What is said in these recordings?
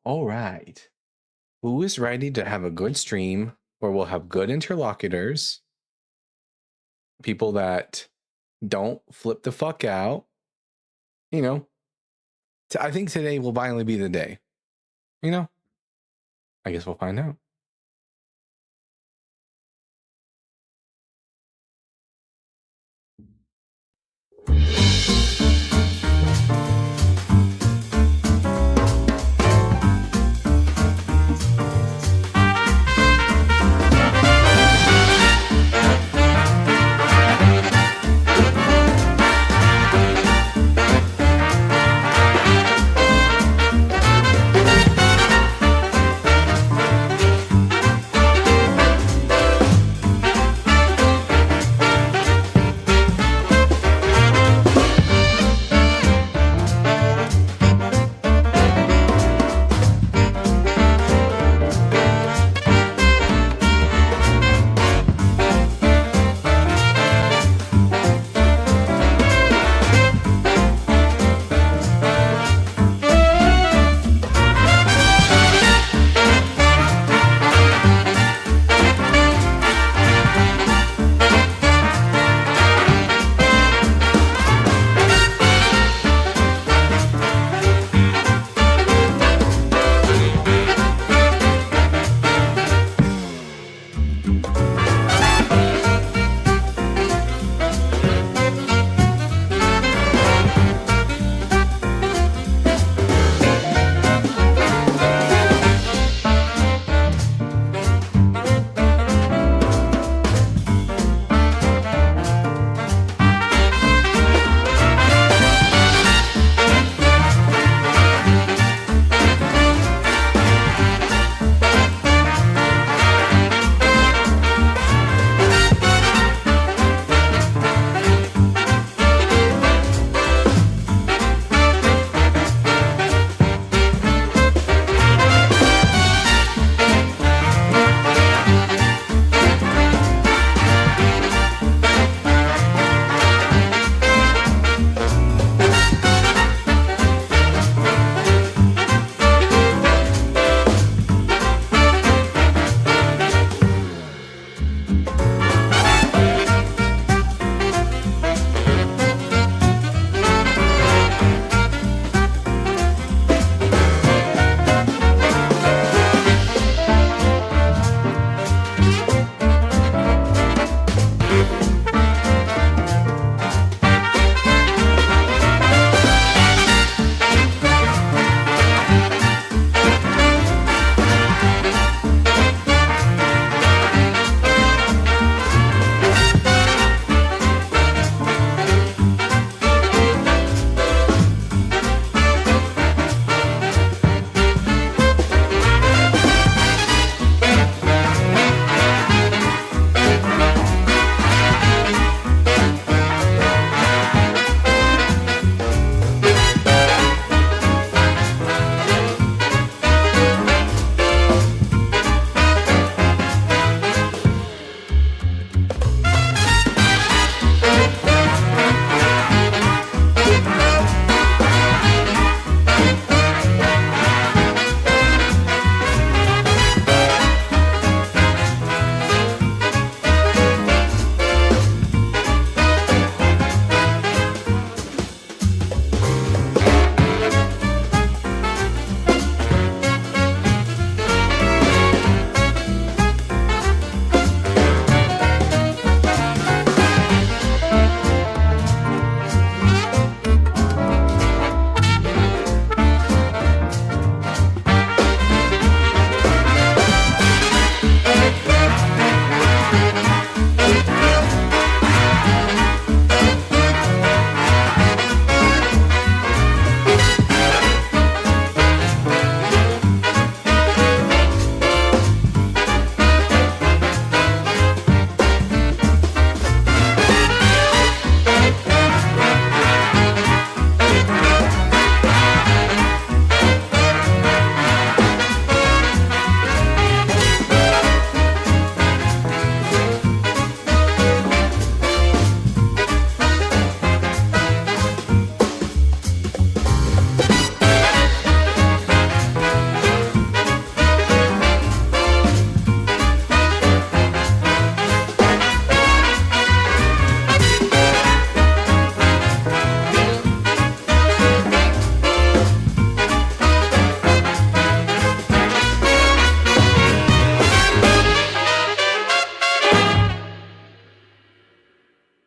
All right. Who is ready to have a good stream where we'll have good interlocutors, people that don't flip the fuck out? You know, I think today will finally be the day. You know, I guess we'll find out.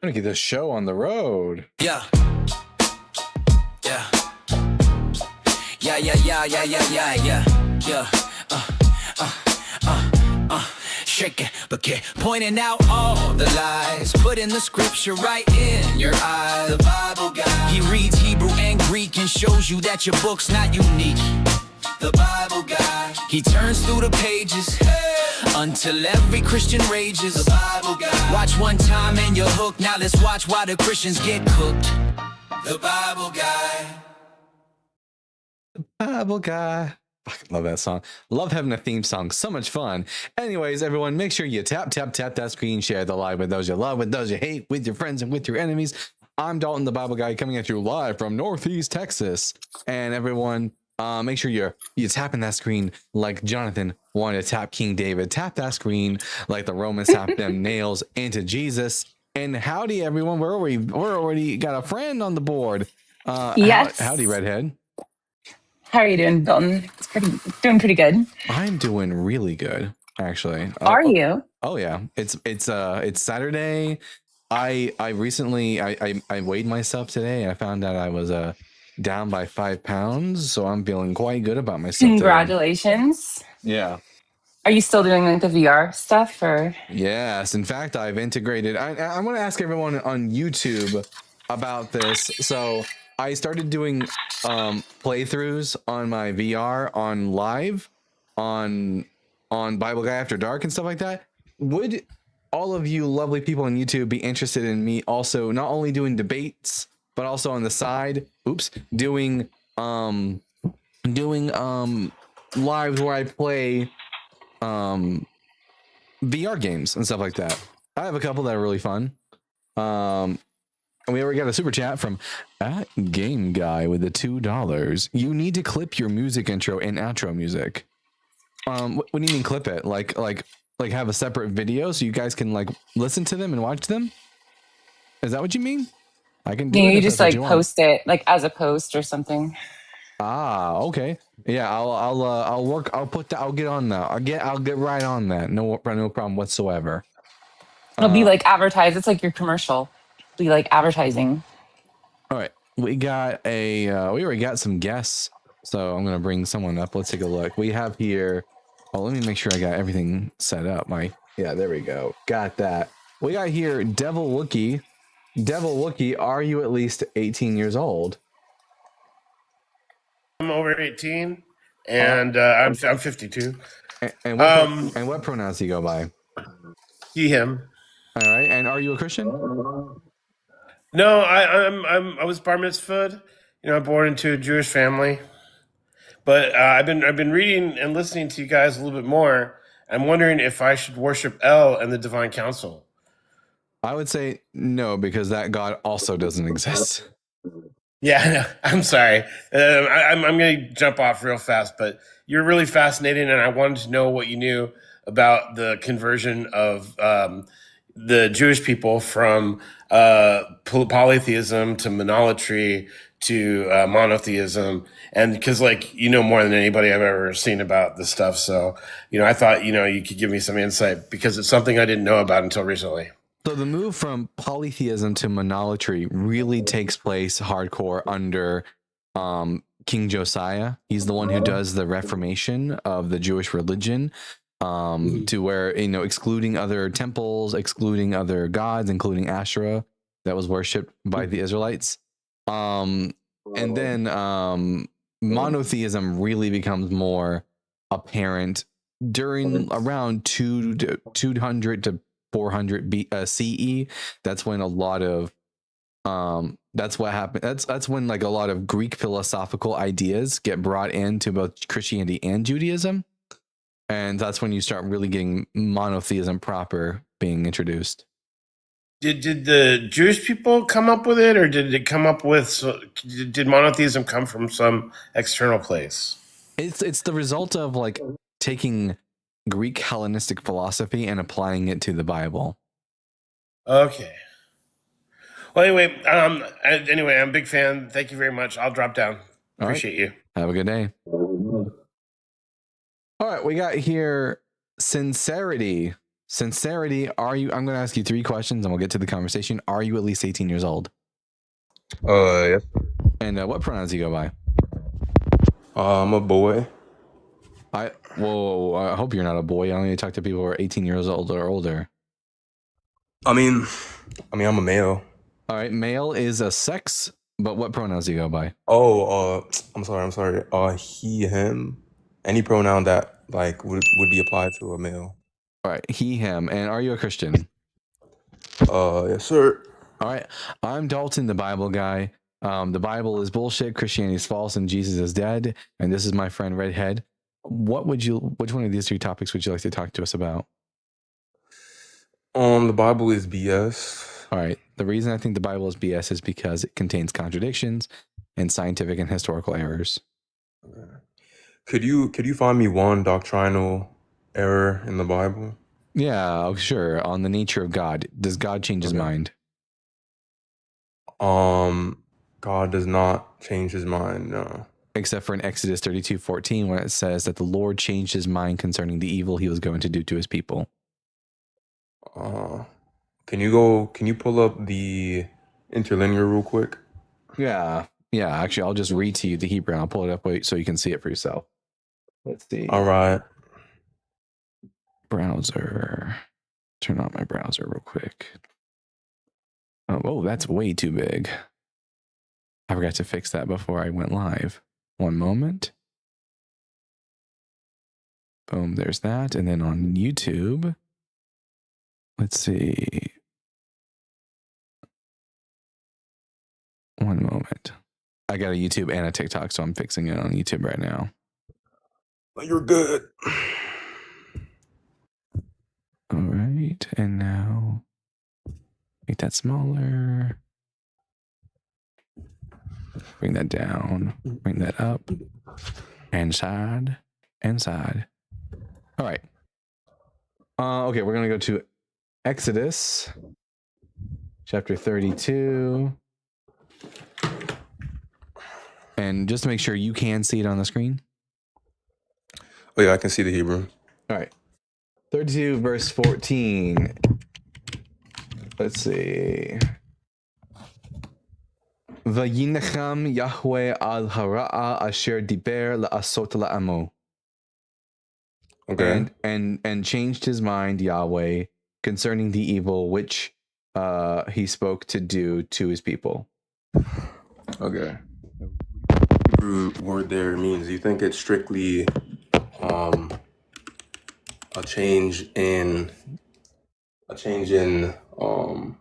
gonna get this show on the road. Yeah. Yeah. Yeah, yeah, yeah, yeah, yeah, yeah, yeah. Yeah. Shake it, but get pointing out all the lies. Putting the scripture right in your eye. The Bible guy. He reads Hebrew and Greek and shows you that your book's not unique. The Bible guy. He turns through the pages until every Christian rages. The Bible guy. Watch one time and you're hooked. Now let's watch why the Christians get cooked. The Bible guy. Bible guy. Fucking love that song. Love having a theme song. So much fun. Anyways, everyone, make sure you tap that screen, share the live with those you love, with those you hate, with your friends and with your enemies. I'm Dalton, the Bible guy, coming at you live from Northeast Texas. And everyone, make sure you're tapping that screen like Jonathan wanted to tap King David. Tap that screen like the Romans tapped them nails into Jesus. And howdy, everyone. We're already got a friend on the board. Yes. Howdy, Redhead. How are you doing, Dalton? Doing pretty good. I'm doing really good, actually. Are you? Oh yeah. It's Saturday. I recently I weighed myself today and I found out I was down by 5 pounds, so I'm feeling quite good about myself. Congratulations. Today. Yeah. Are you still doing like the VR stuff or? Yes. In fact, I've integrated. I want to ask everyone on YouTube about this. So I started doing playthroughs on my VR on live on Bible Guy After Dark and stuff like that. Would all of you lovely people on YouTube be interested in me also not only doing debates but also on the side, doing lives where I play VR games and stuff like that? I have a couple that are really fun. And we already got a super chat from Game Guy with the $2. You need to clip your music intro and outro music. What do you mean clip it? Like have a separate video so you guys can like listen to them and watch them? Is that what you mean? I can do it. You just like post it like as a post or something. Ah, okay. Yeah, I'll work. I'll get on that. I'll get right on that. No problem whatsoever. It'll be like advertised. It's like your commercial. Be like advertising. All right, we already got some guests, so I'm gonna bring someone up. Let's take a look. We have here. Oh, let me make sure I got everything set up. Yeah, there we go. Got that. We got here Devil Wookie. Devil Wookie, are you at least 18 years old? I'm over 18, and I'm 52. And what pronouns do you go by? He, him. All right. And are you a Christian? No, I was bar mitzvahed. Born into a Jewish family. But I've been reading and listening to you guys a little bit more. I'm wondering if I should worship El and the Divine Council. I would say no, because that God also doesn't exist. Yeah, no, I'm sorry. I'm going to jump off real fast, but you're really fascinating, and I wanted to know what you knew about the conversion of the Jewish people from polytheism to monolatry to monotheism, and because more than anybody I've ever seen about this stuff. So I thought you could give me some insight because it's something I didn't know about until recently. So the move from polytheism to monolatry really takes place hardcore under King Josiah. He's the one who does the reformation of the Jewish religion, to where excluding other temples, excluding other gods, including Asherah that was worshipped by the Israelites. And then monotheism really becomes more apparent during around 200 to 400 CE. That's when a lot of that's what happened. That's when a lot of Greek philosophical ideas get brought into both Christianity and Judaism, and that's when you start really getting monotheism proper being introduced. Did the Jewish people come up with it, or did it come up with? Did monotheism come from some external place? It's the result of taking Greek Hellenistic philosophy and applying it to the Bible. Okay. Well, anyway, I'm a big fan. Thank you very much. I'll drop down. Appreciate you. Have a good day. All right, we got here Sincerity. Sincerity, are you? I'm going to ask you 3 questions and we'll get to the conversation. Are you at least 18 years old? Yes. And what pronouns do you go by? I'm a boy. I hope you're not a boy. I only talk to people who are 18 years old or older. I mean, I'm a male. All right, male is a sex, but what pronouns do you go by? Oh, I'm sorry. He, him, any pronoun that like would be applied to a male. All right, he, him. And are you a Christian? Yes, sir. All right, I'm Dalton, the Bible guy. The Bible is bullshit, Christianity is false, and Jesus is dead. And this is my friend Redhead. Which one of these 3 topics would you like to talk to us about? The Bible is BS. All right, the reason I think the Bible is BS is because it contains contradictions and scientific and historical errors. Could you find me one doctrinal error in the Bible? Yeah, sure. On the nature of God, does God change his mind? God does not change his mind, no. Except for in Exodus 32:14, when it says that the Lord changed his mind concerning the evil he was going to do to his people. Can you pull up the interlinear real quick? Yeah. Actually, I'll just read to you the Hebrew and I'll pull it up so you can see it for yourself. Let's see. All right. Browser. Turn on my browser real quick. Oh, that's way too big. I forgot to fix that before I went live. One moment. Boom, there's that. And then on YouTube, let's see. One moment. I got a YouTube and a TikTok, so I'm fixing it on YouTube right now. You're good. All right, and now make that smaller. Bring that down. Bring that up. And side. All right. Okay, we're going to go to Exodus chapter 32. And just to make sure you can see it on the screen. Oh, yeah, I can see the Hebrew. All right. 32 verse 14. Let's see. Vayinacham Yahweh al hara'a asher diber la'asot la'amo. Okay. And changed his mind, Yahweh, concerning the evil which he spoke to do to his people. Okay. Hebrew word there means, you think it's strictly a change in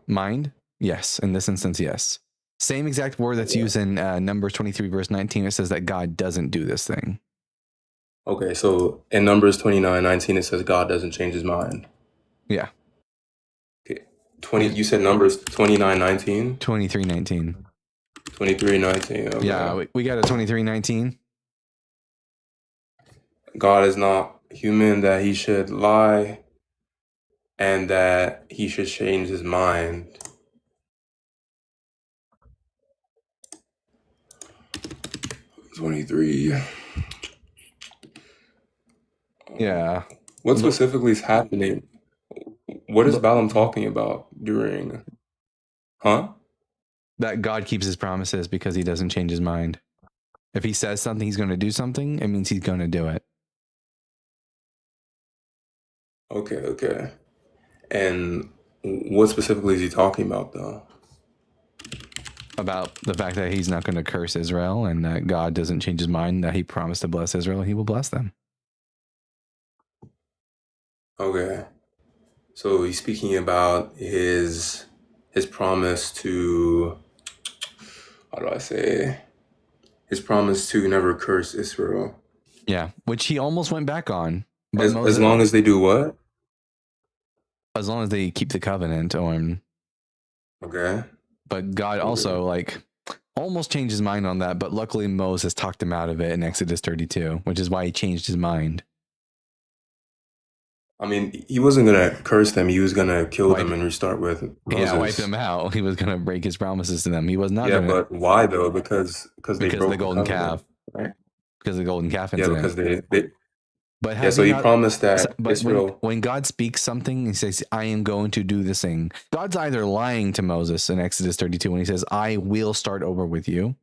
Mind? Yes. In this instance, yes. Same exact word that's used in Numbers 23 verse 19. It says that God doesn't do this thing. Okay, so in Numbers 29:19 it says God doesn't change his mind. Yeah. Okay. You said Numbers 29:19? 23:19. 23:19. Okay. Yeah, we got a 23:19. God is not human that he should lie, and that he should change his mind. '23. Yeah. What specifically is happening? What is Balaam talking about during? Huh? That God keeps his promises because he doesn't change his mind. If he says something, he's going to do something, it means he's going to do it. Okay. And what specifically is he talking about, though? About the fact that he's not going to curse Israel and that God doesn't change his mind, that he promised to bless Israel, he will bless them. Okay. So he's speaking about his promise to, how do I say, his promise to never curse Israel. Yeah, which he almost went back on. But As long as they do what? As long as they keep the covenant on. Okay. But God also almost changed his mind on that, but luckily Moses talked him out of it in Exodus 32, which is why he changed his mind. I mean, he wasn't going to curse them. He was going to kill them and restart with Moses. Yeah, wipe them out. He was going to break his promises to them. He was not Yeah, going to. but why, though? Because they broke the golden covenant, calf. right? Because of the golden calf Yeah, incident. because But Yeah, has so he he not? promised that But Israel. when God speaks something, he says, "I am going to do this thing." God's either lying to Moses in Exodus 32 when he says, "I will start over with you,"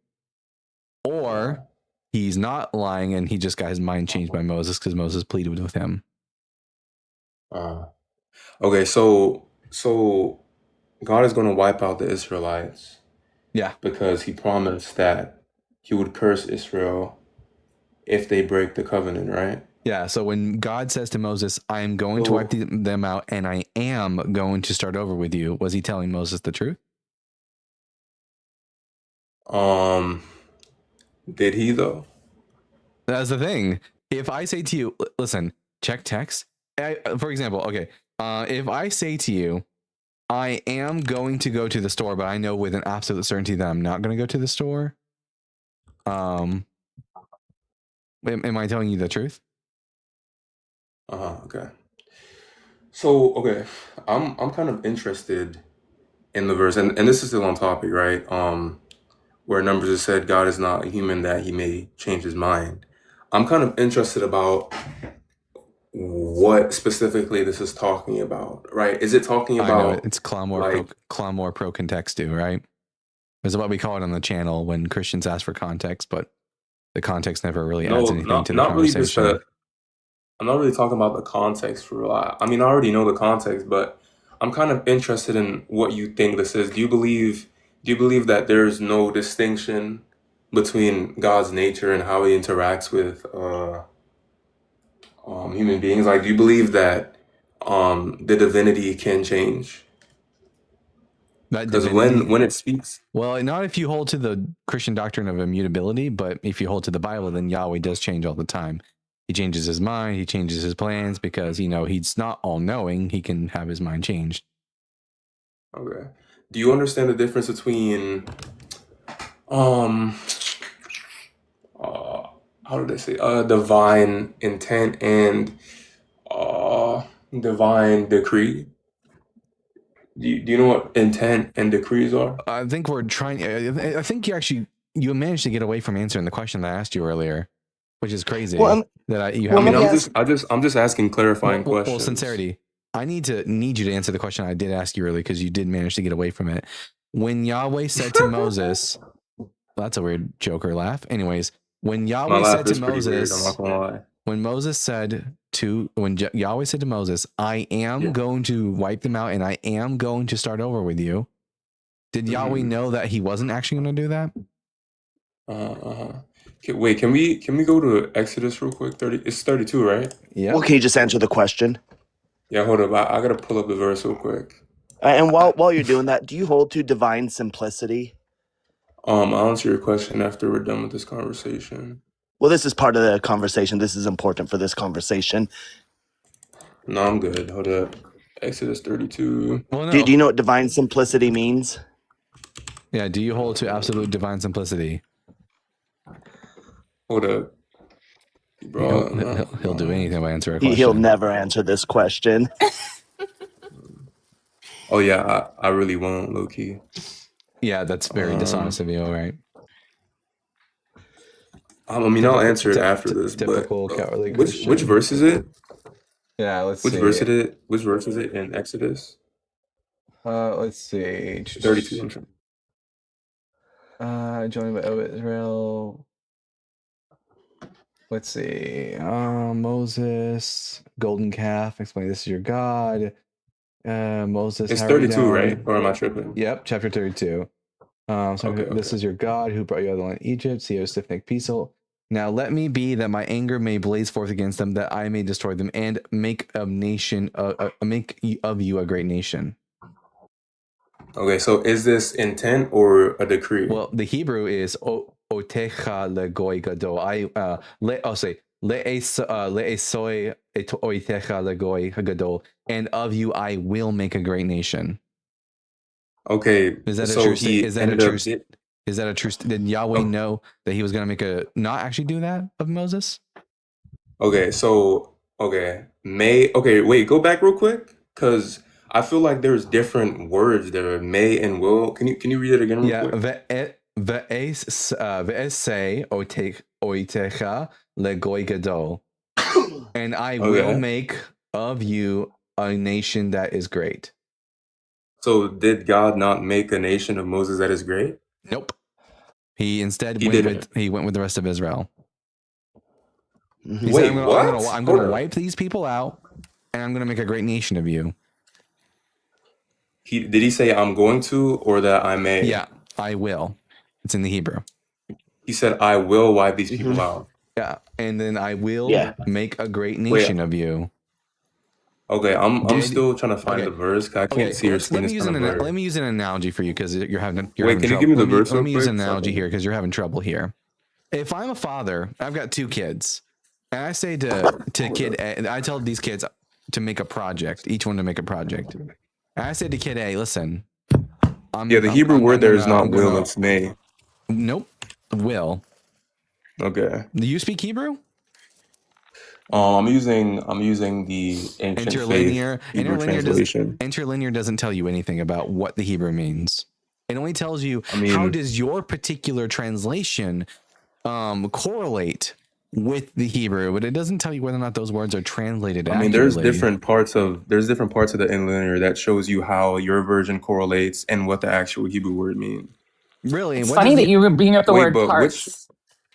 or he's not lying and he just got his mind changed by Moses because Moses pleaded with him. Okay, so God is going to wipe out the Israelites Yeah. because he promised that he would curse Israel if they break the covenant, right? Yeah. So when God says to Moses, "I am going to wipe them out and I am going to start over with you," was he telling Moses the truth? Did he though? That's the thing. If I say to you, listen, check text. For example, okay, if I say to you, "I am going to go to the store," but I know with an absolute certainty that I'm not going to go to the store. Am I telling you the truth? Okay. So, okay, I'm kind of interested in the verse, and this is still on topic, right? Where Numbers has said God is not a human that he may change his mind. I'm kind of interested about what specifically this is talking about, right? Is it talking I know about it's Clonmore like Pro Contextu, right? Is what we call it on the channel when Christians ask for context, but the context never really adds no, anything to the not really just conversation. I'm not really talking about the context for a lot. I mean, I already know the context, but I'm kind of interested in what you think this is. Do you believe that there's no distinction between God's nature and how he interacts with human beings? Like, do you believe that the divinity can change? That Because divinity. when it speaks, Well, not if you hold to the Christian doctrine of immutability, but if you hold to the Bible, then Yahweh does change all the time. He changes his mind, he changes his plans because, he's not all knowing. He can have his mind changed. okay. Do you understand the difference between how did they say divine intent and divine decree? Do you know what intent and decrees are? I think we're trying. I think you managed to get away from answering the question that I asked you earlier, which is crazy. Well, You well, have. let me I'm just asking clarifying questions. Well, sincerity. I need you to answer the question I did ask you earlier because you did manage to get away from it. When Yahweh said to Moses, that's a weird Joker laugh. Anyways, when Yahweh said to Moses, I'm not gonna lie. When Yahweh said to Moses, "I am going to wipe them out and I am going to start over with you," did Yahweh know that he wasn't actually going to do that? Okay, wait, can we go to Exodus real quick? 30. It's 32, right? Yeah. Well, can you just answer the question? Yeah, hold up. I gotta pull up the verse real quick. And while you're doing that, do you hold to divine simplicity? I'll answer your question after we're done with this conversation. Well, this is part of the conversation. This is important for this conversation. No, I'm good. Hold up. Exodus 32. Well, no. Do you know what divine simplicity means? Yeah. Do you hold to absolute divine simplicity? Hold up. Bro, He'll do anything by answering a question. He'll never answer this question. Oh yeah, I really won't, low key. Yeah, that's very dishonest of you. All right. I mean, I'll answer it after this. Typical But cowardly which Christian. verse is it? Yeah, let's Which see. Which verse is it in Exodus? Let's see. 32. Joined by Israel. Let's see. Moses, golden calf. Explain this is your God. Moses. It's 32, right? Or am I tripping? Yep, chapter 32. This is your God who brought you out of the land of Egypt. See how stiff-necked people. Now let me be that my anger may blaze forth against them, that I may destroy them and make of you a great nation. Okay, so is this intent or a decree? Well, the Hebrew is otecha legoy gadol. Le'esoi oitecha legoy gadol, and of you I will make a great nation. Okay, Is that so a true? Is that a true? Did Yahweh know that he was going to not actually do that of Moses? Okay, so wait, go back real quick, because I feel like there's different words there, may and will. Can you read it again real quick? Ve'esei oitecha legoy gadol, And I Okay. will make of you a nation that is great. So did God not make a nation of Moses that is great? Nope. He instead He went didn't. with the rest of Israel. Mhm. He Wait, said, what? I'm Hold gonna up. wipe these people out, and I'm gonna make a great nation of you. Did he say I'm going to or that I may? Yeah, I will. It's in the Hebrew. He said I will wipe these Mhm. people out. Yeah, and then I will Yeah. make a great Wait. nation of you. Okay, I'm Did- still trying to find okay. the verse. 'Cause I Okay, can't see your screen. let me It's kind of blurry. let me use an analogy for you because you're having Wait, can you trouble. give me the Let verse let real me use an quick? analogy here because you're having trouble here. If I'm a father, I've got 2 kids, and I say to kid A, I tell these kids to make a project, each one to make a project. And I say to kid A, listen, The Hebrew word there is not I'm will, gonna- it's may. Nope, will. Okay. Do you speak Hebrew? I'm using the ancient Interlinear. faith Hebrew translation. Interlinear doesn't tell you anything about what the Hebrew means. It only tells you I mean- how does your particular translation correlate with the Hebrew, but it doesn't tell you whether or not those words are translated I mean, accurately. there's different parts of the interlinear that shows you how your version correlates and what the actual Hebrew word means. Really, It's what funny does that the- you were bringing up the Wait, word but parts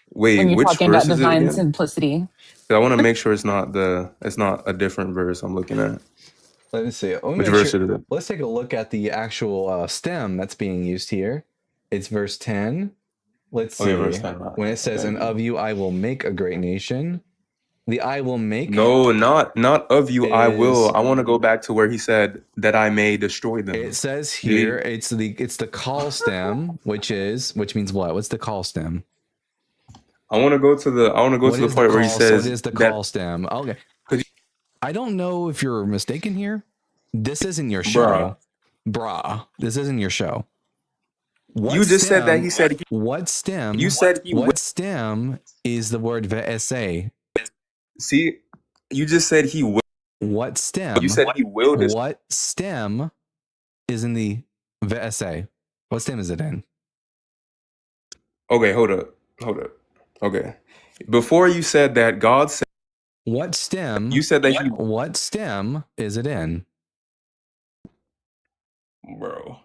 when you're which talking about verse is it divine again? simplicity. 'Cause I want to make sure it's not a different verse I'm looking at. Let me see. Let me Which make verse sure- is it? Let's take a look at the actual stem that's being used here. It's verse 10. Let's see. Okay, verse 10. When it says, Thank "And you. of you I will make a great nation," the "I will make." No, not of you. I will. Is- I want to go back to where he said that I may destroy them. It says Did he- here it's the call stem, which means what? What's the call stem? I want to go to the What is part where he call- says what is the that- call stem? Okay. Could you- I don't know if you're mistaken here. This isn't your show. Bruh. This isn't your show. What you just said that stem- he said What stem? you said he What stem is the word VSA? see you just said he will. What stem? You said he will destroy. What stem is in the VSA? What stem is it in? Okay, hold up. Okay, before you said that God said, What stem? you said that he, What stem is it in? bro.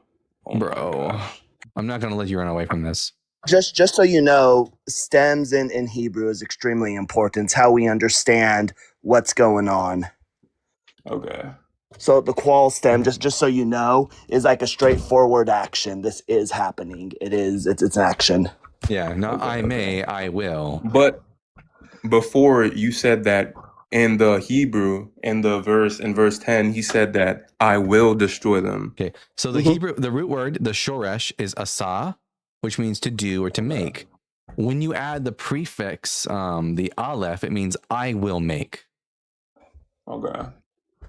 Oh my Bro. gosh. I'm not going to let you run away from this. Just so you know, stems in Hebrew is extremely important. It's how we understand what's going on. Okay. So the qual stem, just so you know, is like a straightforward action. This is happening. It's an action. Yeah, not Okay, I may, I will. But before you said that in the Hebrew, in verse 10, he said that I will destroy them. Okay, so the Mhm. Hebrew, the root word, the shoresh, is asa, which means to do or to make. When you add the prefix, the aleph, it means I will make. Okay.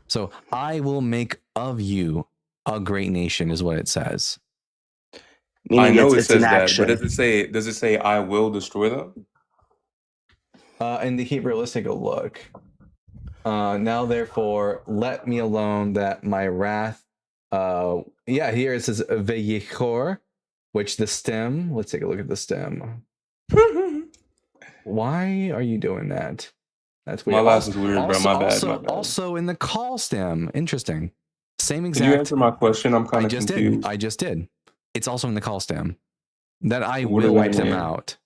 So I will make of you a great nation, is what it says. Meaning I know it it's says an that, action. but does it say I will destroy them? In the Hebrew, let's take a look. Now, therefore, let me alone that my wrath. Here it says veyichor, which the stem. Let's take a look at the stem. Why are you doing that? That's weird. My laugh is weird, bro. My bad. Also in the call stem. Interesting. Same Can you exact. answer my question? I'm kind I of just confused. did. I just did. It's also in the call stem. That I What does will that wipe them mean? out.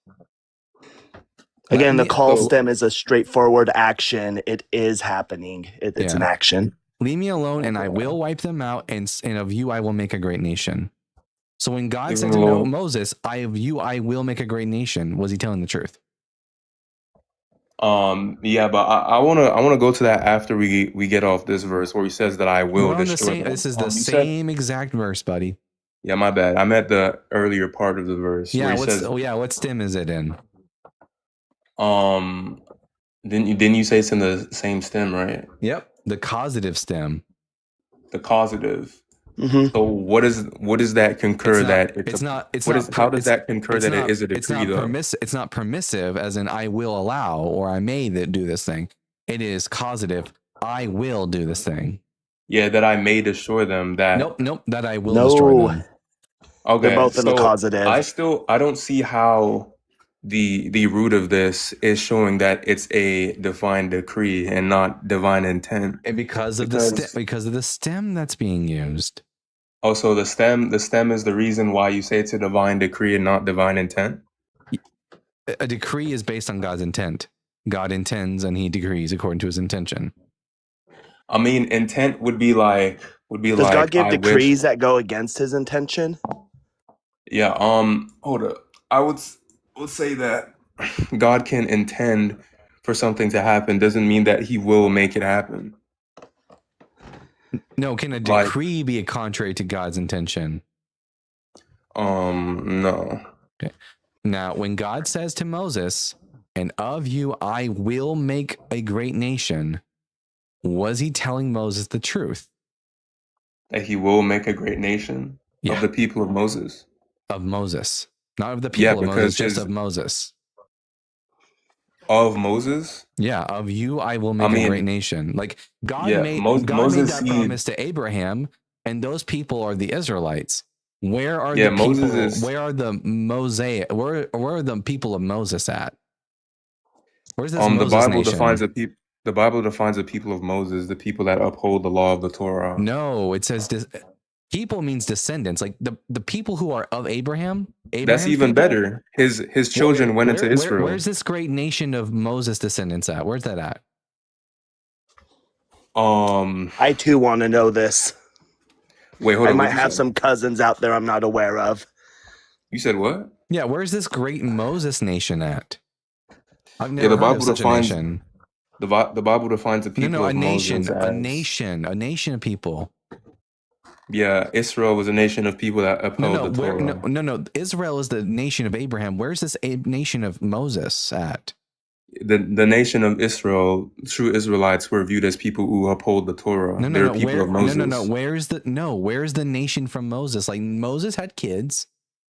Again, the call so- stem is a straightforward action. It is happening. It's an Yeah. action. Leave me alone, and I will wipe them out, and of you I will make a great nation. So when God Leave said him to alone. Moses, of you I will make a great nation, was he telling the truth? Yeah, but I wanna go to that after we get off this verse where he says that I will We're on the destroy same. them. This is the You said- same exact verse, buddy. Yeah, my bad. I'm at the earlier part of the verse Yeah. where he says, What stem is it in? didn't you say it's in the same stem, right? Yep, the causative stem. The causative. hmm So what does that concur that It's not. It's what not. is how does that concur it's that not- it is a It's decree not though? permissive. It's not permissive, as in I will allow or I may do this thing. It is causative. I will do this thing. Yeah, that I may destroy them. That Nope. That I will destroy No, them. okay. they're both in the so causative. I don't see how the root of this is showing that it's a divine decree and not divine intent. And because of the stem that's being used. Also, the stem is the reason why you say it's a divine decree and not divine intent. A decree is based on God's intent. God intends and he decrees according to his intention. I mean, intent would be like Does God give decrees that go against his intention? Yeah. Hold up. I would say that God can intend for something to happen doesn't mean that he will make it happen. No, can a decree be a contrary to God's intention? No. Okay. Now, when God says to Moses, "And of you I will make a great nation," was he telling Moses the truth? That he will make a great nation of the people of Moses. Of Moses. Not of the people of Moses, just of Moses. Of Moses? Yeah, of you I will make a great nation. Like God made that promise to Abraham, and those people are the Israelites. Where are the people? Where are the Mosaic? Where are the people of Moses at? Where's this Moses the Bible nation? defines the Bible defines the people of Moses, the people that uphold the law of the Torah. No, it says people means descendants, like the people who are of Abraham. That's even better. His children went into Israel. Where's this great nation of Moses descendants at? Where's that at? I too want to know this. Wait, hold on. I might have some cousins out there I'm not aware of. You said what? Yeah, where's this great Moses nation at? I've never the heard Bible of such defines a nation. The Bible defines the people of Moses a nation of people. Yeah, Israel was a nation of people that upheld the Torah. No. Israel is the nation of Abraham. Where's this nation of Moses at? The nation of Israel, true Israelites were viewed as people who uphold the Torah. They're people of Moses. No. Where's the nation from Moses? Like Moses had kids.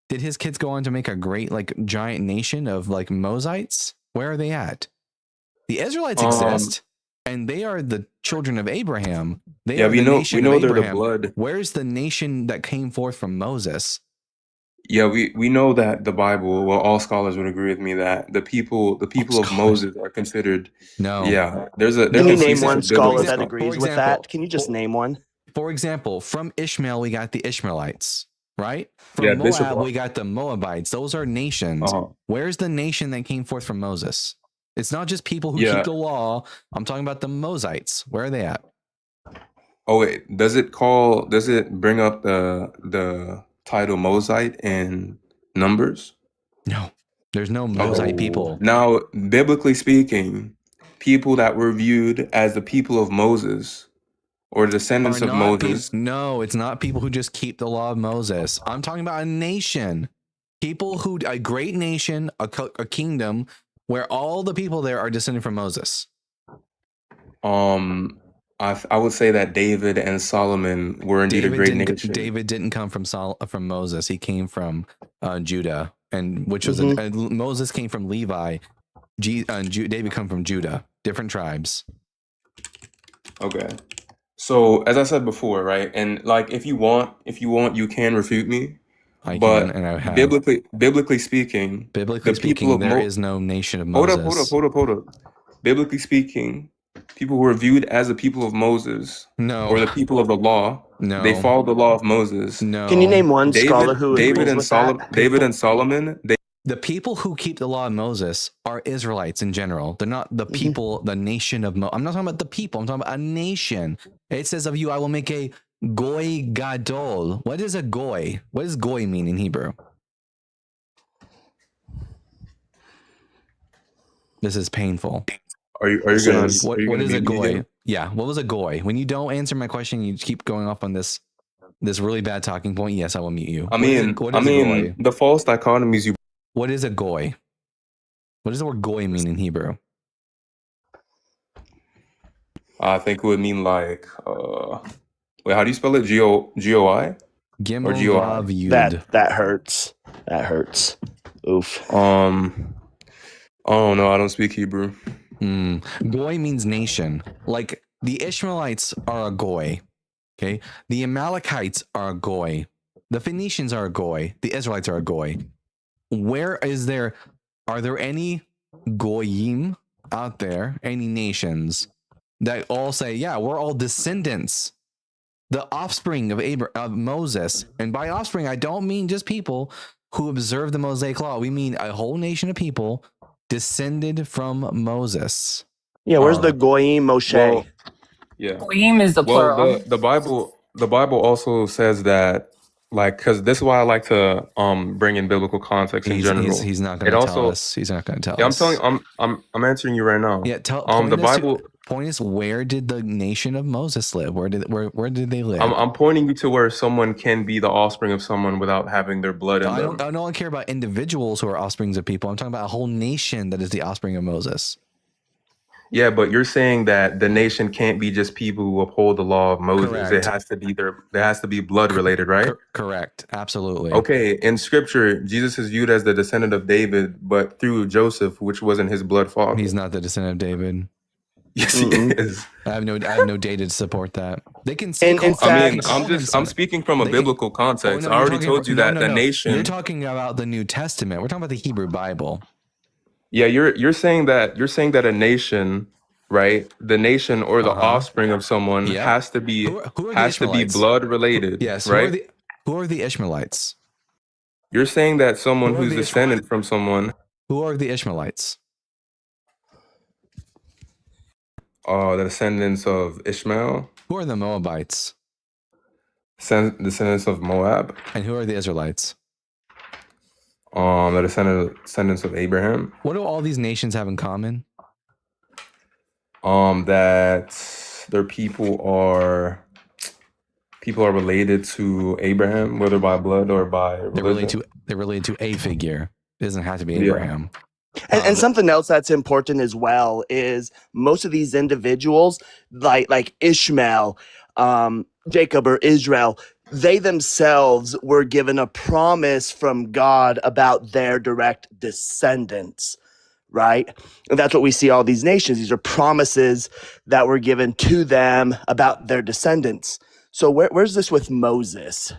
Did his kids go on to make a great giant nation of Mosites? Where are they at? The Israelites exist, and they are the children of Abraham. We know they're the blood. Where's the nation that came forth from Moses? Yeah, we know that the Bible. Well, all scholars would agree with me that the people of Moses are considered. No. Yeah, Can you name one scholar that agrees with that? Can you just name one? For example, from Ishmael we got the Ishmaelites, right? From Moab we got the Moabites. Those are nations. Where's the nation that came forth from Moses? It's not just people who keep the law. I'm talking about the Mosites. Where are they at? Oh wait, does it bring up the title Mosite in Numbers? No, there's no Mosite people. Now, biblically speaking, people that were viewed as the people of Moses or descendants of Moses. No, it's not people who just keep the law of Moses. I'm talking about a nation. People a great nation, a kingdom where all the people there are descended from Moses. I would say that David and Solomon were indeed a great nation. David didn't come from Moses. He came from Judah, and which was Moses came from Levi. David come from Judah, different tribes. Okay. So as I said before, right, and if you want, you can refute me. I have. Biblically speaking, there is no nation of Moses. Hold up. Biblically speaking, people who are viewed as the people of Moses, or the people of the law, they follow the law of Moses. No. Can you name one scholar who agrees with that? David and Solomon. The people who keep the law of Moses are Israelites in general. They're not the people, the nation of I'm not talking about the people. I'm talking about a nation. It says of you, I will make a goy gadol. What is a goy? What does goy mean in Hebrew? This is painful. Are you gonna? What is a goy? Yeah. What was a goy? When you don't answer my question, you keep going off on this really bad talking point. Yes, I will mute you. I mean, the false dichotomies you. What is a goy? What does the word goy mean in Hebrew? I think it would mean wait, how do you spell it? G-O-I? Gimel Vav Yud. That hurts. That hurts. Oof. Oh no, I don't speak Hebrew. Goy means nation. Like the Ishmaelites are a goy. Okay. The Amalekites are a goy. The Phoenicians are a goy. The Israelites are a goy. Where is there Are there any goyim out there, any nations that all say, yeah, we're all descendants, the offspring of Moses? And by offspring, I don't mean just people who observe the Mosaic law. We mean a whole nation of people descended from Moses. Yeah, where's the Goyim Moshe? Well, yeah. Goyim is the Well, plural. the Bible also says that, like, because this is why I like to bring in biblical context in general. He's not going to tell us. He's not going to tell Yeah, us. I'm answering you right now. Yeah, the Bible. Point is, where did the nation of Moses live? Where did they live? I'm pointing you to where someone can be the offspring of someone without having their blood in them. I don't care about individuals who are offsprings of people. I'm talking about a whole nation that is the offspring of Moses. Yeah, but you're saying that the nation can't be just people who uphold the law of Moses. Correct. There has to be blood related, right? Correct. Absolutely. Okay. In Scripture, Jesus is viewed as the descendant of David, but through Joseph, which wasn't his blood father. He's not the descendant of David. Yes, he is. I have no data to support that. They can. I'm speaking from a biblical context. I already told you that the nation. You're talking about the New Testament. We're talking about the Hebrew Bible. Yeah, you're saying that a nation, right? The nation or the offspring of someone has to be blood related. Yes, right. Who are the Ishmaelites? You're saying that someone who's descended from someone. Who are the Ishmaelites? The descendants of Ishmael. Who are the Moabites? Descendants of Moab. And who are the Israelites? The descendants of Abraham. What do all these nations have in common? That their people are related to Abraham, whether by blood or by religion. They're related to a figure. It doesn't have to be Abraham. And something else that's important as well is most of these individuals, like Ishmael, Jacob, or Israel, they themselves were given a promise from God about their direct descendants, right? And that's what we see all these nations. These are promises that were given to them about their descendants. So where's this with Moses?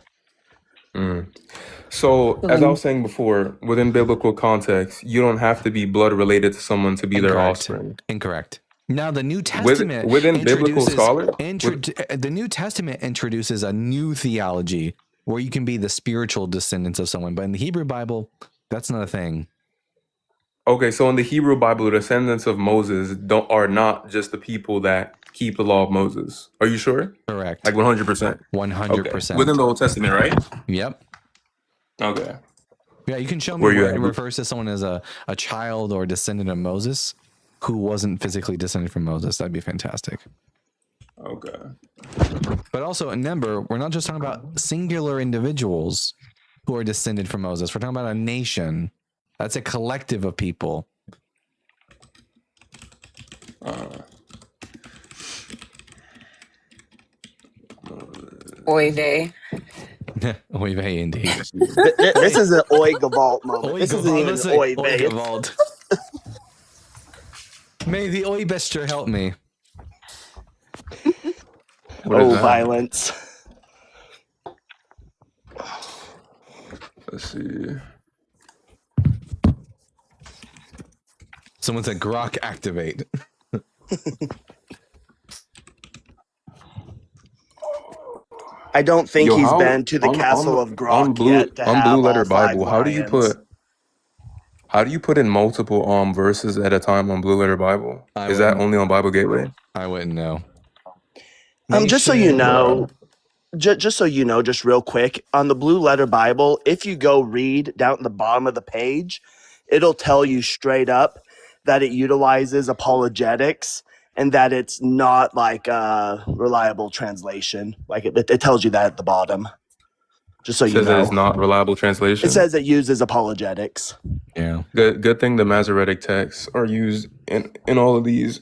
So, as I was saying before, within biblical context, you don't have to be blood related to someone to be their offspring. Incorrect. Now, the New Testament within biblical scholars, the New Testament introduces a new theology where you can be the spiritual descendants of someone, but in the Hebrew Bible, that's not a thing. Okay, so in the Hebrew Bible, the descendants of Moses are not just the people that keep the law of Moses. Are you sure? Correct. Like 100%. 100%. Within the Old Testament, right? Yep. Okay. Yeah, you can show me where it refers to someone as a child or descendant of Moses who wasn't physically descended from Moses. That'd be fantastic. Okay. But also, remember, we're not just talking about singular individuals who are descended from Moses. We're talking about a nation. That's a collective of people. Oy vey. Oy vey, indeed. This is an Oy Gavalt moment. This isn't even Oy vey. Gavalt. May the Oy Bester help me. Violence. Let's see. Someone said Grok activate. I don't think he's been to the castle of Grok yet. On Blue Letter Bible, how do you put in multiple verses at a time on Blue Letter Bible? Is that only on Bible Gateway? I wouldn't know. Just so you know, just real quick, on the Blue Letter Bible, if you go read down at the bottom of the page, it'll tell you straight up that it utilizes apologetics and that it's not like a reliable translation. Like it tells you that at the bottom. Just so you know. It says that it's not reliable translation? It says it uses apologetics. Yeah. Good thing the Masoretic texts are used in all of these.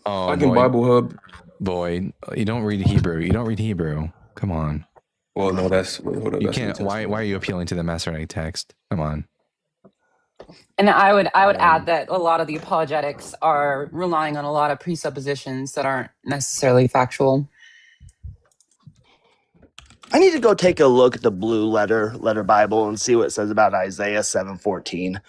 Like in Bible Hub. Boy, you don't read Hebrew. You don't read Hebrew. Come on. Well, no, you can't. Why are you appealing to the Masoretic text? Come on. And I would add that a lot of the apologetics are relying on a lot of presuppositions that aren't necessarily factual. I need to go take a look at the Blue Letter Bible and see what it says about Isaiah 7:14.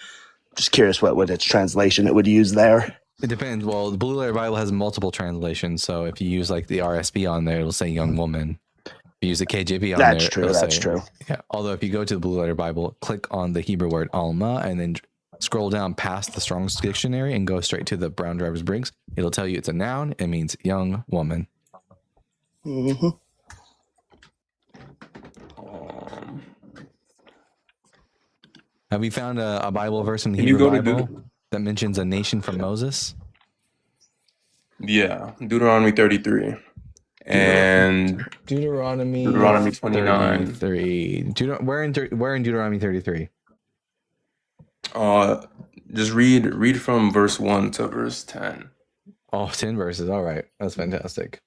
Just curious what its translation it would use there. It depends. Well, the Blue Letter Bible has multiple translations, so if you use like the RSV on there, it'll say young woman. If you use the KJV on That's there, true. it'll That's say, true. Yeah. Although if you go to the Blue Letter Bible, click on the Hebrew word Alma and then scroll down past the Strong's Dictionary and go straight to the Brown Driver's Briggs, it'll tell you it's a noun. It means young woman. Mm-hmm. Have you found a Bible verse in the Can you Hebrew go to Bible that mentions a nation from Moses? Yeah, Deuteronomy 33 and Deuteronomy 29. 33. Where in Deuteronomy 33? Just read from verse 1 to verse 10. Oh, 10 verses. All right. That's fantastic.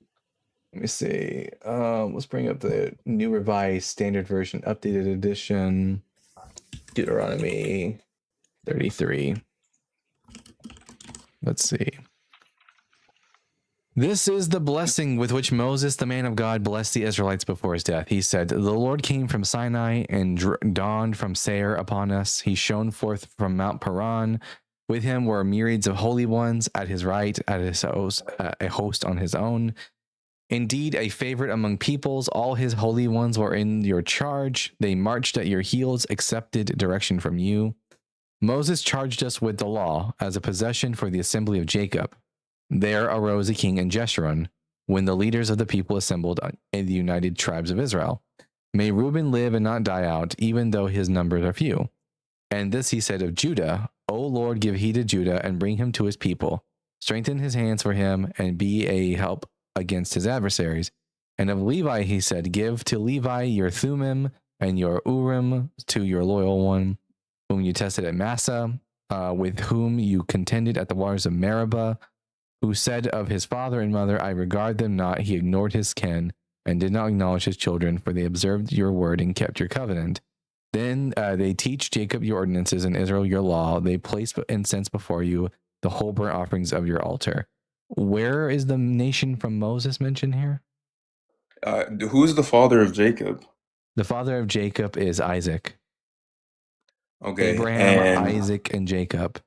Let me see. Let's bring up the New Revised Standard Version, Updated Edition. Deuteronomy 33. Let's see. This is the blessing with which Moses, the man of God, blessed the Israelites before his death. He said, "The Lord came from Sinai and dawned from Seir upon us. He shone forth from Mount Paran. With him were myriads of holy ones at his right, at his host, a host on his own. Indeed, a favorite among peoples. All his holy ones were in your charge. They marched at your heels, accepted direction from you. Moses charged us with the law as a possession for the assembly of Jacob. There arose a king in Jeshurun when the leaders of the people assembled in the united tribes of Israel. May Reuben live and not die out, even though his numbers are few. And this he said of Judah, O Lord, give heed to Judah and bring him to his people. Strengthen his hands for him and be a help against his adversaries. And of Levi he said, give to Levi your Thummim and your Urim to your loyal one, whom you tested at Massa, with whom you contended at the waters of Meribah, who said of his father and mother, I regard them not. He ignored his kin and did not acknowledge his children, for they observed your word and kept your covenant. Then they teach Jacob your ordinances and Israel your law. They place incense before you, the whole burnt offerings of your altar." Where is the nation from Moses mentioned here? Who's the father of Jacob? The father of Jacob is Isaac. Okay, Abraham, and Isaac, and Jacob.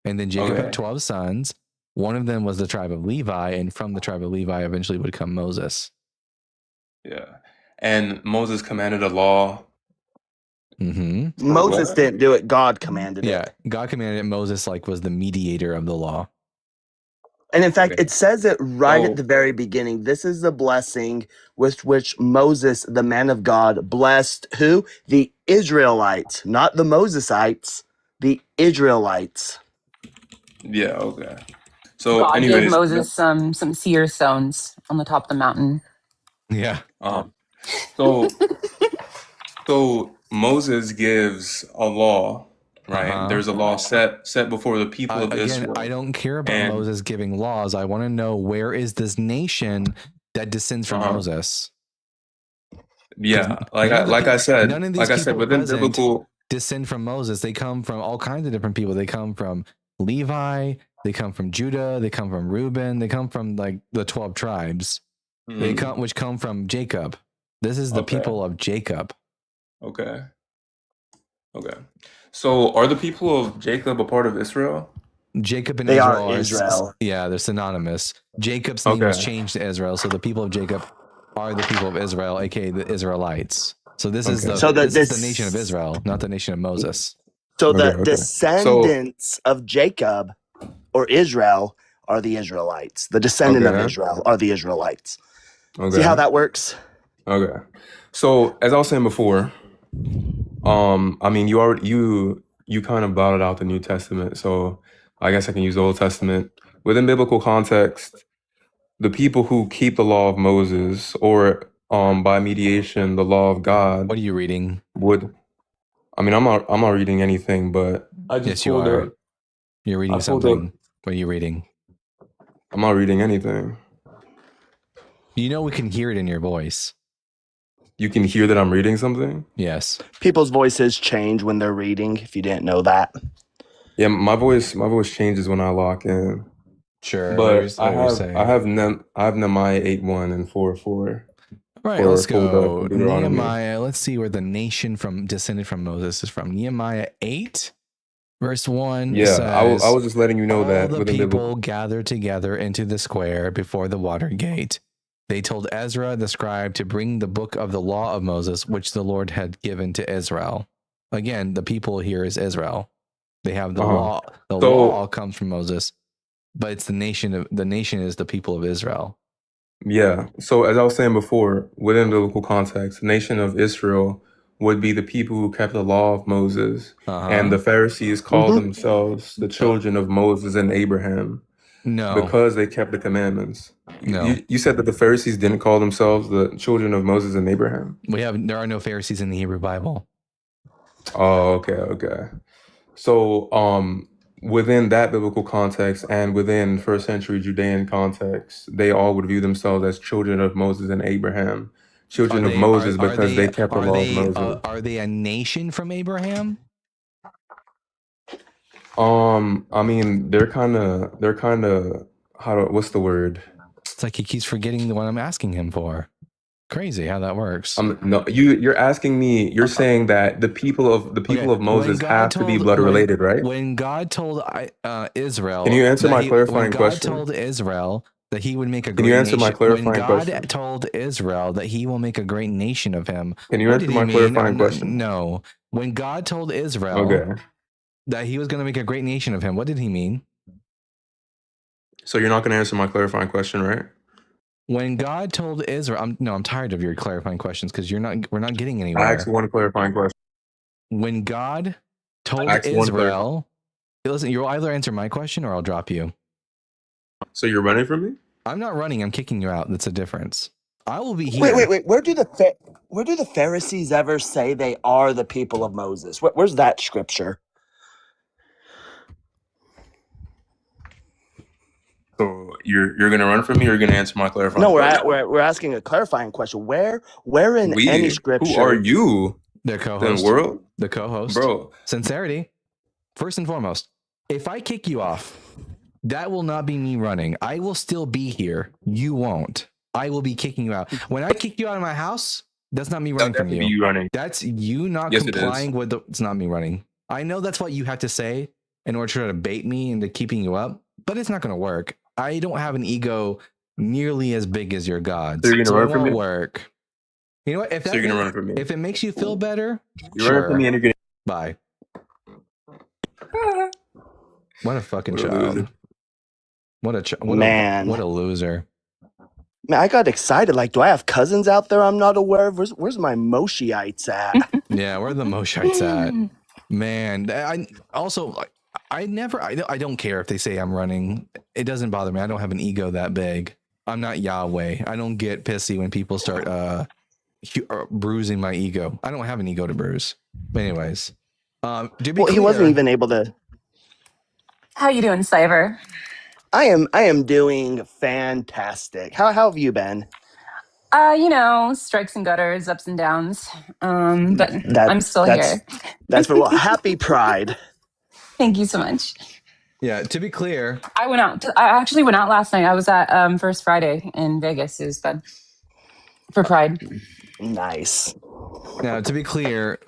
And then Jacob Okay. had 12 sons. One of them was the tribe of Levi, and from the tribe of Levi eventually would come Moses. yeah, and Moses commanded a law. Mm-hmm. Moses didn't do it. God commanded Yeah, it. God commanded it. Moses was the mediator of the law. And in fact, Okay. it says it right So- at the very beginning. This is the blessing with which Moses, the man of God, blessed who? The Israelites, not the Mosesites, the Israelites. Yeah, okay. So, God gave anyways, Moses some seer stones on the top of the mountain. Yeah. so Moses gives a law, right? Uh-huh. There's a law set before the people of Again, Israel. I don't care about And- Moses giving laws. I want to know, where is this nation that descends from Uh-huh. Moses? Yeah, like none of the I said, none of these people within present biblical. descend from Moses. They come from all kinds of different people. They come from Levi. They come from Judah. They come from Reuben. They come from like the 12 tribes. They which come from Jacob. This is the Okay. people of Jacob. Okay. So, are the people of Jacob a part of Israel? Jacob and They Israel are Israel. Yeah, they're synonymous. Jacob's name was Okay. changed to Israel, so the people of Jacob are the people of Israel, aka the Israelites. So this is Okay. the nation of Israel, not the nation of Moses. So the Okay. descendants of Jacob or Israel are the Israelites. The descendant of Okay. Israel are the Israelites. Okay. See how that works? Okay. So, as I was saying before, I mean, you kind of blotted out the New Testament, so I guess I can use the Old Testament. Within biblical context, the people who keep the law of Moses, or by mediation, the law of God, What are you reading? would. I mean, I'm not reading anything, but I just Yes, you pulled are. up. You're reading I pulled something. What are you reading? I'm not reading anything. You know we can hear it in your voice. You can hear that I'm reading something. Yes. People's voices change when they're reading, if you didn't know that. Yeah, my voice changes when I lock in. Sure. But I have Nehemiah 8:1 and 4:4. All right, for let's pulled up go. in Deuteronomy. Nehemiah. Let's see where the nation descended from Moses is from. Nehemiah 8. Verse 1 Yeah, I says, was just letting you know all that the within people biblical. gathered together into the square before the water gate. They told Ezra the scribe to bring the book of the law of Moses, which the Lord had given to Israel. Again, the people here is Israel. They have the law. The law So comes from Moses, but it's the nation is the people of Israel. yeah, so as I was saying before, within biblical context, the nation of Israel would be the people who kept the law of Moses, and the Pharisees called Mhm. themselves the children of Moses and Abraham No, because they kept the commandments. no. You said that the Pharisees didn't call themselves the children of Moses and Abraham? There are no Pharisees in the Hebrew Bible. Oh, okay. So, within that biblical context and within first century Judean context, they all would view themselves as children of Moses and Abraham, children of Moses because they kept the law of Moses. are they a nation from Abraham? I mean, they're kind of, what's the word? It's like he keeps forgetting the one I'm asking him for. Crazy how that works. No, you're asking me, you're saying that the people of Okay, Moses have to be blood related, right? When God told Israel, Can you answer my when clarifying God question? told Israel that he would make a Can you great answer my nation, when clarifying God question? told Israel that he will make a great nation of him, Can you what answer did he my mean? clarifying question? No. When God told Israel Okay. that he was going to make a great nation of him, what did he mean? So you're not going to answer my clarifying question, right? When God told Israel, I'm tired of your clarifying questions because we're not getting I anywhere. asked one clarifying question. When God told I asked one clarifying. Israel, listen, you'll either answer my question or I'll drop you. So you're running from me? I'm not running. I'm kicking you out. That's a difference. I will be here. Wait. Where do the Pharisees ever say they are the people of Moses? Where's that scripture? So you're gonna run from me, or you're gonna answer my clarifying No, question? we're asking a clarifying question. Where in any We? scripture? Who are you? The In the co-host. world, The co-host. bro? Sincerity. First and foremost. If I kick you off, that will not be me running. I will still be here. You won't. I will be kicking you out. When I kick you out of my house, that's not me running from you. You running? That's you not Yes, it complying is. with it's not me running. I know that's what you have to say in order to try to bait me into keeping you up, but it's not going to work. I don't have an ego nearly as big as your God's. So you're gonna run it from won't me? work. You know what? If So you're gonna run from me? if it makes you feel better, You're running from me, and you're gonna. bye. What a fucking What a child. loser. Man. What a loser. Man, I got excited. Like, do I have cousins out there I'm not aware of? Where's my Moshiites at? Yeah, where are the Moshites at? Man, I don't care if they say I'm running. It doesn't bother me. I don't have an ego that big. I'm not Yahweh. I don't get pissy when people start bruising my ego. I don't have an ego to bruise. But anyways, to be Well, he clear, wasn't even able to. How you doing, Cyber? I am doing fantastic. How have you been? Strikes and gutters, ups and downs. But I'm still that's here. that's for well. Happy Pride. Thank you so much. yeah, to be clear, I actually went out last night. I was at First Friday in Vegas. It was fun for Pride. Nice. now to be clear,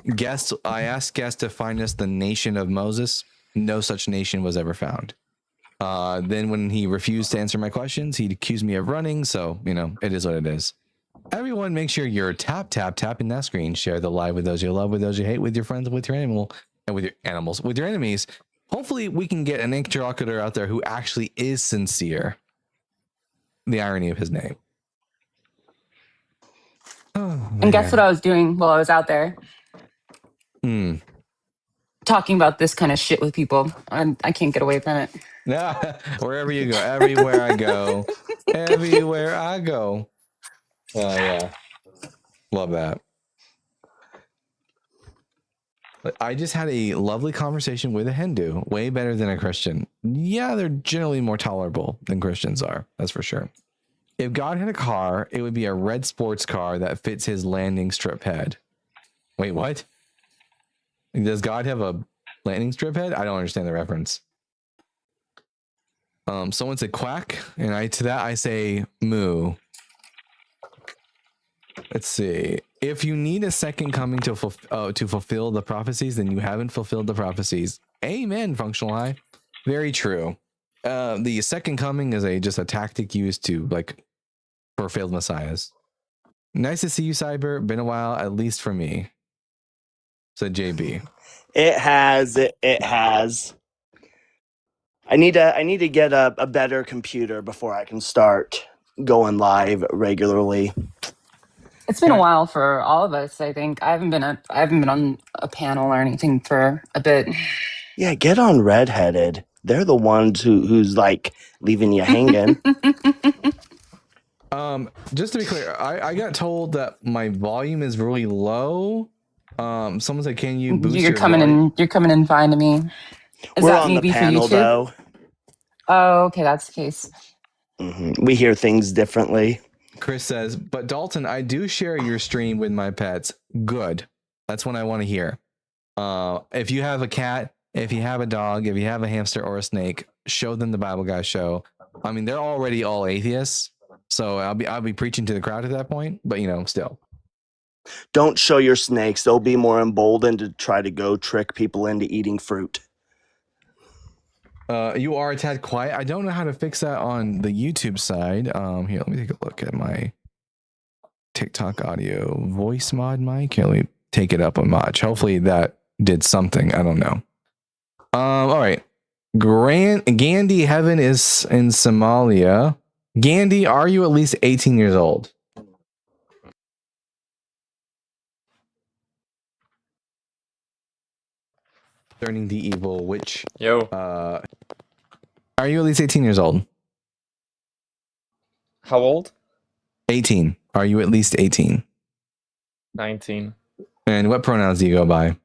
I asked guests to find us the nation of Moses. No such nation was ever found. Then when he refused to answer my questions, he'd accuse me of running. So, it is what it is. Everyone, make sure you're tapping that screen. Share the live with those you love, with those you hate, with your friends, with your animal, and with your animals, with your enemies. Hopefully, we can get an interlocutor out there who actually is sincere. The irony of his name. Oh, And guess what I was doing while I was out there? Talking about this kind of shit with people. I can't get away from it. Wherever you go, everywhere I go, everywhere I go. Oh yeah, love that. I just had a lovely conversation with a Hindu, way better than a Christian. Yeah, they're generally more tolerable than Christians are. That's for sure. If God had a car, it would be a red sports car that fits his landing strip head. Wait, what? Does God have a landing strip head? I don't understand the reference. Someone said quack, and to that I say moo. Let's see. If you need a second coming to fulfill the prophecies, then you haven't fulfilled the prophecies. Amen, Functional High. Very true. The second coming is just a tactic used to for failed messiahs. Nice to see you, Cyber. Been a while, at least for me. Said JB. It has. It has. I need to get a better computer before I can start going live regularly. It's been a while for all of us. I think I haven't been on a panel or anything for a bit. Yeah, get on Redheaded. They're the ones who's like leaving you hanging. Just to be clear, I got told that my volume is really low. Someone said, "Can you boost You're your coming volume?" in. You're coming in fine to me. Is We're that on the maybe panel for YouTube? though. Oh, okay, that's the case. We hear things differently. Chris says, "But Dalton, I do share your stream with my pets. Good. That's what I want to hear. If you have a cat, if you have a dog, if you have a hamster or a snake, show them the Bible Guy show. I mean, they're already all atheists, so I'll be preaching to the crowd at that point. But still, Don't show your snakes. They'll be more emboldened to try to go trick people into eating fruit. You are a tad quiet. I don't know how to fix that on the YouTube side. Here, let me take a look at my TikTok audio voice mod mic. Here, let me take it up a notch. Hopefully that did something. I don't know. All right. Gandhi Heaven is in Somalia. Gandhi, are you at least 18 years old? Turning the evil witch. Yo, Are you at least 18 years old? how old? 18. Are you at least 18? 19. And what pronouns do you go by?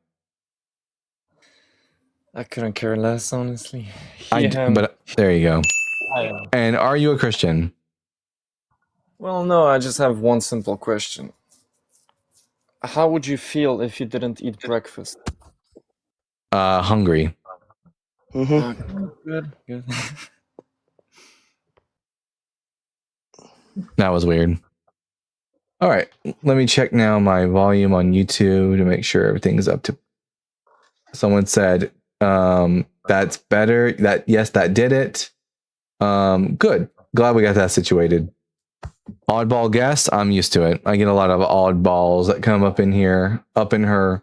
I couldn't care less, honestly. Him. But there you go. I am. And are you a Christian? Well, no, I just have one simple question. How would you feel if you didn't eat breakfast? Hungry. Good, good. That was weird. All right, let me check now my volume on YouTube to make sure everything's up to. Someone said that's better. That did it. Good. Glad we got that situated. Oddball guest. I'm used to it. I get a lot of oddballs that come up in here, up in her.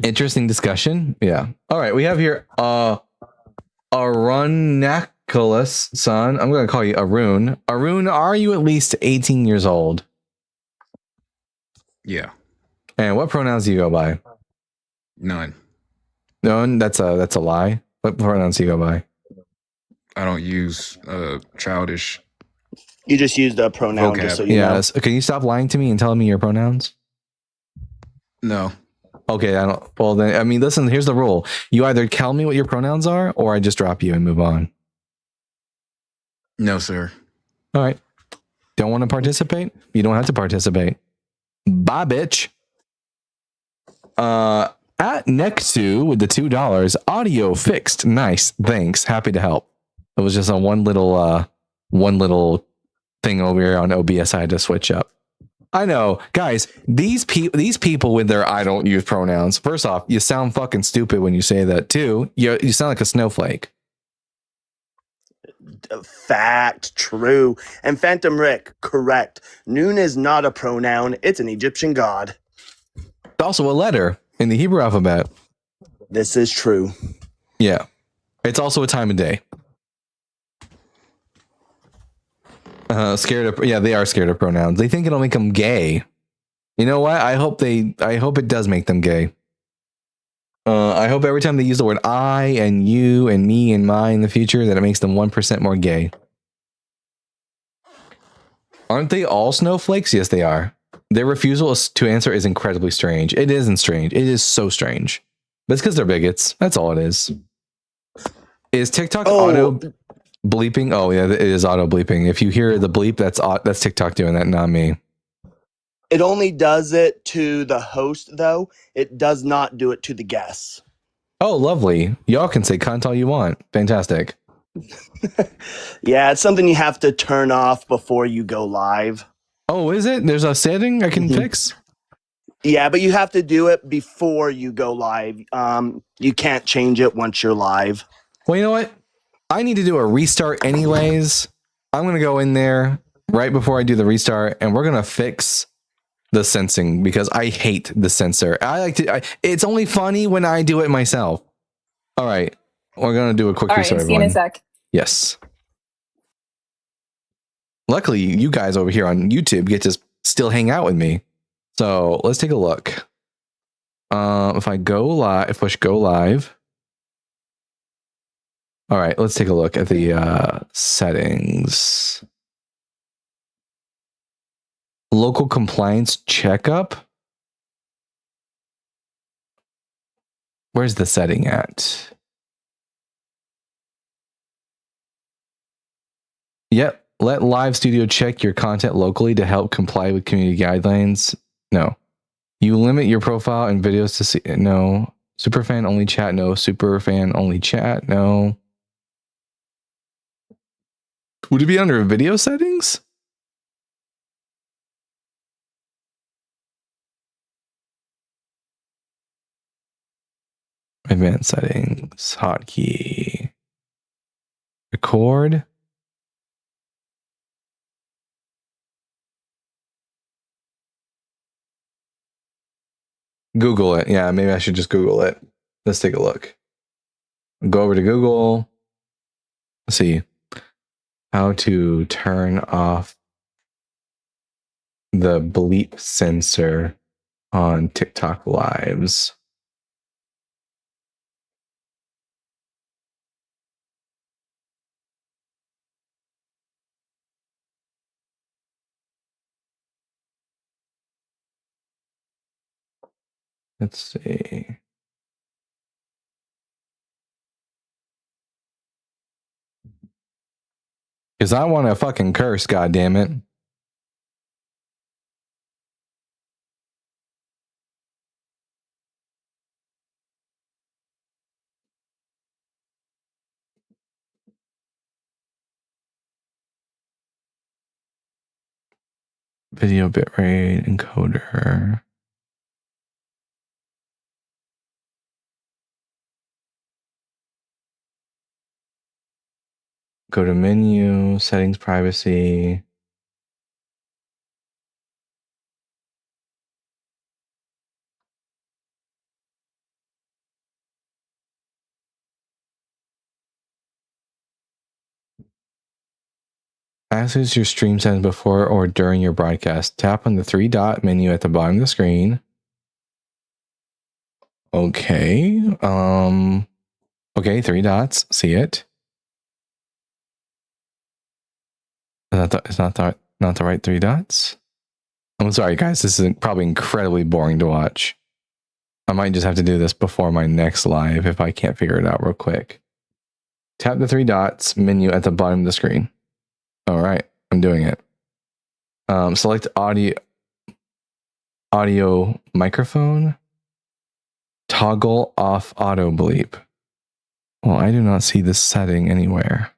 Interesting discussion. Yeah. All right. We have here Arunnakulas son. I'm going to call you Arun. Arun, are you at least 18 years old? Yeah. And what pronouns do you go by? None. None. That's a lie. What pronouns do you go by? I don't use childish. You just used a pronoun vocab. just so you know. Yes. Can you stop lying to me and telling me your pronouns? No. Okay, I don't. Well, then, I mean, listen. Here's the rule: you either tell me what your pronouns are, or I just drop you and move on. No, sir. All right. Don't want to participate? You don't have to participate. Bye, bitch. At Nexu with the $2, audio fixed. Nice. Thanks. Happy to help. It was just a one little thing over here on OBS I had to switch up. I know, guys, these people with their I don't use pronouns. First off, you sound fucking stupid when you say that too. You sound like a snowflake. Fact, true. And Phantom Rick, correct. Noon is not a pronoun, it's an Egyptian god. It's also a letter in the Hebrew alphabet. This is true. Yeah. It's also a time of day. Scared of, yeah, they are scared of pronouns. They think it'll make them gay. You know what? I hope it does make them gay. I hope every time they use the word I and you and me and my in the future that it makes them 1% more gay. Aren't they all snowflakes? Yes, they are. Their refusal to answer is incredibly strange. It isn't strange. It is so strange. But it's because they're bigots. That's all it is. Is TikTok auto bleeping? Oh yeah, it is auto bleeping. If you hear the bleep, that's TikTok doing that, not me. It only does it to the host, though. It does not do it to the guests. Oh, lovely. Y'all can say cunt all you want. Fantastic. Yeah, it's something you have to turn off before you go live. Oh, is it? There's a setting I can Mhm. fix? Yeah, but you have to do it before you go live. You can't change it once you're live. Well, you know what? I need to do a restart anyways. I'm going to go in there right before I do the restart and we're going to fix the sensing because I hate the sensor. It's only funny when I do it myself. All right. We're going to do a quick All right, restart, see you in a everyone. sec. Yes. Luckily, you guys over here on YouTube get to still hang out with me. So let's take a look. If I go live, push go live. All right, let's take a look at the settings. Local compliance checkup. Where's the setting at? Yep. Let Live Studio check your content locally to help comply with community guidelines. No. You limit your profile and videos to see. No. Superfan only chat. No. Superfan only chat. No. Would it be under video settings? Advanced settings. Hotkey. Record. Google it. Yeah, maybe I should just Google it. Let's take a look. Go over to Google. Let's see how to turn off the bleep sensor on TikTok lives. Let's see. Because I want to fucking curse, goddammit. Video bitrate encoder. Go to menu, settings, privacy. Access your stream settings before or during your broadcast. Tap on the 3-dot menu at the bottom of the screen. Okay. Okay, 3 dots. See it. It's not the right 3 dots. I'm sorry, guys. This is probably incredibly boring to watch. I might just have to do this before my next live if I can't figure it out real quick. Tap the 3 dots menu at the bottom of the screen. All right, I'm doing it. Select audio microphone. Toggle off auto bleep. Well, I do not see this setting anywhere.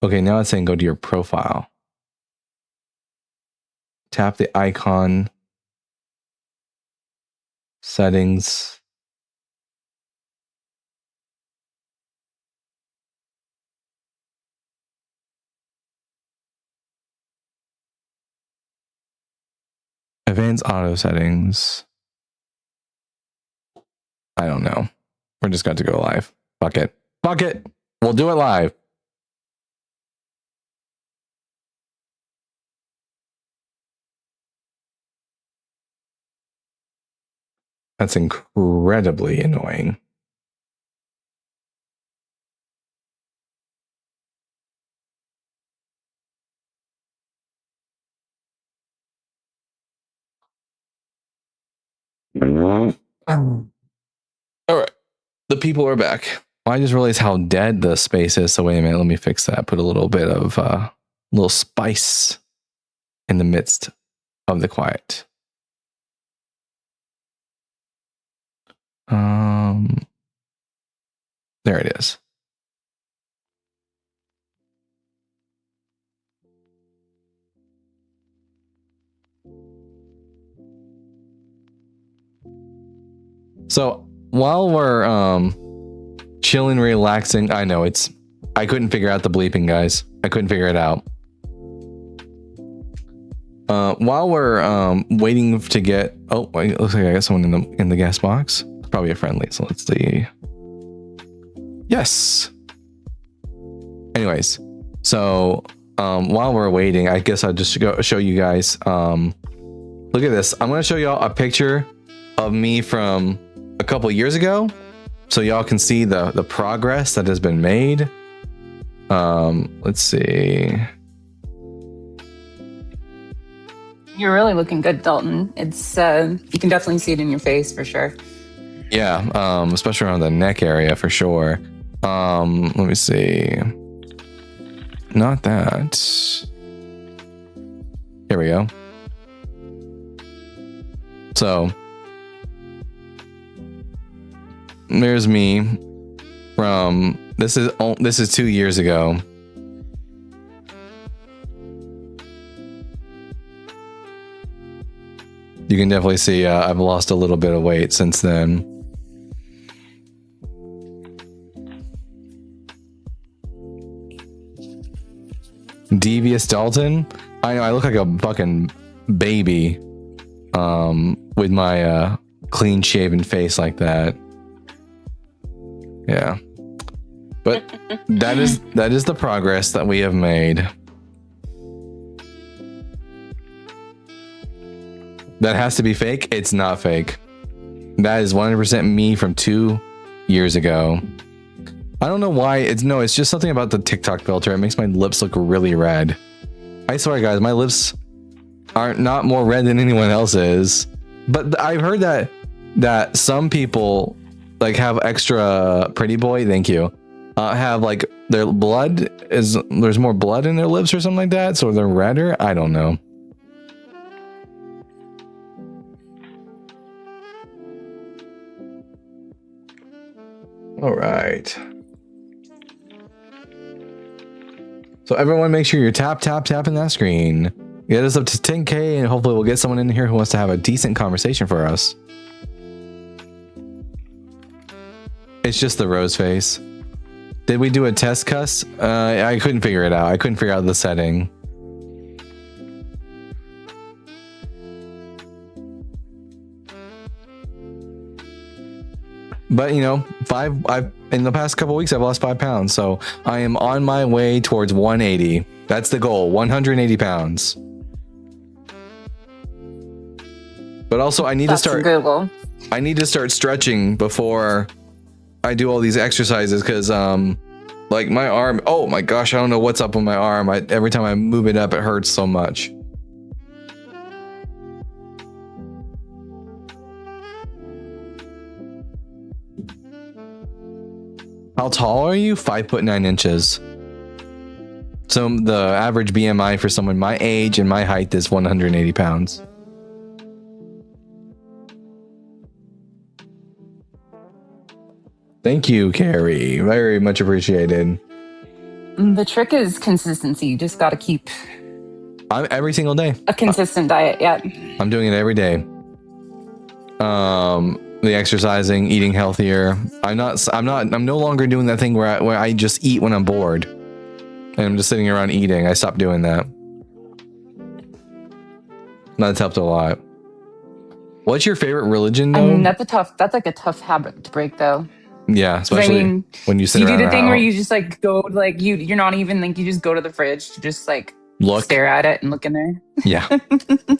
Okay, now it's saying go to your profile. Tap the icon. Settings. Advanced auto settings. I don't know. We're just got to go live. Fuck it. Fuck it. We'll do it live. That's incredibly annoying. All right. The people are back. I just realized how dead the space is. So wait a minute. Let me fix that. Put a little bit of little spice in the midst of the quiet. There it is. So while we're chilling, relaxing, I know I couldn't figure out the bleeping, guys. I couldn't figure it out. While we're waiting to get, oh, wait, it looks like I got someone in the guest box. Probably a friendly. So let's see. Yes. Anyways, so while we're waiting, I guess I'll just go show you guys. Look at this. I'm gonna show y'all a picture of me from a couple years ago, so y'all can see the progress that has been made. Let's see. You're really looking good, Dalton. It's you can definitely see it in your face for sure. Yeah, especially around the neck area for sure. Let me see. Not that. Here we go. So there's me from this is 2 years ago. You can definitely see I've lost a little bit of weight since then. Devious Dalton. I know I look like a fucking baby with my clean shaven face like that. Yeah. But that is the progress that we have made. That has to be fake. It's not fake. That is 100% me from 2 years ago. I don't know why. It's just something about the TikTok filter. It makes my lips look really red. I swear, guys, my lips are not more red than anyone else's. But I've heard that some people like have extra pretty boy. Thank you. Have like their there's more blood in their lips or something like that, so they're redder. I don't know. All right. So everyone, make sure you're tapping that screen. Get us up to 10K, and hopefully we'll get someone in here who wants to have a decent conversation for us. It's just the rose face. Did we do a test cuss? I couldn't figure it out. I couldn't figure out the setting. But you know, in the past couple weeks I've lost 5 pounds, so I am on my way towards 180. That's the goal, 180 pounds. But also I need to start Google. I need to start stretching before I do all these exercises, because like my arm, oh my gosh, I don't know what's up with my arm. Every time I move it up, it hurts so much. How tall are you? 5'9". So the average BMI for someone my age and my height is 180 pounds. Thank you, Carrie. Very much appreciated. The trick is consistency. You just got to keep every single day. a consistent diet. Yeah. I'm doing it every day. The exercising, eating healthier. I'm no longer doing that thing where I just eat when I'm bored and I'm just sitting around eating. I stopped doing that. That's helped a lot. What's your favorite religion, though? I mean, that's like a tough habit to break, though. Yeah, especially when you sit you around do the thing where house. you just like go, like you're not even like, you just go to the fridge to just like Look. stare at it and look in there. Yeah.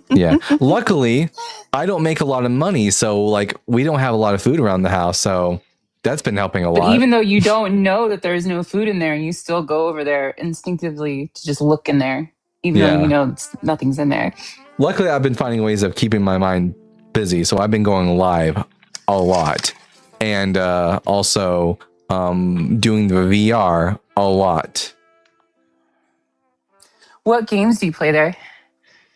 Yeah. Luckily, I don't make a lot of money, so like we don't have a lot of food around the house, so that's been helping a But lot. even though you don't know that there's no food in there, you still go over there instinctively to just look in there, even though you know nothing's in there. Luckily, I've been finding ways of keeping my mind busy, so I've been going live a lot, and also doing the VR a lot. What games do you play there?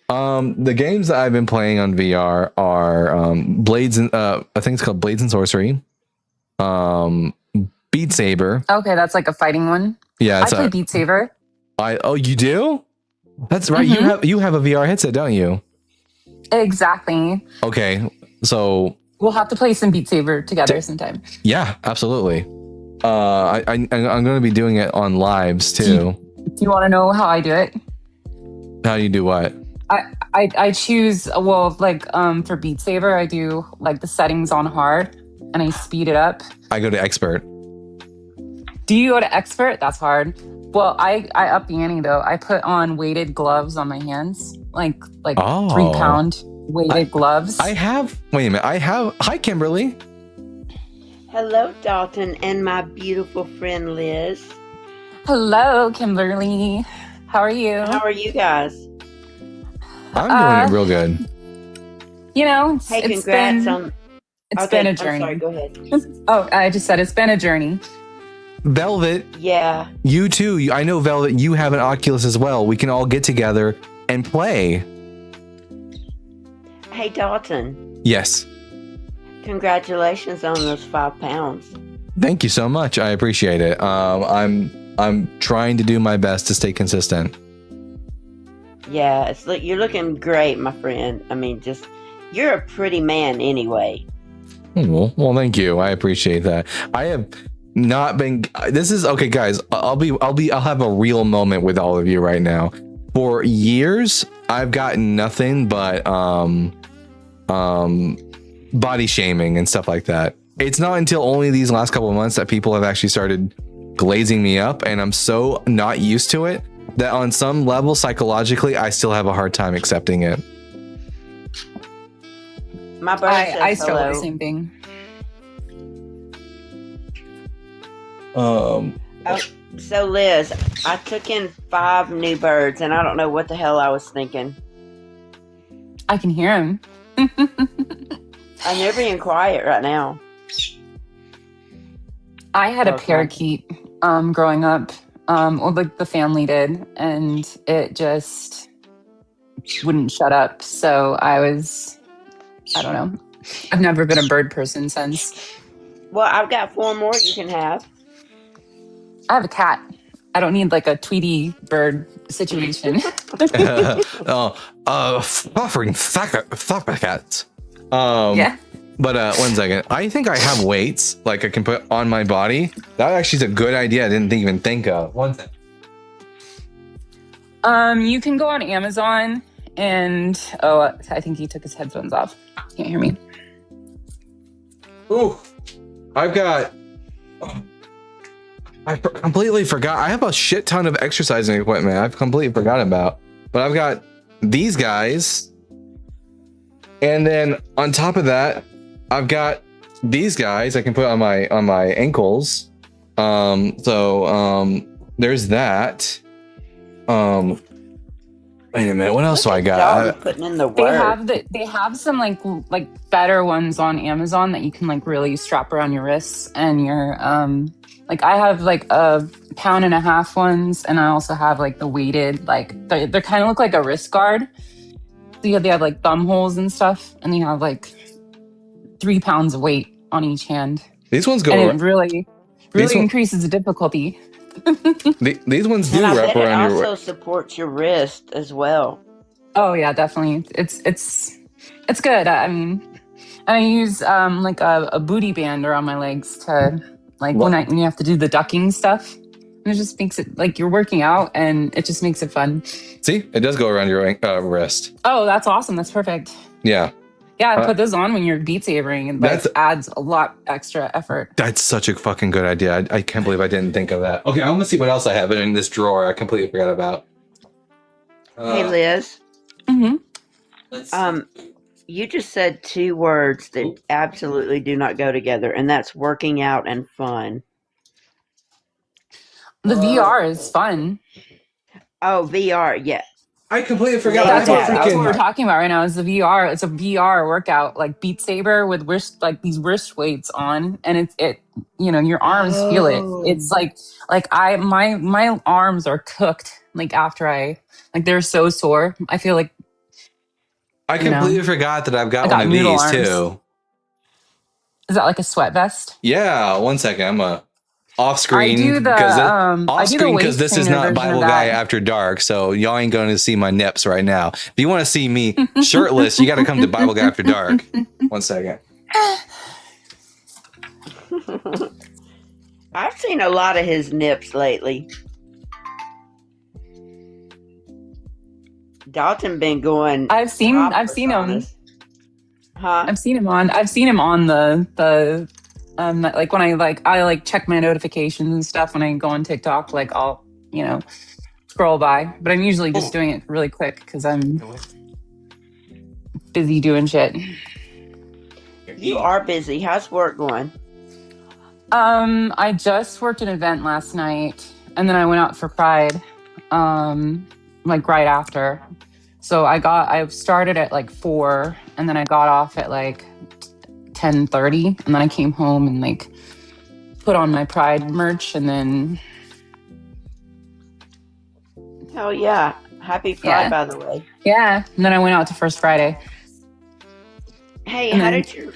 The games that I've been playing on VR are Blades and I think it's called Blades and Sorcery, Beat Saber. Okay, that's like a fighting one. Yeah, I play Beat Saber. Oh, you do? That's right. Mhm. You have a VR headset, don't you? Exactly. Okay, so We'll have to play some Beat Saber together sometime. yeah, absolutely. I'm going to be doing it on lives too. Do you want to know how I do it? How do you do what? I choose, well, like for Beat Saber, I do like the settings on hard and I speed it up. I go to expert. Do you go to expert? That's hard. Well, I up the ante though. I put on weighted gloves on my hands, like Oh. 3-pound weighted gloves. Wait a minute. Hi, Kimberly. Hello, Dalton, and my beautiful friend Liz. Hello, Kimberly. How are you? How are you guys? I'm doing it real good. You know, Hey, it's congrats been on. it's Okay, been a I'm journey. sorry, go ahead. Oh, I just said it's been a journey. Velvet, Yeah. you too. I know, Velvet, you have an Oculus as well. We can all get together and play. Hey, Dalton, Yes. congratulations on those 5 pounds. Thank you so much. I appreciate it. I'm trying to do my best to stay consistent. Yeah, you're looking great, my friend. I mean, you're a pretty man anyway. Well, thank you. I appreciate that. I have not been. This is okay, guys. I'll have a real moment with all of you right now. For years, I've gotten nothing but body shaming and stuff like that. It's not until only these last couple of months that people have actually started glazing me up, and I'm so not used to it that on some level psychologically I still have a hard time accepting it. My bird says I struggle hello. with the same thing. So, Liz, I took in 5 new birds, and I don't know what the hell I was thinking. I can hear him. And they're being quiet right now. I had a Okay. parakeet growing up, or like the family did, and it just wouldn't shut up. So I don't know. I've never been a bird person since. Well, I've got 4 more you can have. I have a cat. I don't need like a Tweety bird situation. Offering cats. Yeah. But one second. I think I have weights like I can put on my body. That actually is a good idea. I didn't even think of. One second. You can go on Amazon and I think he took his headphones off. Can't hear me. Ooh, I've got. I completely forgot. I have a shit ton of exercising equipment. I've completely forgot about. But I've got these guys, and then on top of that, I've got these guys I can put on my ankles. There's that. Wait a minute. What else do I got? Dalton putting in the work. They have some like better ones on Amazon that you can like really strap around your wrists and your like I have like a 1.5 pound ones, and I also have like the weighted, like they kind of look like a wrist guard. So they have like thumb holes and stuff, and they have like 3 pounds of weight on each hand. These ones go. And it really These one- increases the difficulty. These ones do And I wrap bet it around your. also supports your wrist as well. Oh yeah, definitely. It's good. I mean, I use like a booty band around my legs to like when you have to do the ducking stuff. And it just makes it like you're working out, and it just makes it fun. See, it does go around your wrist. Oh, that's awesome. That's perfect. Yeah. Yeah, I put those on when you're Beat Sabering, and that adds a lot extra effort. That's such a fucking good idea. I can't believe I didn't think of that. Okay, I want to see what else I have in this drawer. I completely forgot about. Hey, Liz. Mm-hmm. You just said 2 words that absolutely do not go together, and that's working out and fun. The VR is fun. Oh, VR, yeah. I completely forgot. That's what we're talking about right now. Is the VR? It's a VR workout, like Beat Saber with wrist, like these wrist weights on, and it you know your arms feel it. It's like my arms are cooked. Like after they're so sore. I feel like I completely forgot that I've got one of noodle these arms. too. Is that like a sweat vest? Yeah. One second. off I screen do the because I off do the screen because waist this is trainer not version Bible of Guy that. After Dark, so y'all ain't going to see my nips right now. If you want to see me shirtless, you got to come to Bible Guy After Dark. 1 second. I've seen a lot of his nips lately. Dalton been going I've seen topless on him. us. Huh? I've seen him on the like when I check my notifications and stuff when I go on TikTok, like I'll, scroll by, but I'm usually just doing it really quick because I'm busy doing shit. You are busy. How's work going? I just worked an event last night and then I went out for Pride, like right after. So I started at like 4 and then I got off at like 10:30 and then I came home and like put on my Pride merch and then Hell yeah. Happy Pride, by the way. yeah, and then I went out to First Friday. Hey, And how then- did your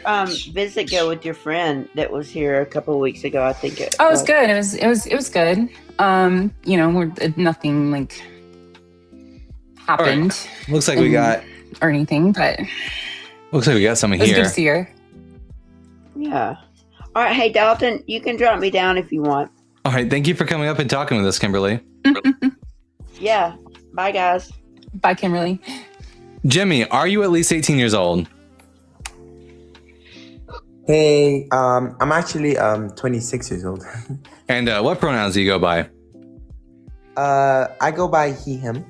visit go with your friend that was here a couple of weeks ago? I think it. Oh, it was good. It was good. Nothing like happened Looks like we got or anything, but someone it was good here. to see her. Yeah. All right. Hey, Dalton, you can drop me down if you want. All right, thank you for coming up and talking with us, Kimberly. Yeah. Bye, guys. Bye, Kimberly. Jimmy, are you at least 18 years old? Hey, I'm actually 26 years old. And what pronouns do you go by? I go by he, him.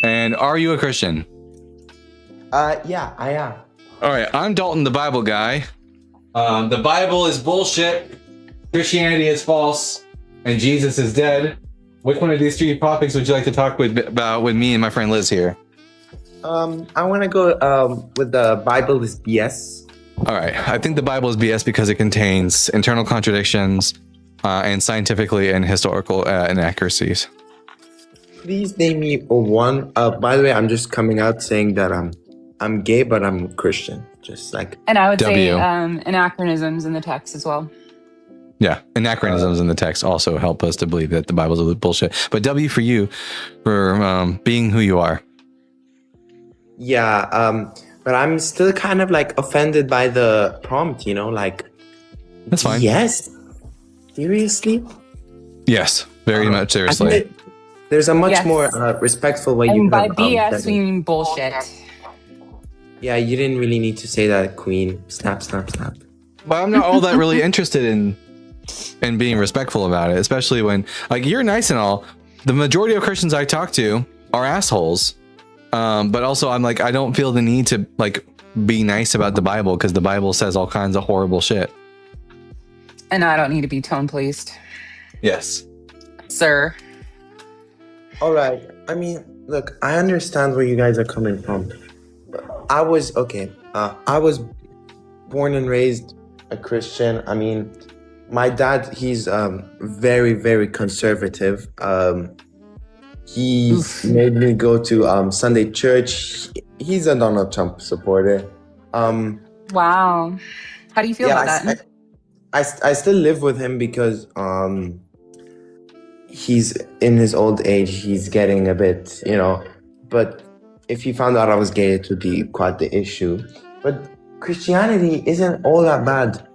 And are you a Christian? Yeah, I am. All right, I'm Dalton, the Bible guy. The Bible is bullshit, Christianity is false, and Jesus is dead. Which one of these 3 topics would you like to talk about with me and my friend Liz here? I want to go with the Bible is BS. All right, I think the Bible is BS because it contains internal contradictions and scientifically and historical inaccuracies. Please name me one. By the way, I'm just coming out saying that I'm gay, but I'm Christian. Just like And I would say W. anachronisms in the text as well. Yeah, anachronisms in the text also help us to believe that the Bible's a bullshit. But W for you, for being who you are. yeah. But I'm still kind of like offended by the prompt. Like That's fine. Yes. Seriously. Yes, very much I seriously. think there's a much Yes. more respectful way you And by could have BS said we it. mean bullshit. Yeah, you didn't really need to say that, Queen. Snap, snap, snap. But I'm not all that really interested in being respectful about it, especially when like you're nice and all. The majority of Christians I talk to are assholes. But also I'm like, I don't feel the need to like be nice about the Bible because the Bible says all kinds of horrible shit. And I don't need to be tone policed, Yes. sir. All right. I mean, look, I understand where you guys are coming from. I was born and raised a Christian. I mean, my dad, he's very, very conservative. He's made me go to Sunday church. He's a Donald Trump supporter. Wow. How do you feel Yeah, about that? I still live with him because he's in his old age. He's getting a bit, but if he found out I was gay, it would be quite the issue. But Christianity isn't all that bad.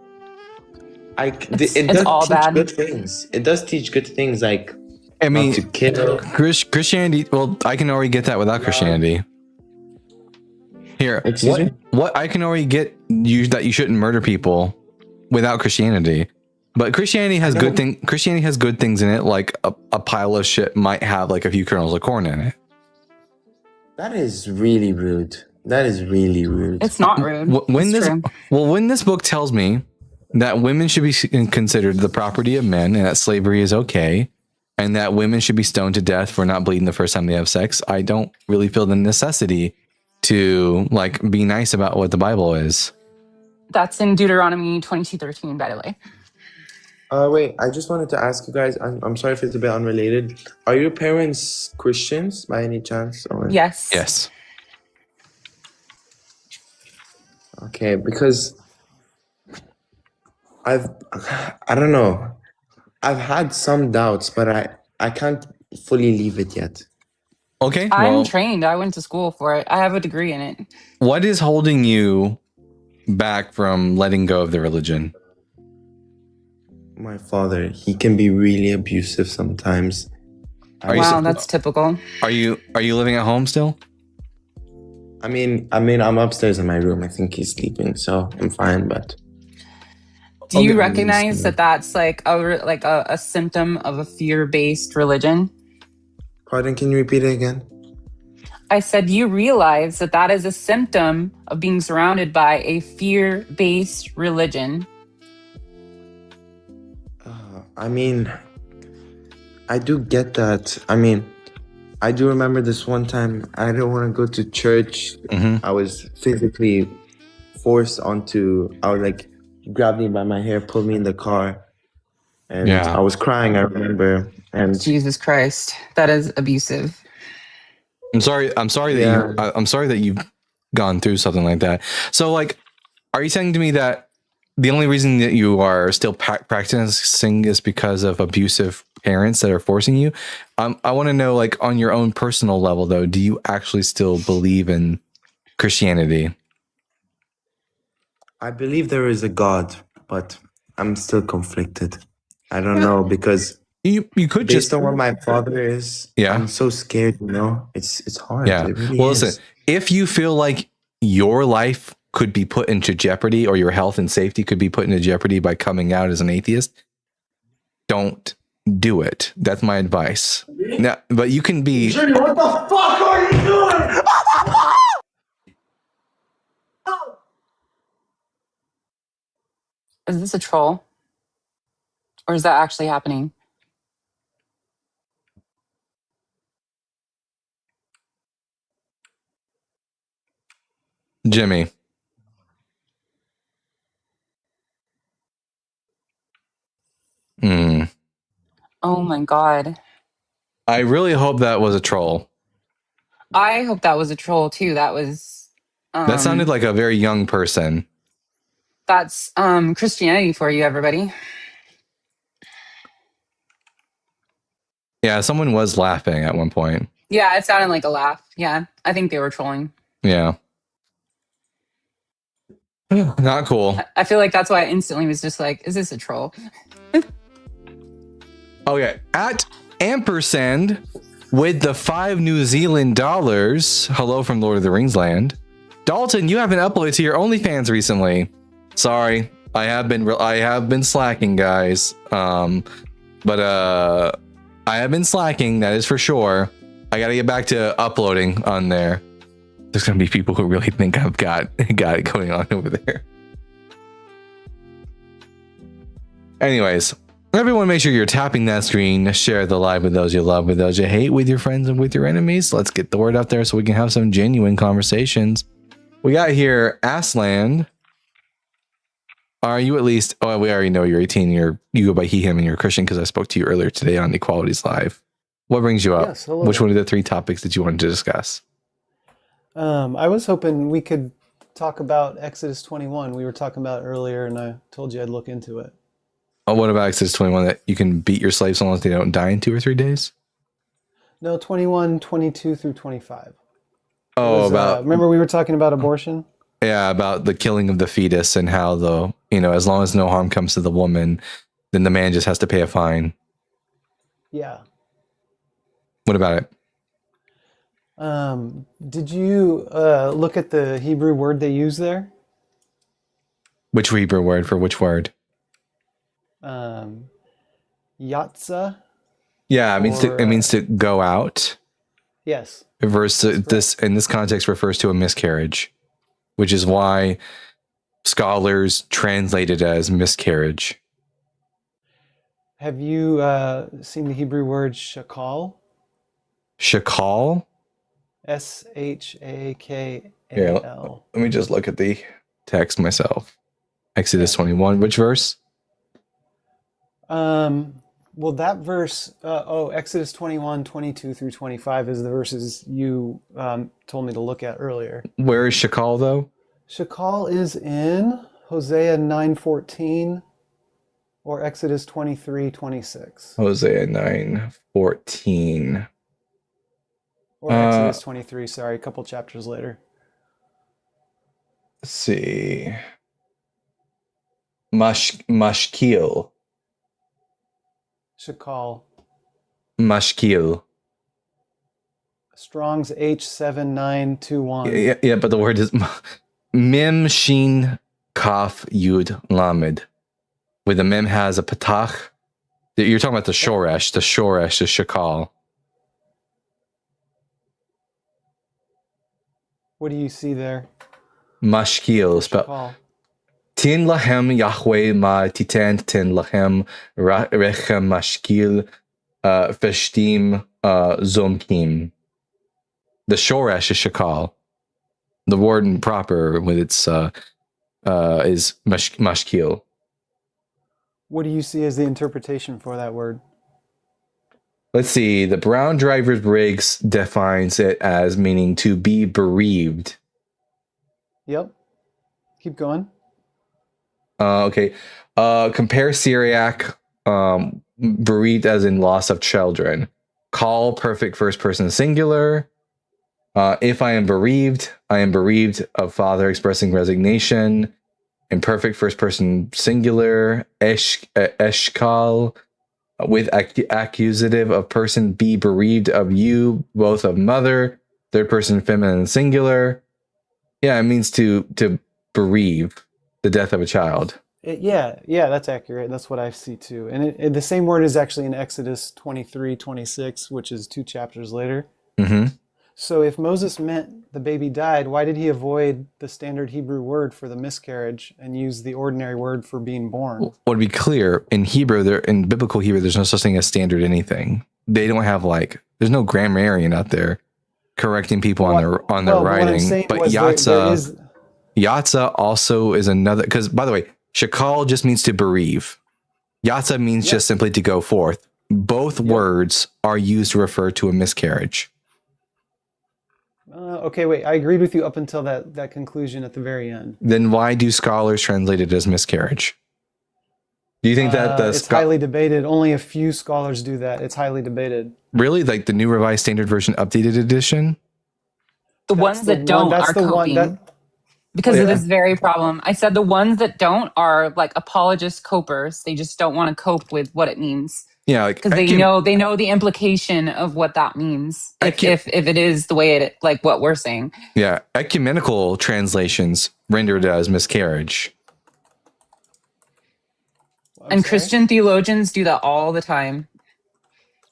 It's does all teach bad. good things. It does teach good things like I mean, not to kill. Christianity, well, I can already get that without Christianity. Here, Excuse me? what I can already get you that you shouldn't murder people without Christianity. But Christianity has Christianity has good things in it, like a pile of shit might have like a few kernels of corn in it. That is really rude. That is really rude. It's not rude. When It's this true. when this book tells me that women should be considered the property of men and that slavery is okay and that women should be stoned to death for not bleeding the first time they have sex, I don't really feel the necessity to like be nice about what the Bible is. That's in Deuteronomy 22:13, by the way. Wait, I just wanted to ask you guys, I'm sorry if it's a bit unrelated. Are your parents Christians by any chance? Or? Yes. Yes. Okay, because I don't know. I've had some doubts, but I can't fully leave it yet. Okay, I'm well, trained. I went to school for it. I have a degree in it. what is holding you back from letting go of the religion? My father, he can be really abusive sometimes. Are you Wow, s- that's typical. Are you living at home still? I mean, I'm upstairs in my room. I think he's sleeping, so I'm fine. But Do you Okay. recognize that that's like a symptom of a fear-based religion? pardon, can you repeat it again? I said, you realize that that is a symptom of being surrounded by a fear-based religion. I mean, I do get that. I mean, I do remember this one time I didn't want to go to church. Mhm. I was physically forced onto. I was like, grabbed me by my hair, pulled me in the car, and Yeah. I was crying. I remember, and Jesus Christ, that is abusive. I'm sorry that Yeah. I'm sorry that you've gone through something like that. So, like, are you saying to me that the only reason that you are still practicing is because of abusive parents that are forcing you? I want to know, like, on your own personal level, though, do you actually still believe in Christianity? I believe there is a God, but I'm still conflicted. I don't know because You could based just on what my father is, Yeah. I'm so scared. You know, it's hard. Yeah. It really Well, is. listen, if you feel like your life could be put into jeopardy or your health and safety could be put into jeopardy by coming out as an atheist, don't do it. That's my advice. Now, but you can be. Jimmy, what the fuck are you doing? Is this a troll? Or is that actually happening? Jimmy. Hmm. Oh my God. I really hope that was a troll. I hope that was a troll too. That was That sounded like a very young person. that's Christianity for you, everybody. Yeah, someone was laughing at one point. Yeah, it sounded like a laugh. Yeah, I think they were trolling. Yeah. Not cool. I feel like that's why I instantly was just like, is this a troll? Okay. At ampersand with the 5 New Zealand dollars. Hello from Lord of the Rings land. Dalton, you haven't uploaded to your OnlyFans recently. Sorry. I have been slacking, guys. But I have been slacking, that is for sure. I gotta get back to uploading on there. There's gonna be people who really think I've got it going on over there. Anyways, everyone make sure you're tapping that screen, share the live with those you love, with those you hate, with your friends and with your enemies. Let's get the word out there so we can have some genuine conversations. We got here Aslan. Are you at least, oh, we already know you're 18, you go by he, him, and you're a Christian because I spoke to you earlier today on Equalities Live. What brings you up? Yes, hello. Which one of the 3 topics that you wanted to discuss? I was hoping we could talk about Exodus 21. We were talking about it earlier, and I told you I'd look into it. Oh, what about Exodus 21 that you can beat your slaves as long as they don't die in 2 or 3 days? No, 21, 22 through 25. Oh, It was, about remember we were talking about abortion? yeah, about the killing of the fetus and how as long as no harm comes to the woman, then the man just has to pay a fine. Yeah. What about it? Did you look at the Hebrew word they use there? Which Hebrew word for which word? Yatzah? Yeah, it means to go out. Yes. This in this context refers to a miscarriage, which is why scholars translate it as miscarriage. Have you seen the Hebrew word shakal? Shakal? S-H-A-K-A-L. Let me just look at the text myself. Exodus 21, which verse? Well, that verse, Exodus 21, 22 through 25 is the verses you told me to look at earlier. Where is Shakal, though? Shakal is in Hosea 9:14 or Exodus 23:26, Hosea 9:14. or Exodus 23. Sorry, a couple chapters later. Let's see. Mashkil. Shakal. Mashkil. Strong's H7921. Yeah, but the word is Mem Shin Kaf Yud Lamed. Where the Mem has a patach. You're talking about the shoresh. The shoresh is shakal. What do you see there? Mashkil. Shakal. Tin lahem Yahweh ma titan tin lahem rechem mashkil feshtim zomkim. The shoresh is shakal. The word proper with its is mashkil. What do you see as the interpretation for that word? Let's see. The Brown Driver's Briggs defines it as meaning to be bereaved. Yep. Keep going. Okay. Compare Syriac, bereaved as in loss of children. Call perfect first person singular. If I am bereaved of father expressing resignation. Imperfect first person singular. Eshkal. With accusative of person, be bereaved of you, both of mother. Third person feminine singular. Yeah, it means to bereave. The death of a child. Yeah, that's accurate. That's what I see too. And the same word is actually in Exodus 23:26, which is 2 chapters later. Mm-hmm. So if Moses meant the baby died, why did he avoid the standard Hebrew word for the miscarriage and use the ordinary word for being born? Well, to be clear, in Hebrew, in biblical Hebrew, there's no such thing as standard anything. They don't have there's no grammarian out there correcting people on their writing. But Yatsa also is another, because by the way, shakal just means to bereave. Yatsa means just simply to go forth. Both words are used to refer to a miscarriage. Okay, wait. I agreed with you up until that conclusion at the very end. Then why do scholars translate it as miscarriage? Do you think that it's highly debated? Only a few scholars do that. It's highly debated. Really? Like the New Revised Standard Version Updated Edition? The ones that don't are coping. Because of this very problem. I said the ones that don't are like apologist copers. They just don't want to cope with what it means. Yeah, because they know the implication of what that means. If it is the way it like what we're saying. Yeah, ecumenical translations render it as miscarriage. And Christian theologians do that all the time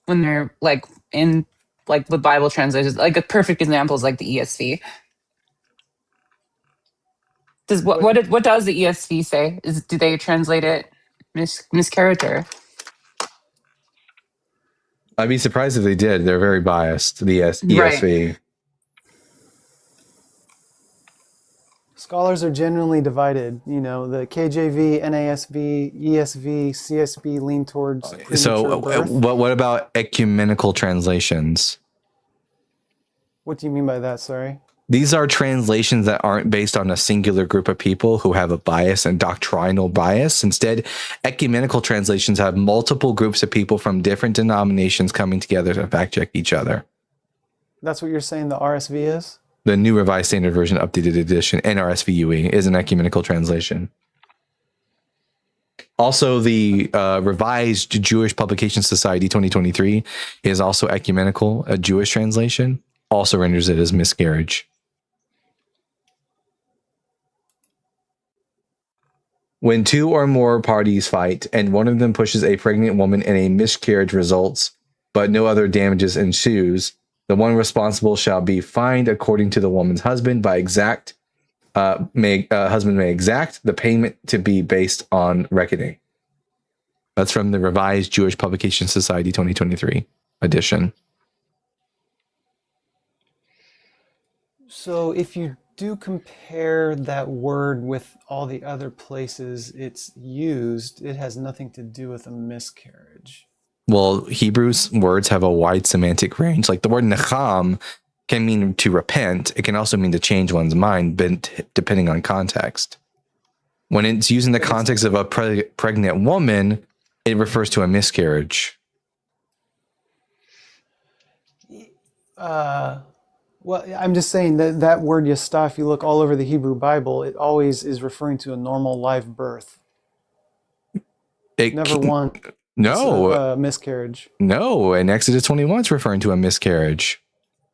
when they're like in like the Bible translations. Like a perfect example is like the ESV. What does the ESV say? Do they translate it miscarriage? I'd be surprised if they did. They're very biased. The ESV. Right. Scholars are generally divided. You know, the KJV, NASB, ESV, CSB lean towards so birth. What about ecumenical translations? What do you mean by that? Sorry. These are translations that aren't based on a singular group of people who have a bias and doctrinal bias. Instead, ecumenical translations have multiple groups of people from different denominations coming together to fact check each other. That's what you're saying the RSV is? The New Revised Standard Version Updated Edition, NRSVUE, is an ecumenical translation. Also, the Revised Jewish Publication Society 2023 is also ecumenical, a Jewish translation, also renders it as miscarriage. When 2 or more parties fight and one of them pushes a pregnant woman and a miscarriage results, but no other damages ensues, the one responsible shall be fined according to the woman's husband husband may exact the payment to be based on reckoning. That's from the Revised Jewish Publication Society 2023 edition. So if you do compare that word with all the other places it's used, it has nothing to do with a miscarriage. Well, Hebrew's words have a wide semantic range. Like the word necham can mean to repent. It can also mean to change one's mind, depending on context. When it's used in the But it's context of a pregnant woman, it refers to a miscarriage. well, I'm just saying that that word yastah, if you look all over the Hebrew Bible, it always is referring to a normal live birth. It Never once no, a miscarriage. no. In Exodus 21, it's referring to a miscarriage.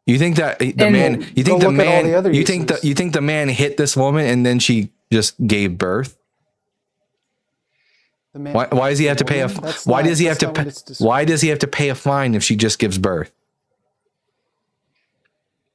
You think that the And man? You think go the look at all man? the other You think that uses. you think the man hit this woman and then she just gave birth? The man, Why does he have to pay a? woman? That's Why not- does he have that's to? not what Pay, it's why describing. does he have to pay a fine if she just gives birth?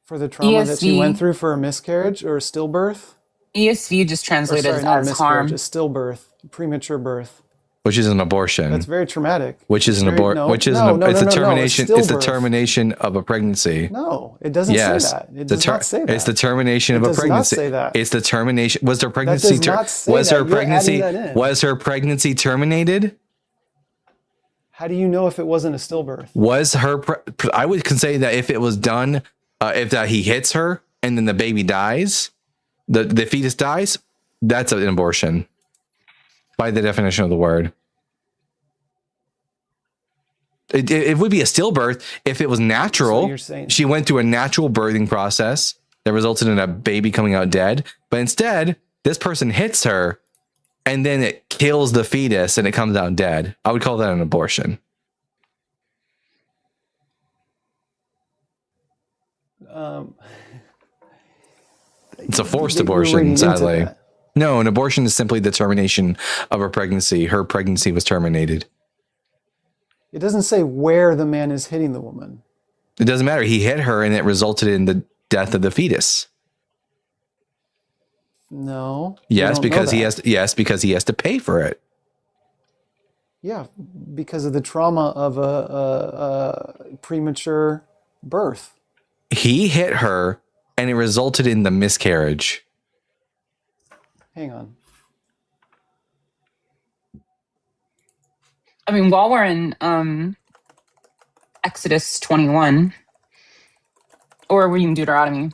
For the trauma that she ESV went through for a miscarriage or a stillbirth? ESV just Or translated sorry, not a as miscarriage, harm. a stillbirth, premature birth. Which is an abortion. That's very traumatic. Which is It's an very- abort. no, Which is no, an. no, It's no, a no, no, termination. It's the stillbirth. termination of a pregnancy. No, it doesn't Yes, say that. It the does not say that. it's the termination It of a does not pregnancy. say that. It's the termination. Was her pregnancy? does not say was that. her You're pregnancy? adding that in. Was her pregnancy terminated? How do you know if it wasn't a stillbirth? Was her? I would say that if it was done, if that he hits her and then the baby dies, the fetus dies, that's an abortion, by the definition of the word. It would be a stillbirth if it was natural. you're saying. She went through a natural birthing process that resulted in a baby coming out dead. But instead, this person hits her and then it kills the fetus and it comes out dead. I would call that an abortion. It's a forced You're reading abortion, into sadly. that. No, an abortion is simply the termination of a pregnancy. Her pregnancy was terminated. It doesn't say where the man is hitting the woman. It doesn't matter. He hit her and it resulted in the death of the fetus. No. we Yes, don't know because he that. has because he has to pay for it. Yeah, because of the trauma of a premature birth. He hit her and it resulted in the miscarriage. Hang on. I mean, while we're in Exodus 21, or were you in Deuteronomy?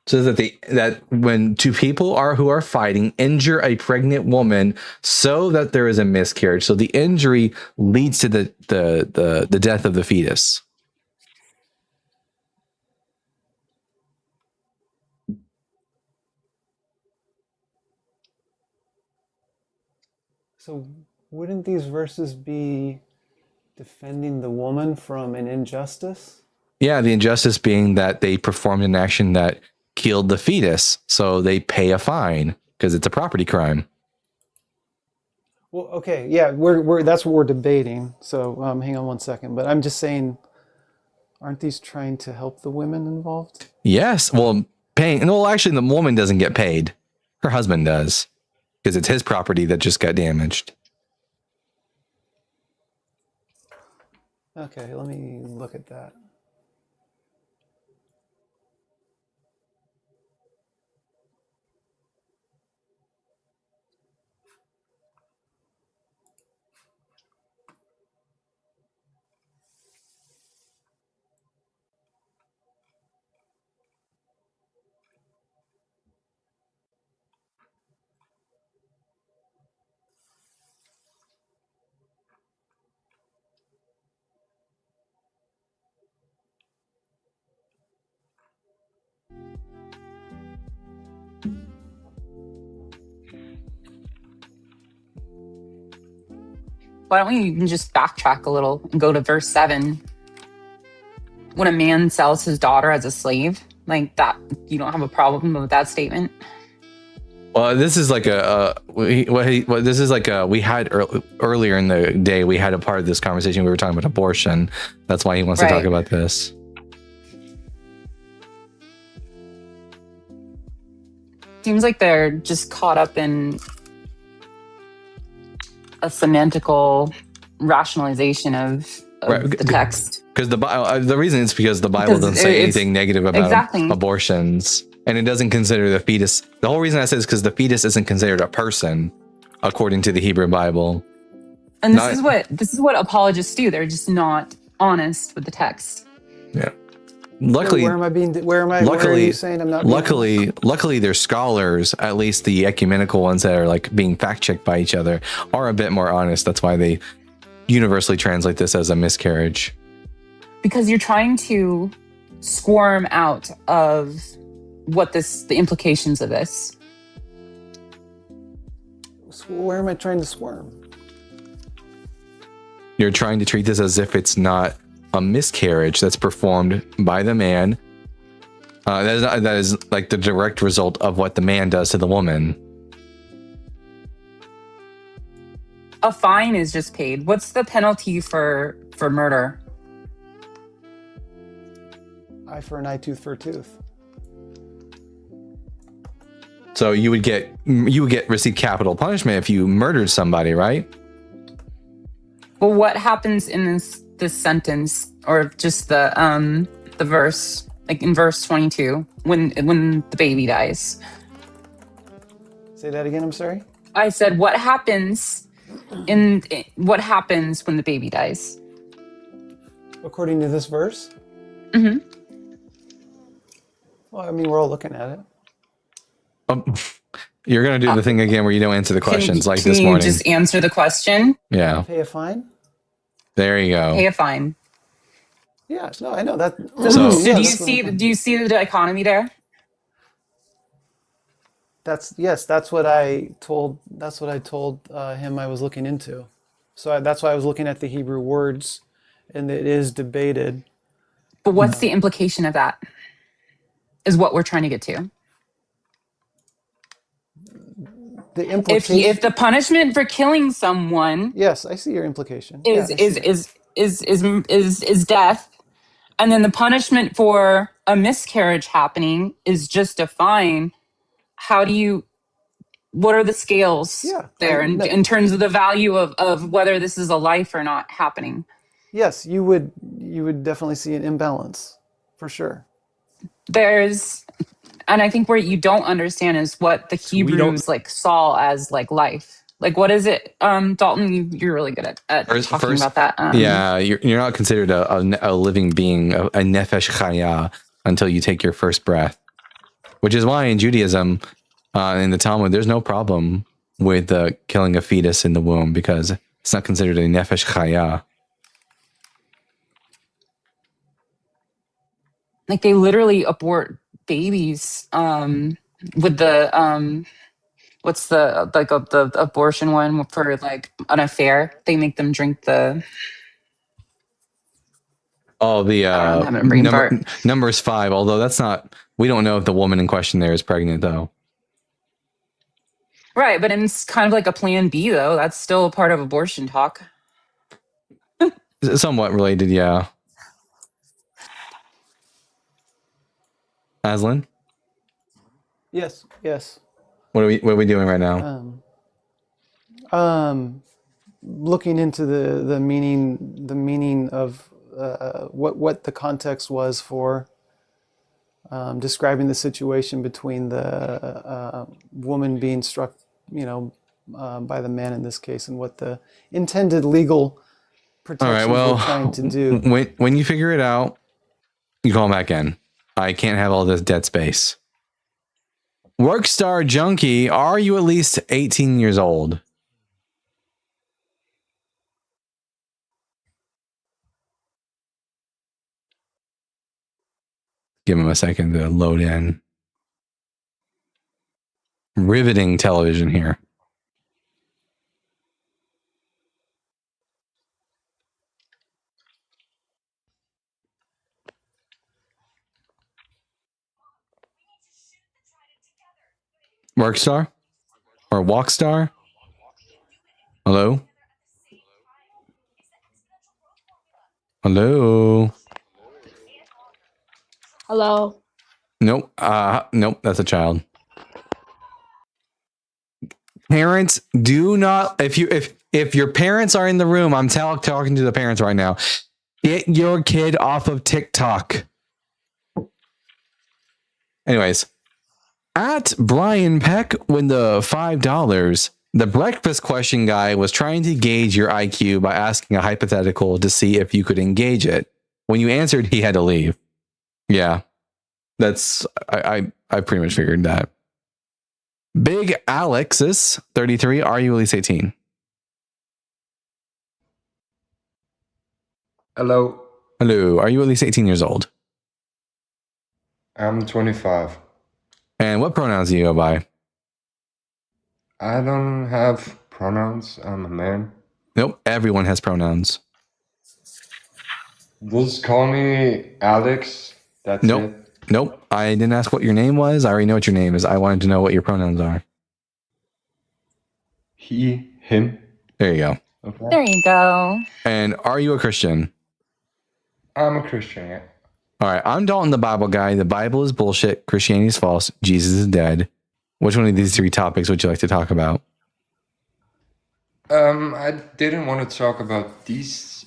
So that when two people who are fighting injure a pregnant woman so that there is a miscarriage. So the injury leads to the death of the fetus. So wouldn't these verses be defending the woman from an injustice? Yeah, the injustice being that they performed an action that killed the fetus, so they pay a fine because it's a property crime. Well, okay, yeah, we're that's what we're debating. So hang on one second, but I'm just saying, aren't these trying to help the women involved? Yes, well, paying. No, actually, the woman doesn't get paid; her husband does, because it's his property that just got damaged. Okay, let me look at that. Why don't we even just backtrack a little and go to verse 7? When a man sells his daughter as a slave, like that, you don't have a problem with that statement? Well, this is like we had earlier in the day. We had a part of this conversation. We were talking about abortion. That's why he wants to talk Right. about this. Seems like they're just caught up in a semantical rationalization of Right. the text. Because the reason is because the Bible Because doesn't say it's- anything negative about exactly. abortions, and it doesn't consider the fetus. The whole reason I say is because the fetus isn't considered a person, according to the Hebrew Bible. And Not- this is what apologists do. They're just not honest with the text. Yeah. No, Luckily, where am I being? Where am I? Where are luckily, you saying I'm not? Being, luckily, their scholars, at least the ecumenical ones that are like being fact checked by each other, are a bit more honest. That's why they universally translate this as a miscarriage. Because you're trying to squirm out of the implications of this. where am I trying to squirm? You're trying to treat this as if it's not a miscarriage that's performed by the man. That is like the direct result of what the man does to the woman. A fine is just paid. What's the penalty for murder? Eye for an eye, tooth for a tooth. So you would receive capital punishment if you murdered somebody, right? Well, what happens in this sentence, or just the verse, like in verse 22, when the baby dies? Say that again. I'm sorry. I said, what happens when the baby dies? According to this verse. Mm-hmm. Well, I mean, we're all looking at it. You're gonna do the thing again where you don't answer the questions like this morning. Can you just answer the question? Yeah. Pay a fine. There you go. Pay a fine. Yeah. No, I know that. So yeah, do you see the dichotomy there? That's what I told him I was looking into. So that's why I was looking at the Hebrew words, and it is debated. But what's the implication of that? Is what we're trying to get to. The implication. If the punishment for killing someone, yes, I see your implication. is death, and then the punishment for a miscarriage happening is just a fine. What are the scales there in terms of the value of whether this is a life or not happening? Yes, you would definitely see an imbalance, for sure. And I think where you don't understand is what the Hebrews like saw as like life. Like, what is it? Dalton, you're really good at talking about that. Yeah, you're not considered a living being, a nefesh chaya, until you take your first breath. Which is why in Judaism, in the Talmud, there's no problem with killing a fetus in the womb, because it's not considered a nefesh chaya. Like, they literally abort babies with the what's the abortion one for like an affair? They make them drink the Numbers 5. Although that's not, we don't know if the woman in question there is pregnant though. Right, but it's kind of like a plan B though. That's still a part of abortion talk. Somewhat related, yeah. Aslan? Yes. What are we doing right now? Looking into the meaning of what the context was for describing the situation between the woman being struck, by the man in this case, and what the intended legal protections were trying to do. When you figure it out, you call back in. I can't have all this dead space. Workstar Junkie, are you at least 18 years old? Give him a second to load in. Riveting television here. Workstar? Or Walkstar? Hello? Hello? Hello. Nope. Nope, that's a child. Parents, do not, if your parents are in the room, I'm talking to the parents right now. Get your kid off of TikTok. Anyways, at Brian Peck win the $5. The breakfast question guy was trying to gauge your IQ by asking a hypothetical to see if you could engage it. When you answered, he had to leave. Yeah, that's I pretty much figured that. Big Alexis 33. Are you at least 18? Hello. Hello. Are you at least 18 years old? I'm 25. And what pronouns do you go by? I don't have pronouns. I'm a man. Nope. Everyone has pronouns. Just call me Alex. That's Nope. it. Nope. I didn't ask what your name was. I already know what your name is. I wanted to know what your pronouns are. He, him. There you go. Okay. There you go. And are you a Christian? I'm a Christian, yeah. All right. I'm Dalton, the Bible guy. The Bible is bullshit. Christianity is false. Jesus is dead. Which one of these three topics would you like to talk about? I didn't want to talk about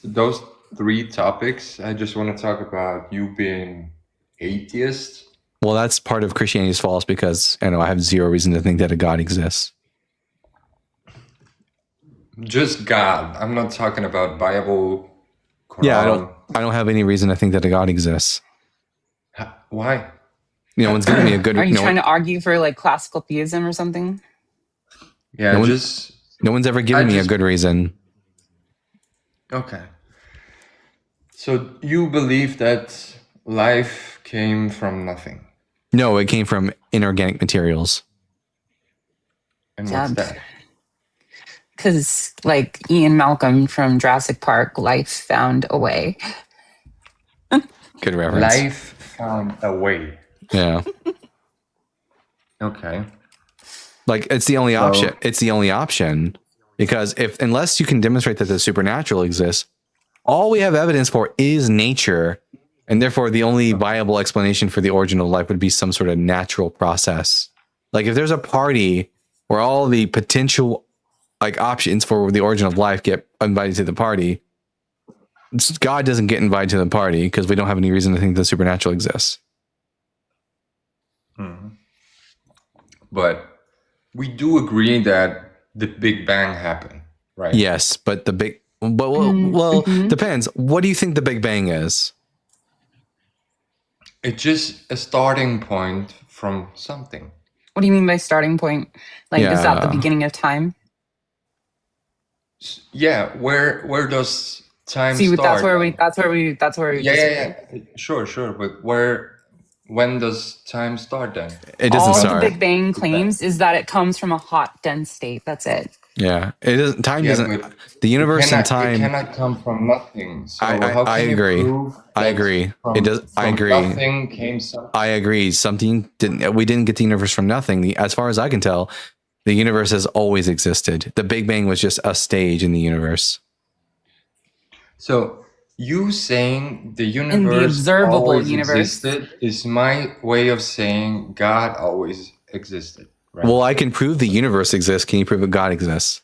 those three topics. I just want to talk about you being atheist. Well, that's part of Christianity is false because I have zero reason to think that a God exists. Just God. I'm not talking about Bible, Quran. Yeah, I don't have any reason to think that a God exists. Why? No one's giving me a good. Are you trying to argue for like classical theism or something? Yeah, no one's ever given me a good reason. Okay. So you believe that life came from nothing? No, it came from inorganic materials. And what's that? Because, like Ian Malcolm from Jurassic Park, life found a way. Good reference. Life found a way. Yeah. Okay. Like it's the only option. It's the only option because unless you can demonstrate that the supernatural exists, all we have evidence for is nature, and therefore the only viable explanation for the origin of life would be some sort of natural process. Like if there's a party where all the potential like options for the origin of life get invited to the party, God doesn't get invited to the party because we don't have any reason to think the supernatural exists. Mm-hmm. But we do agree that the Big Bang happened, right? Yes, but depends. What do you think the Big Bang is? It's just a starting point from something. What do you mean by starting point? Like, is that the beginning of time? Yeah, where does time See, start? that's where we Yeah. Sure. But when does time start then? It doesn't start. All the Big Bang claims is that it comes from a hot, dense state. That's it. Yeah, it doesn't. Time doesn't. The universe and time. It cannot come from nothing. So I agree. I agree. It does. I agree. Nothing came something. I agree. Something didn't. We didn't get the universe from nothing. As far as I can tell, the universe has always existed. The Big Bang was just a stage in the universe. So you saying the universe the observable always universe existed is my way of saying God always existed. Right? Well, I can prove the universe exists. Can you prove that God exists?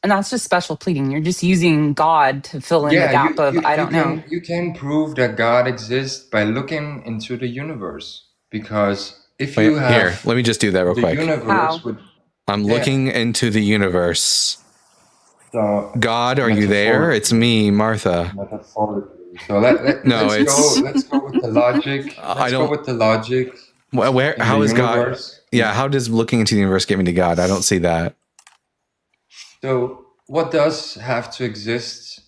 And that's just special pleading. You're just using God to fill in the gap I don't know. You can prove that God exists by looking into the universe. Because if you have... Here, let me just do that real quick. Universe would, I'm looking into the universe. So, God, are you there? It's me, Martha. Metaphorically. So let's go with the logic. Go with the logic. How is God? Yeah, how does looking into the universe get me to God? I don't see that. So what does have to exist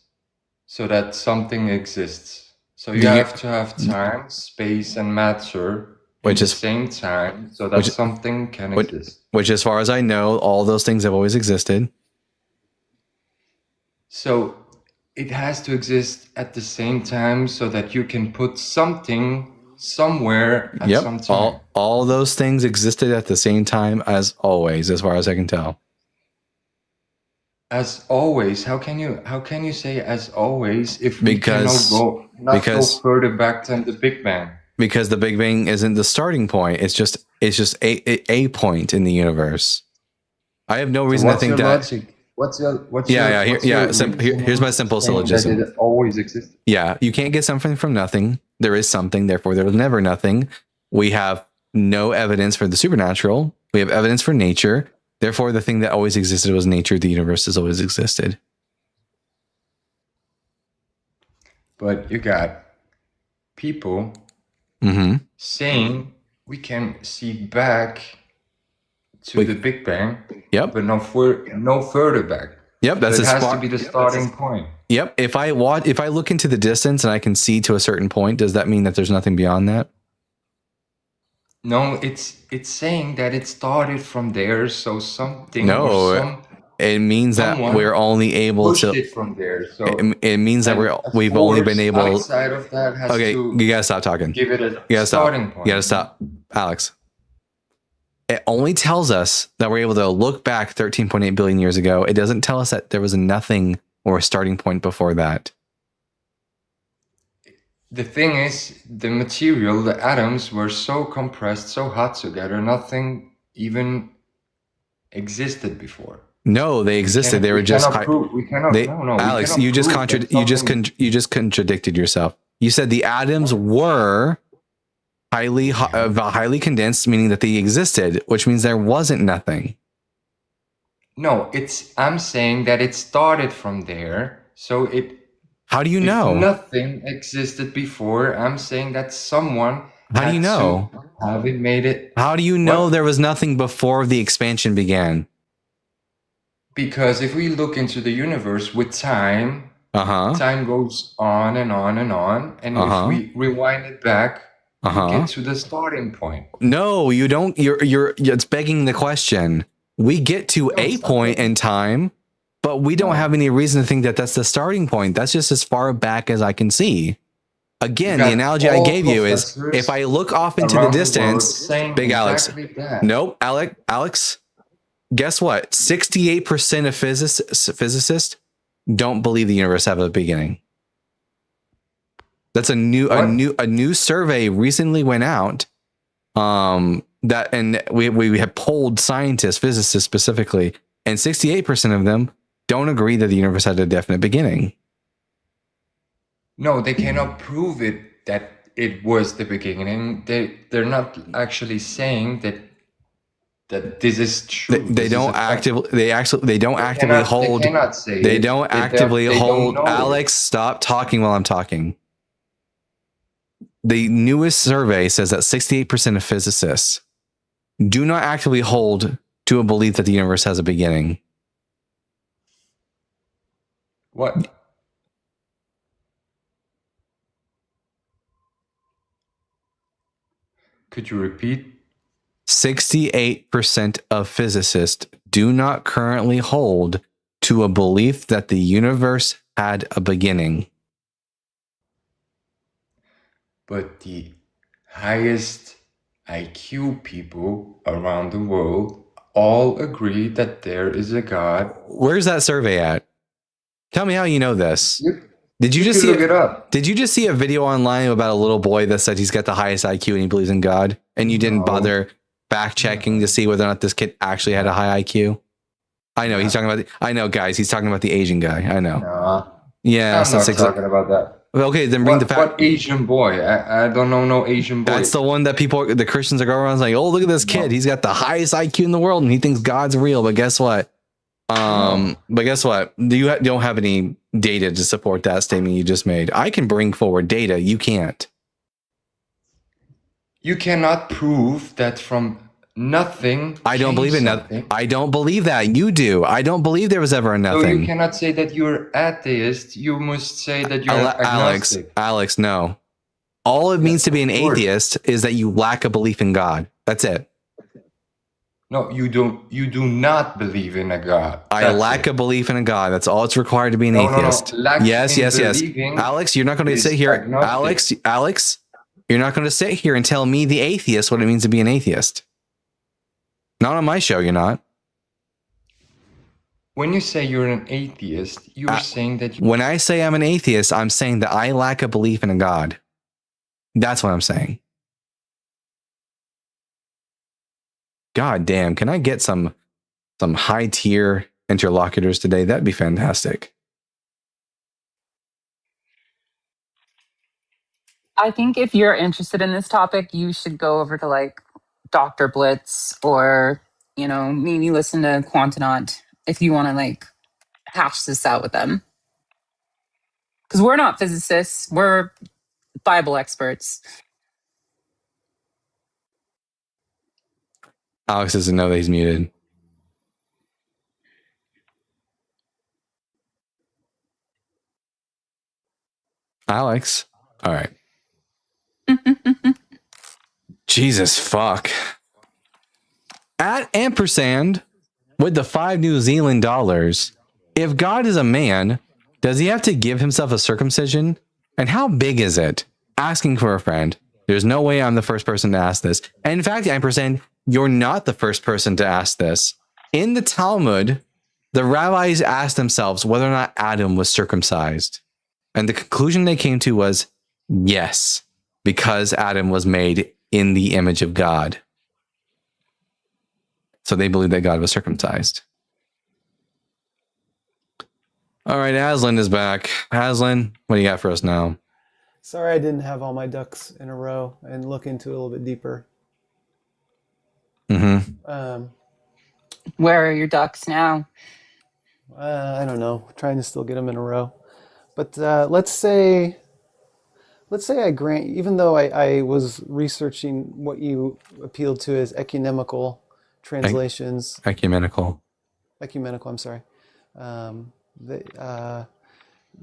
so that something exists? So you have to have time, space, and matter at the same time so that something can exist. Which, as far as I know, all those things have always existed. So it has to exist at the same time so that you can put something somewhere at some time. All those things existed at the same time as always, as far as I can tell. As always, how can you say as always if we cannot go further back than the Big Bang? Because the Big Bang isn't the starting point. It's just a point in the universe. I have no reason to think that. Logic? What's your Here's my simple syllogism. That it always existed. Yeah, you can't get something from nothing. There is something, therefore there was never nothing. We have no evidence for the supernatural. We have evidence for nature. Therefore, the thing that always existed was nature. The universe has always existed. but you got people Mm-hmm. saying we can see back to We- the Big Bang, Yep. but no further back. Yep. That's So as it has far. to be the starting point. Yep. If I look into the distance and I can see to a certain point, does that mean that there's nothing beyond that? No, it's saying that it started from there, so something No, or it means that someone we're only able pushed to. it from there. So It means that and we've a only been force able. outside of that has Okay, to you gotta stop talking. give it a You gotta stop. starting point. You gotta stop, Alex. It only tells us that we're able to look back 13.8 billion years ago. It doesn't tell us that there was nothing or a starting point before that. The thing is, the material, the atoms were so compressed, so hot together, nothing even existed before. No, they existed. They were We just. cannot prove. We cannot. They, no, we Alex, cannot you just prove that something- you just contradicted yourself. You said the atoms were highly condensed, meaning that they existed, which means there wasn't nothing. No, I'm saying that it started from there. So How do you if know? nothing existed before, I'm saying that someone. How do you had know? to have it made it? How do you know there was nothing before the expansion began? Because if we look into the universe with time, Uh-huh. time goes on and on and on. And Uh-huh. if we rewind it back, Uh-huh. we get to the starting point. No, you don't. You're it's begging the question. We get to a point in time, but we don't have any reason to think that that's the starting point. That's just as far back as I can see. Again, You the got analogy I all gave you is professors if I look off into the around the distance, world saying Big Alex. exactly that. Nope, Alex, guess what? 68% of physicists don't believe the universe have a beginning. That's a new survey recently went out. That and we have polled scientists, physicists specifically, and 68% of them don't agree that the universe had a definite beginning. No, they cannot prove it that it was the beginning. They're not actually saying that this is true. They don't actively. They don't actively cannot- hold. They cannot say They it. don't They actively don't hold. know it. Alex, stop talking while I'm talking. The newest survey says that 68% of physicists do not actively hold to a belief that the universe has a beginning. What? Could you repeat? 68% of physicists do not currently hold to a belief that the universe had a beginning. But the highest IQ people around the world all agree that there is a God. Where's that survey at? Tell me how you know this. Did you just could see look it up. Did you just see a video online about a little boy that said he's got the highest IQ and he believes in God, and you didn't bother fact checking to see whether or not this kid actually had a high IQ? I know he's talking about. I know, guys. He's talking about the Asian guy. I know. Nah, Yeah, I'm not talking about that. Okay, then bring the fact. What Asian boy? I don't know no Asian boy. That's the one that the Christians are going around saying, "Oh, look at this kid. He's got the highest IQ in the world, and he thinks God's real." But guess what? But guess what? You don't have any data to support that statement you just made. I can bring forward data. You can't. You cannot prove that from nothing. I don't believe in nothing. I don't believe that. You do. I don't believe there was ever a So nothing. you cannot say that you're atheist. You must say that you're agnostic. Alex, no. All it means to be an atheist is that you lack a belief in God. That's it. No, you don't. You do not believe in a God. I lack a belief in a God. That's all it's required to be an atheist. Lack Yes, in yes, yes. believing Alex, you're not going to is sit here. agnostic. Alex, you're not going to sit here and tell me, the atheist, what it means to be an atheist. Not on my show, you're not. When you say you're an atheist, you're saying that When I say I'm an atheist, I'm saying that I lack a belief in a God. That's what I'm saying. God damn, can I get some high tier interlocutors today? That'd be fantastic. I think if you're interested in this topic, you should go over to like Dr. Blitz or, maybe listen to Quantinaut if you want to like hash this out with them. Because we're not physicists, we're Bible experts. Alex doesn't know that he's muted. Alex. All right. Jesus fuck. At ampersand with the 5 New Zealand dollars. If God is a man, does he have to give himself a circumcision? And how big is it? Asking for a friend. There's no way I'm the first person to ask this. And in fact, ampersand, you're not the first person to ask this. In the Talmud, the rabbis asked themselves whether or not Adam was circumcised. And the conclusion they came to was yes, because Adam was made in the image of God. So they believed that God was circumcised. All right, Aslan is back. Aslan, what do you got for us now? Sorry I didn't have all my ducks in a row and look into it a little bit deeper. Where are your ducks now? I don't know. Trying to still get them in a row. But let's say I grant, even though I was researching what you appealed to as ecumenical translations. Ecumenical, I'm sorry.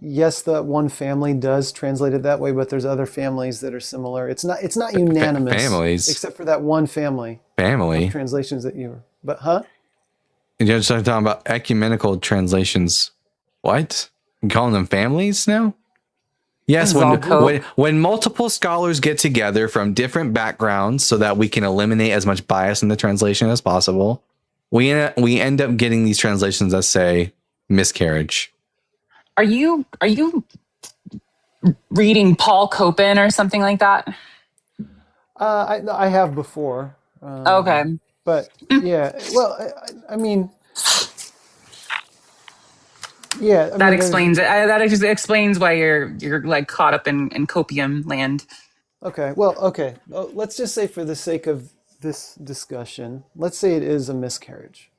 Yes, the one family does translate it that way, but there's other families that are similar. It's not unanimous. Families. Except for that one family. Family. Translations that you were. But, huh? You're just talking about ecumenical translations. What? You calling them families now? Yes, when multiple scholars get together from different backgrounds so that we can eliminate as much bias in the translation as possible, we end up getting these translations that say miscarriage. Are you reading Paul Copan or something like that? I have before. Okay. But yeah, well, I mean, yeah. That explains it. That just explains why you're like caught up in copium land. Okay. Well, okay. Well, let's just say for the sake of this discussion, let's say it is a miscarriage.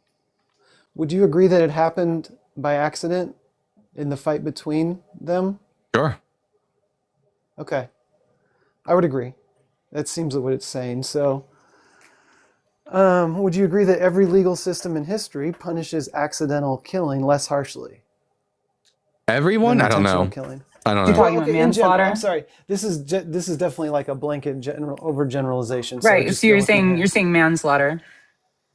Would you agree that it happened by accident in the fight between them? Sure. Okay. I would agree. That seems what it's saying. So, would you agree that every legal system in history punishes accidental killing less harshly? Everyone? I don't know. Killing? I don't know. You're talking about manslaughter? I'm sorry. This is definitely like a blanket overgeneralization. Right. So you're saying manslaughter.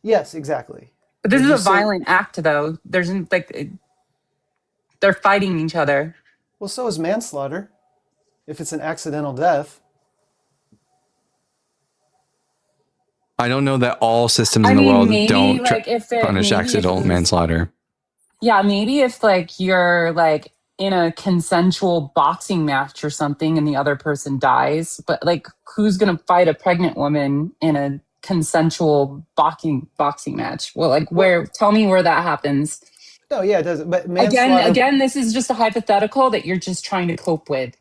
Yes, exactly. But this is a violent act, though. There's like they're fighting each other. Well, so is manslaughter. If it's an accidental death. I don't know that all systems in the world don't punish accidental manslaughter. Yeah, maybe if like you're like in a consensual boxing match or something and the other person dies, but like who's gonna fight a pregnant woman in a consensual boxing match? Well, like tell me where that happens. No, yeah, it doesn't. But again, this is just a hypothetical that you're just trying to cope with.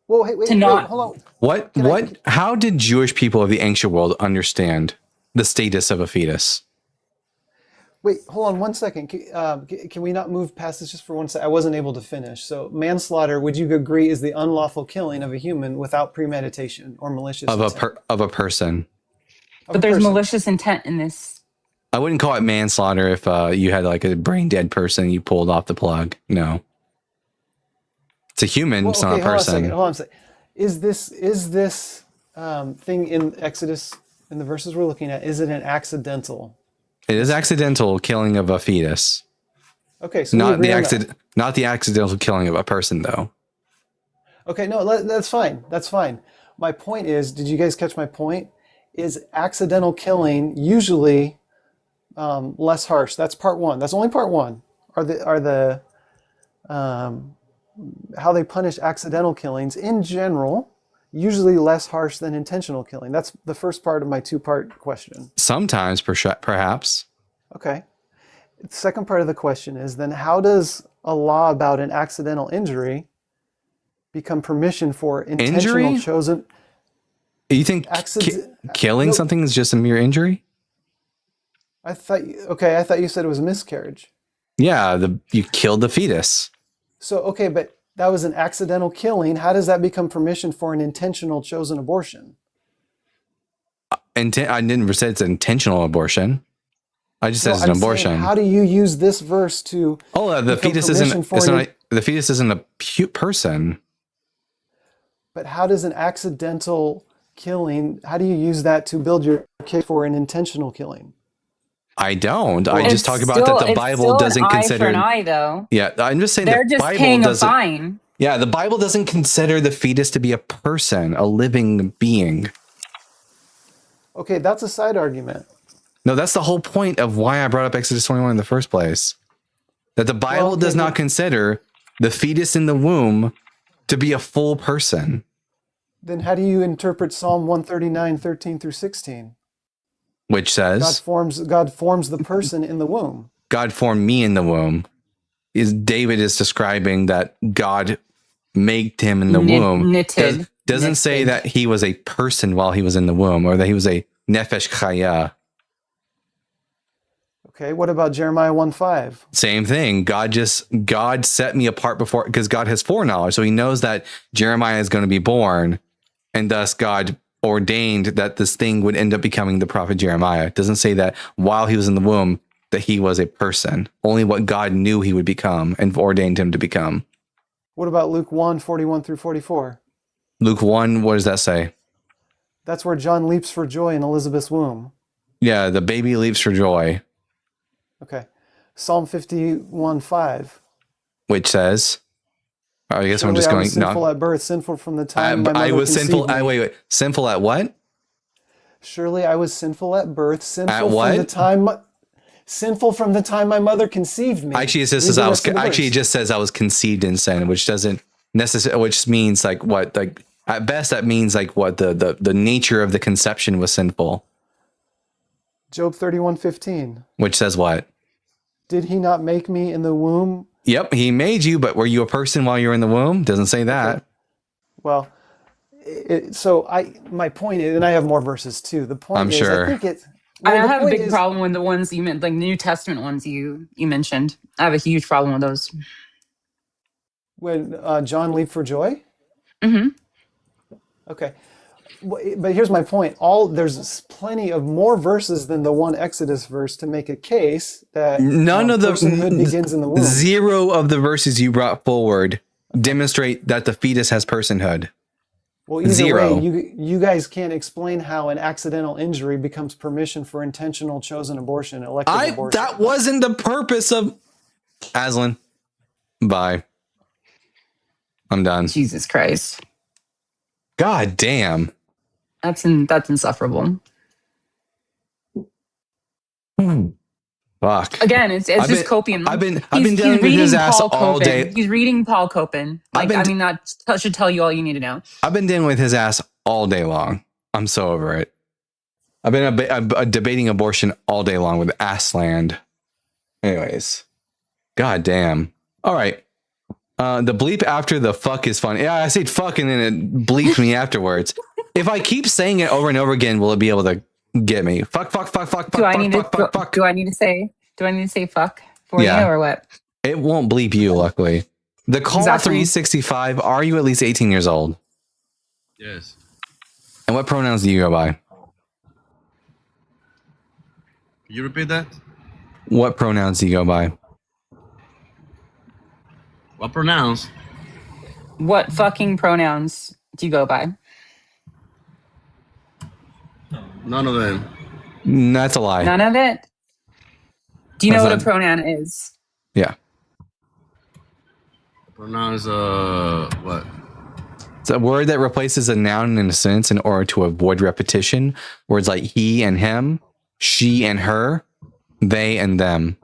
Well, wait, hold on. How did Jewish people of the ancient world understand the status of a fetus? Wait, hold on 1 second. Can we not move past this just for 1 second? I wasn't able to finish. So manslaughter, would you agree, is the unlawful killing of a human without premeditation or malicious intent? Of a person. But there's malicious intent in this. I wouldn't call it manslaughter if you had like a brain dead person you pulled off the plug. No. It's a human, it's not a person. Hold on a second. Is this thing in Exodus, in the verses we're looking at, is it an accidental? It is accidental killing of a fetus. Okay, so not the accidental killing of a person, though. Okay, no, that's fine. That's fine. My point is, did you guys catch my point? Is accidental killing usually less harsh? That's part one. That's only part one. Are the how they punish accidental killings in general usually less harsh than intentional killing? That's the first part of my two-part question. Sometimes, perhaps. Okay. The second part of the question is, then how does a law about an accidental injury become permission for intentional chosen... You think killing something is just a mere injury? I thought you said it was a miscarriage. Yeah, you killed the fetus. So, okay, but That was an accidental killing. How does that become permission for an intentional chosen abortion? I didn't say it's an intentional abortion. I just said it's an abortion. Saying, how do you use this verse to? The fetus isn't. The fetus isn't a person. But how does an accidental killing? How do you use that to build your case for an intentional killing? I don't. I just talk about that the Bible doesn't consider an eye, though. Yeah, I'm just saying they're the just Bible paying doesn't. A fine. Yeah, the Bible doesn't consider the fetus to be a person, a living being. Okay, that's a side argument. No, that's the whole point of why I brought up Exodus 21 in the first place. That the Bible does not consider the fetus in the womb to be a full person. Then how do you interpret Psalm 139, 13 through 16? Which says God forms the person in the womb. God formed me in the womb. David is describing that God made him in the womb. Doesn't say that he was a person while he was in the womb, or that he was a nefesh chaya. Okay, what about Jeremiah 1:5? Same thing. God set me apart before, because God has foreknowledge, so he knows that Jeremiah is going to be born, and thus God ordained that this thing would end up becoming the prophet Jeremiah. It doesn't say that while he was in the womb that he was a person. Only what God knew he would become and ordained him to become. What about Luke 1:41 through 44? Luke 1, what does that say? That's where John leaps for joy in Elizabeth's womb. Yeah, the baby leaps for joy. Okay. Psalm 51:5. Which says, I guess Surely I'm just going. I was sinful at birth, sinful from the time my mother I was sinful. conceived me. Wait. Sinful at what? Surely I was sinful at birth, sinful at what? from the time. Sinful from the time my mother conceived me. Actually, it says it just says I was conceived in sin, which doesn't necessarily, which means like what, like at best that means like what the nature of the conception was sinful. Job 31:15. Which says what? Did he not make me in the womb? Yep, he made you, but were you a person while you were in the womb? Doesn't say that. Okay. Well, my point is, and I have more verses too. The point is, sure. I think it's. I have a big problem with the ones you meant, like New Testament ones you mentioned. I have a huge problem with those. When John leaped for joy? Mm-hmm. Okay. But here's my point. There's plenty of more verses than the one Exodus verse to make a case that none of the personhood begins in the womb. Zero of the verses you brought forward demonstrate that the fetus has personhood. Well, either Zero. way, you guys can't explain how an accidental injury becomes permission for intentional chosen abortion, elective abortion. That wasn't the purpose of Aslan. Bye. I'm done. Jesus Christ. God damn. That's insufferable. Fuck. Again, it's just copium. I've been dealing with his ass all day. He's reading Paul Copan. That should tell you all you need to know. I've been dealing with his ass all day long. I'm so over it. I've been debating abortion all day long with Asland. Anyways. God damn. All right. The bleep after the fuck is fun. Yeah, I said fuck and then it bleeps me afterwards. If I keep saying it over and over again, will it be able to get me? Fuck. Do I need to say fuck for you or what? It won't bleep you, luckily. The call 365, are you at least 18 years old? Yes. And what pronouns do you go by? Can you repeat that? What pronouns do you go by? What pronouns? What fucking pronouns do you go by? None of them. That's a lie. None of it? Do you know what a pronoun is? Yeah. Pronouns, what? It's a word that replaces a noun in a sentence in order to avoid repetition. Words like he and him, she and her, they and them.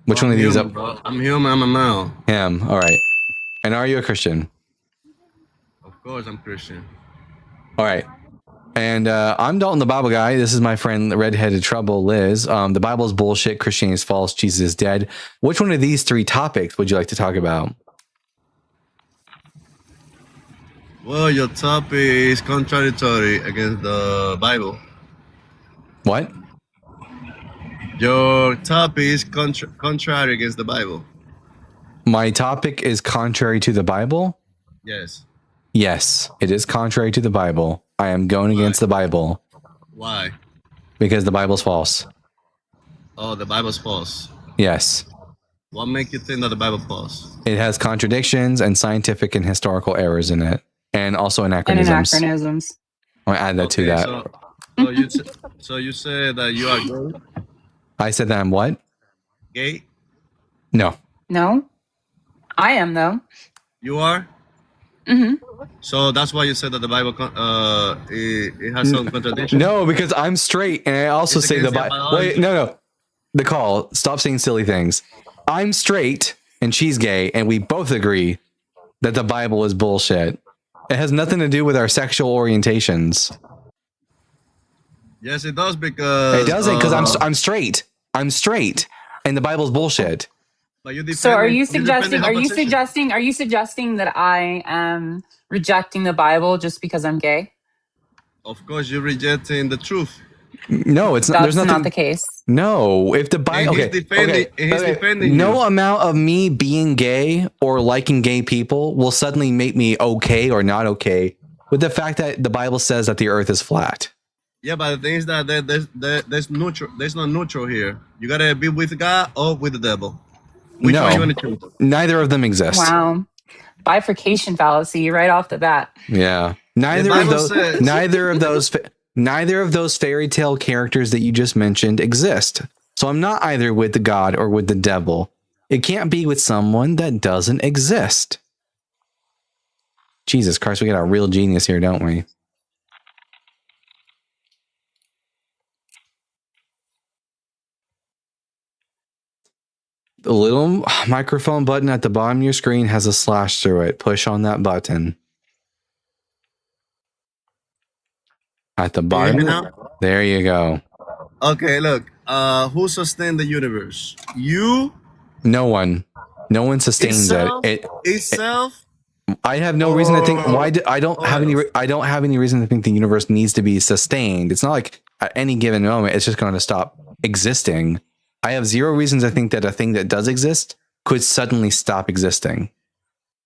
Which one of these up? I'm human, I'm a male. Him. All right. And are you a Christian? Of course I'm Christian. All right. And I'm Dalton, the Bible guy. This is my friend, the redheaded trouble, Liz. The Bible is bullshit. Christianity is false. Jesus is dead. Which one of these three topics would you like to talk about? Well, your topic is contradictory against the Bible. What? Your topic is contrary against the Bible. My topic is contrary to the Bible. Yes. Yes, it is contrary to the Bible. I am going against the Bible Why? because the Bible's false. Oh, the Bible's false. Yes. What makes you think that the Bible false? It has contradictions and scientific and historical errors in it, and also And anachronisms. anachronisms. I'll add that to that. So you say that you are gay? I said that I'm what? Gay? No. No, I am though. You are? Hmm. So that's why you said that the Bible it has some contradiction. No, because I'm straight, and I also It's say the against your Bible. biology. Wait, no. The call. Stop saying silly things. I'm straight, and she's gay, and we both agree that the Bible is bullshit. It has nothing to do with our sexual orientations. Yes, it does because It doesn't, because I'm straight. I'm straight, and the Bible's bullshit. But you So are you defending suggesting? her Are you position. suggesting? Are you suggesting that I am rejecting the Bible just because I'm gay? Of course, you're rejecting the truth. No, it's not. That's There's nothing. not the case. No, if the Bible, And he's defending no you. amount of me being gay or liking gay people will suddenly make me okay or not okay with the fact that the Bible says that the Earth is flat. Yeah, but the thing is that there's neutral. There's no neutral here. You gotta be with God or with the devil. Which one you No, gonna choose? neither of them exist. Wow, bifurcation fallacy right off the bat. Yeah, neither of Bible those, says- neither of those fairy tale characters that you just mentioned exist. So I'm not either with the God or with the devil. It can't be with someone that doesn't exist. Jesus Christ, we got a real genius here, don't we? The little microphone button at the bottom of your screen has a slash through it. Push on that button. At the Can you bottom. hear me now? There you go. Okay, look. Who sustained the universe? You No one. No one sustains itself. it. Itself. I have no reason to think I don't have any reason to think the universe needs to be sustained. It's not like at any given moment it's just going to stop existing. I have zero reasons to think that a thing that does exist could suddenly stop existing.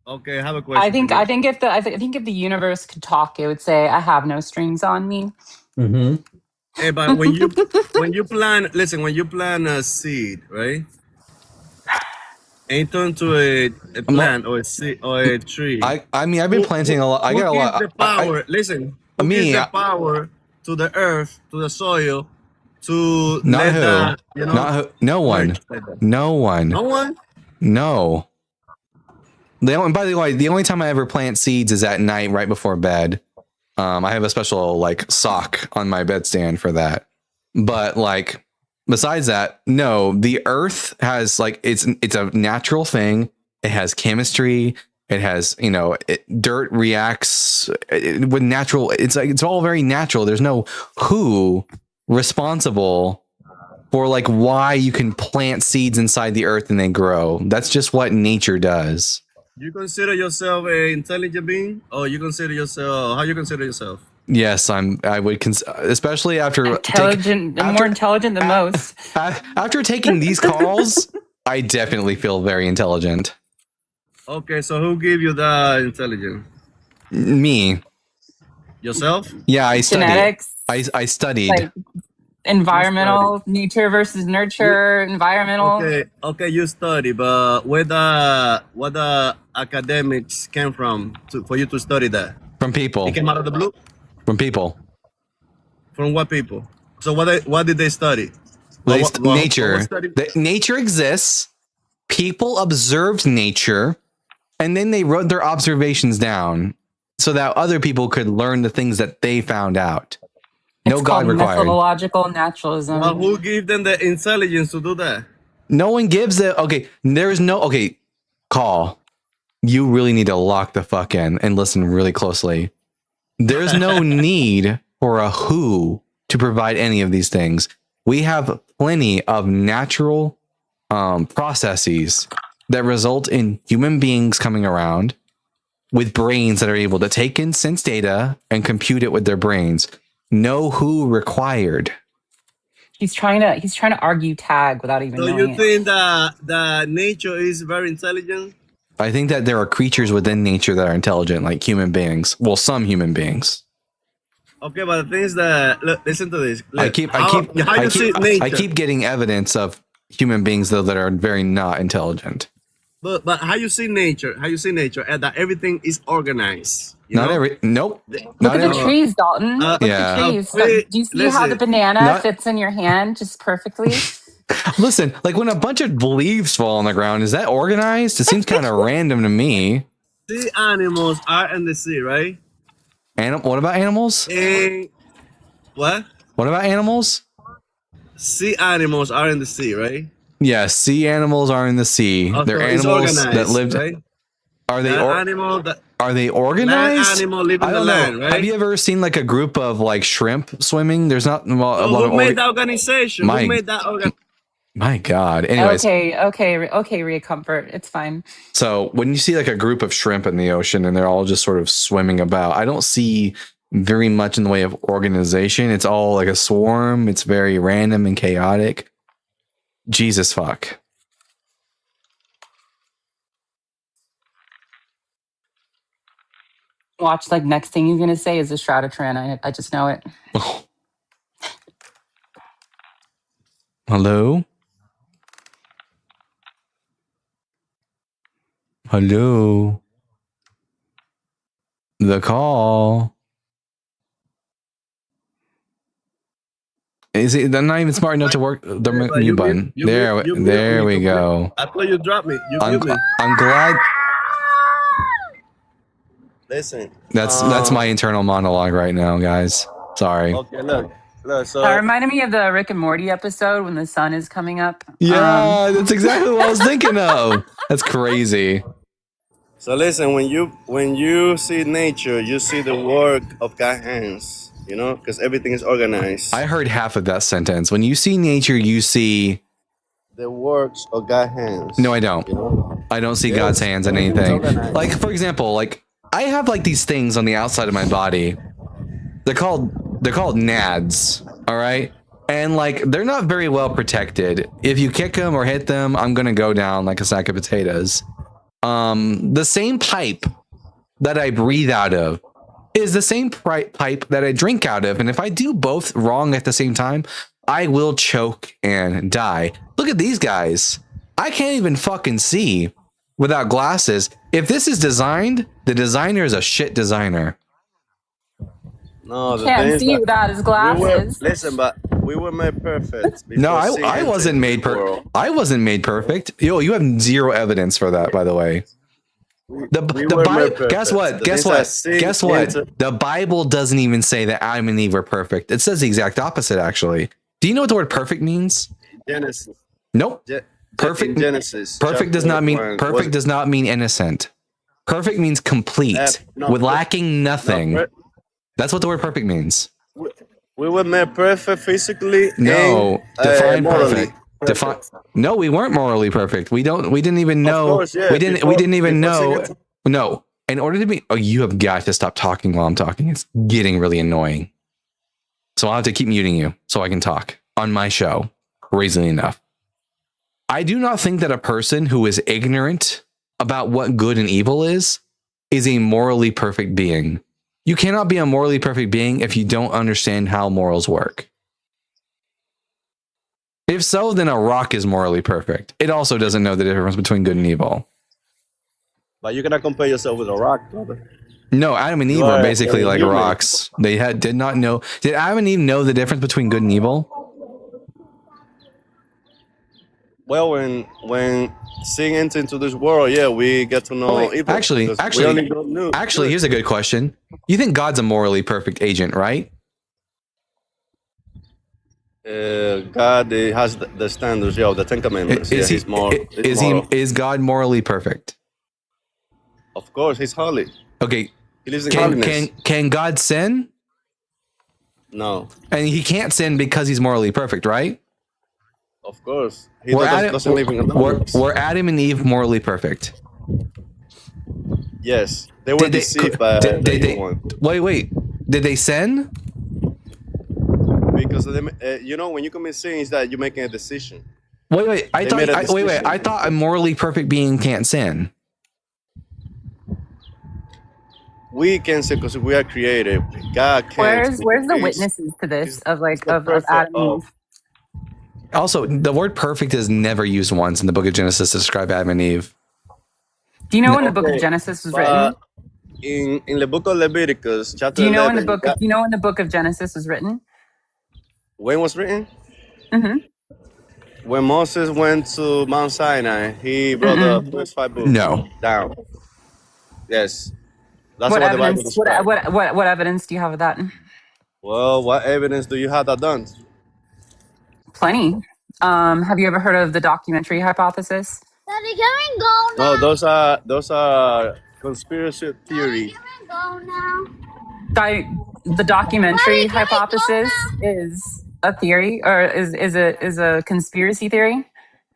Okay, I have a question. I think for you. I think if the universe could talk, it would say, "I have no strings on me." Hey, but when you plant, listen, when you plant a seed, right? And it turns to a plant or a seed or a tree. I mean I've been planting a lot. I Who got a lot. gives the power? Listen, who me, gives the power to the earth, to the soil, to Not let who. the, you know, Not who. No one. work like that? No one. No one. No. By the way, the only time I ever plant seeds is at night, right before bed. I have a special like sock on my bedstand for that. But like, besides that, no. The Earth has like it's a natural thing. It has chemistry. It has dirt reacts with natural. It's like it's all very natural. There's no who responsible for like why you can plant seeds inside the earth and they grow. That's just what nature does. You consider yourself an intelligent being, or you consider yourself? How you consider yourself? Yes, I would especially after More intelligent than most. After taking these calls, I definitely feel very intelligent. Okay, so who gave you that intelligence? Me. Yourself? Yeah, I studied. Genetics, I studied. like environmental, nature versus nurture, environmental. Okay, you study, but what the academics came from for you to study that? From people. It came out of the blue. From people. From what people? So what did they study? Nature. Nature exists. People observed nature, and then they wrote their observations down so that other people could learn the things that they found out. No It's God called required. methodological naturalism. Well, who gave them the intelligence to do that? No one gives it. Okay, there's no. Okay, call. You really need to lock the fuck in and listen really closely. There's no need for a who to provide any of these things. We have plenty of natural processes that result in human beings coming around with brains that are able to take in sense data and compute it with their brains. No who required. He's trying to argue tag without even So knowing you it. think that nature is very intelligent? I think that there are creatures within nature that are intelligent, like human beings. Well, some human beings. Okay, but the thing is that listen to this. I Look, keep how you see nature. I keep getting evidence of human beings though that are very not intelligent. But how you see nature? How you see nature? And that everything is organized. Not every. Nope. Look Not at the every. trees, Dalton. Look Yeah. at the trees. Do you see how the banana Not- fits in your hand just perfectly? Listen, like when a bunch of leaves fall on the ground, is that organized? It seems kind of random to me. Sea animals are in the sea, right? What about animals? What? What about animals? Sea animals are in the sea, right? Yes, sea animals are in the sea. Also, They're it's animals that organized, lived. right? Are they? Are they Land organized? animal live in I the don't know. land, right? Have you ever seen like a group of like shrimp swimming? There's not a lot Who of. made that organization? My- Who made that organization? My God. Anyways, Okay, Rhea Comfort. It's fine. so when you see like a group of shrimp in the ocean and they're all just sort of swimming about, I don't see very much in the way of organization. It's all like a swarm. It's very random and chaotic. Jesus fuck. Watch, like, next thing he's gonna say is the Shroud of Turin. I just know it. Hello? Hello? The call. Is it? They're not even smart enough to work the mute button. There we go. I thought you dropped me. You mute me. I'm glad. Listen. That's my internal monologue right now, guys. Sorry. Okay, look. So That reminded me of the Rick and Morty episode when the sun is coming up. Yeah, that's exactly what I was thinking of. That's crazy. So listen, when you see nature, you see the work of God's hands, you know, because everything is organized. I heard half of that sentence. When you see nature, you see. The works of God's hands. No, I don't. You know? I don't see Yes. God's hands in Everything's anything. organized. Like, for example, like I have like these things on the outside of my body. They're called nads. All right. And like they're not very well protected. If you kick them or hit them, I'm gonna go down like a sack of potatoes. The same pipe that I breathe out of is the same pipe that I drink out of. And if I do both wrong at the same time, I will choke and die. Look at these guys. I can't even fucking see without glasses. If this is designed, the designer is a shit designer. No, the thing Can't is see that without his glasses. listen, but we were made perfect. No, before sin I entered wasn't made the world. perfect. I wasn't made perfect. Yo, you have zero evidence for that, by the way. The were Bible. made perfect. Guess what? The Guess things that what? sin Guess what? entered- The Bible doesn't even say that Adam and Eve are perfect. It says the exact opposite, actually. Do you know what the word perfect means? Genesis. Nope. In Perfect. Genesis. Perfect does not mean chapter 1, perfect. Does not mean innocent. Perfect means complete, no, with lacking nothing. no, That's what the word perfect means. we were made perfect physically. No, and, define morally. perfect. Define. No, we weren't morally perfect. We didn't even know. course, yeah, we didn't even before know. sin No. In order to be, you have got to stop talking while I'm talking. It's getting really annoying. So I'll have to keep muting you so I can talk on my show. Crazily enough. I do not think that a person who is ignorant about what good and evil is a morally perfect being. You cannot be a morally perfect being if you don't understand how morals work. If so, then a rock is morally perfect. It also doesn't know the difference between good and evil. But you cannot compare yourself with a rock, brother. No, Adam and Eve You were are basically a like human. rocks. They did not know. Did Adam and Eve know the difference between good and evil? Well, when sin entered into this world, yeah, we get to know Oh, wait, evil. actually, because we only know good. here's a good question. You think God's a morally perfect agent, right? God has the standards, yeah, of the Ten Commandments. Yeah, he's more. He's moral. Is God morally perfect? Of course, he's holy. Okay. He lives in holiness. Can God sin? No, And he can't sin because he's morally perfect, right? of course. He Were doesn't live in holiness. were Adam and Eve morally perfect? Yes, they were deceived by the evil one. Wait. Did they sin? Because you know, when you commit sin, is that you're making a decision. Wait. They made a decision. I thought a morally perfect being can't sin. We can sin because we are created. God can't. Where's the He's- witnesses to this of like the of perfect Adam and Eve? Also, the word perfect is never used once in the book of Genesis to describe Adam and Eve. Do you know when the book Okay, of Genesis was written? in the book of Leviticus, chapter Do you know 11, when the book of Genesis was written? when was written? Mm-hmm. When Moses went to Mount Sinai, he brought the first 5 books down. Yes, that's what the Bible evidence? describes. What evidence do you have of that? Well, what evidence do you have that done? Plenty. Have you ever heard of the documentary hypothesis? Daddy, can we go now? No, those are conspiracy theory. Go now. The documentary hypothesis is a theory, or is a conspiracy theory.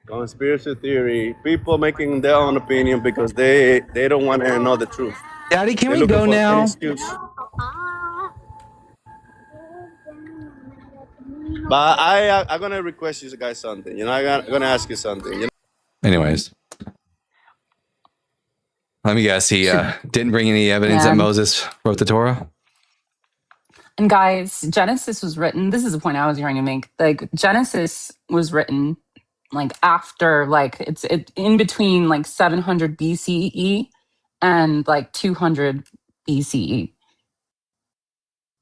Conspiracy theory. People making their own opinion because they don't want to know the truth. Daddy, can They're we looking go for any now? excuse. But I'm gonna request you guys something. You know, I'm gonna ask you something. You know? Anyways, let me guess. He didn't bring any evidence that Yeah. Moses wrote the Torah. And guys, Genesis was written. This is the point I was trying to make. Like Genesis was written like after, like it's in between like 700 BCE and like 200 BCE.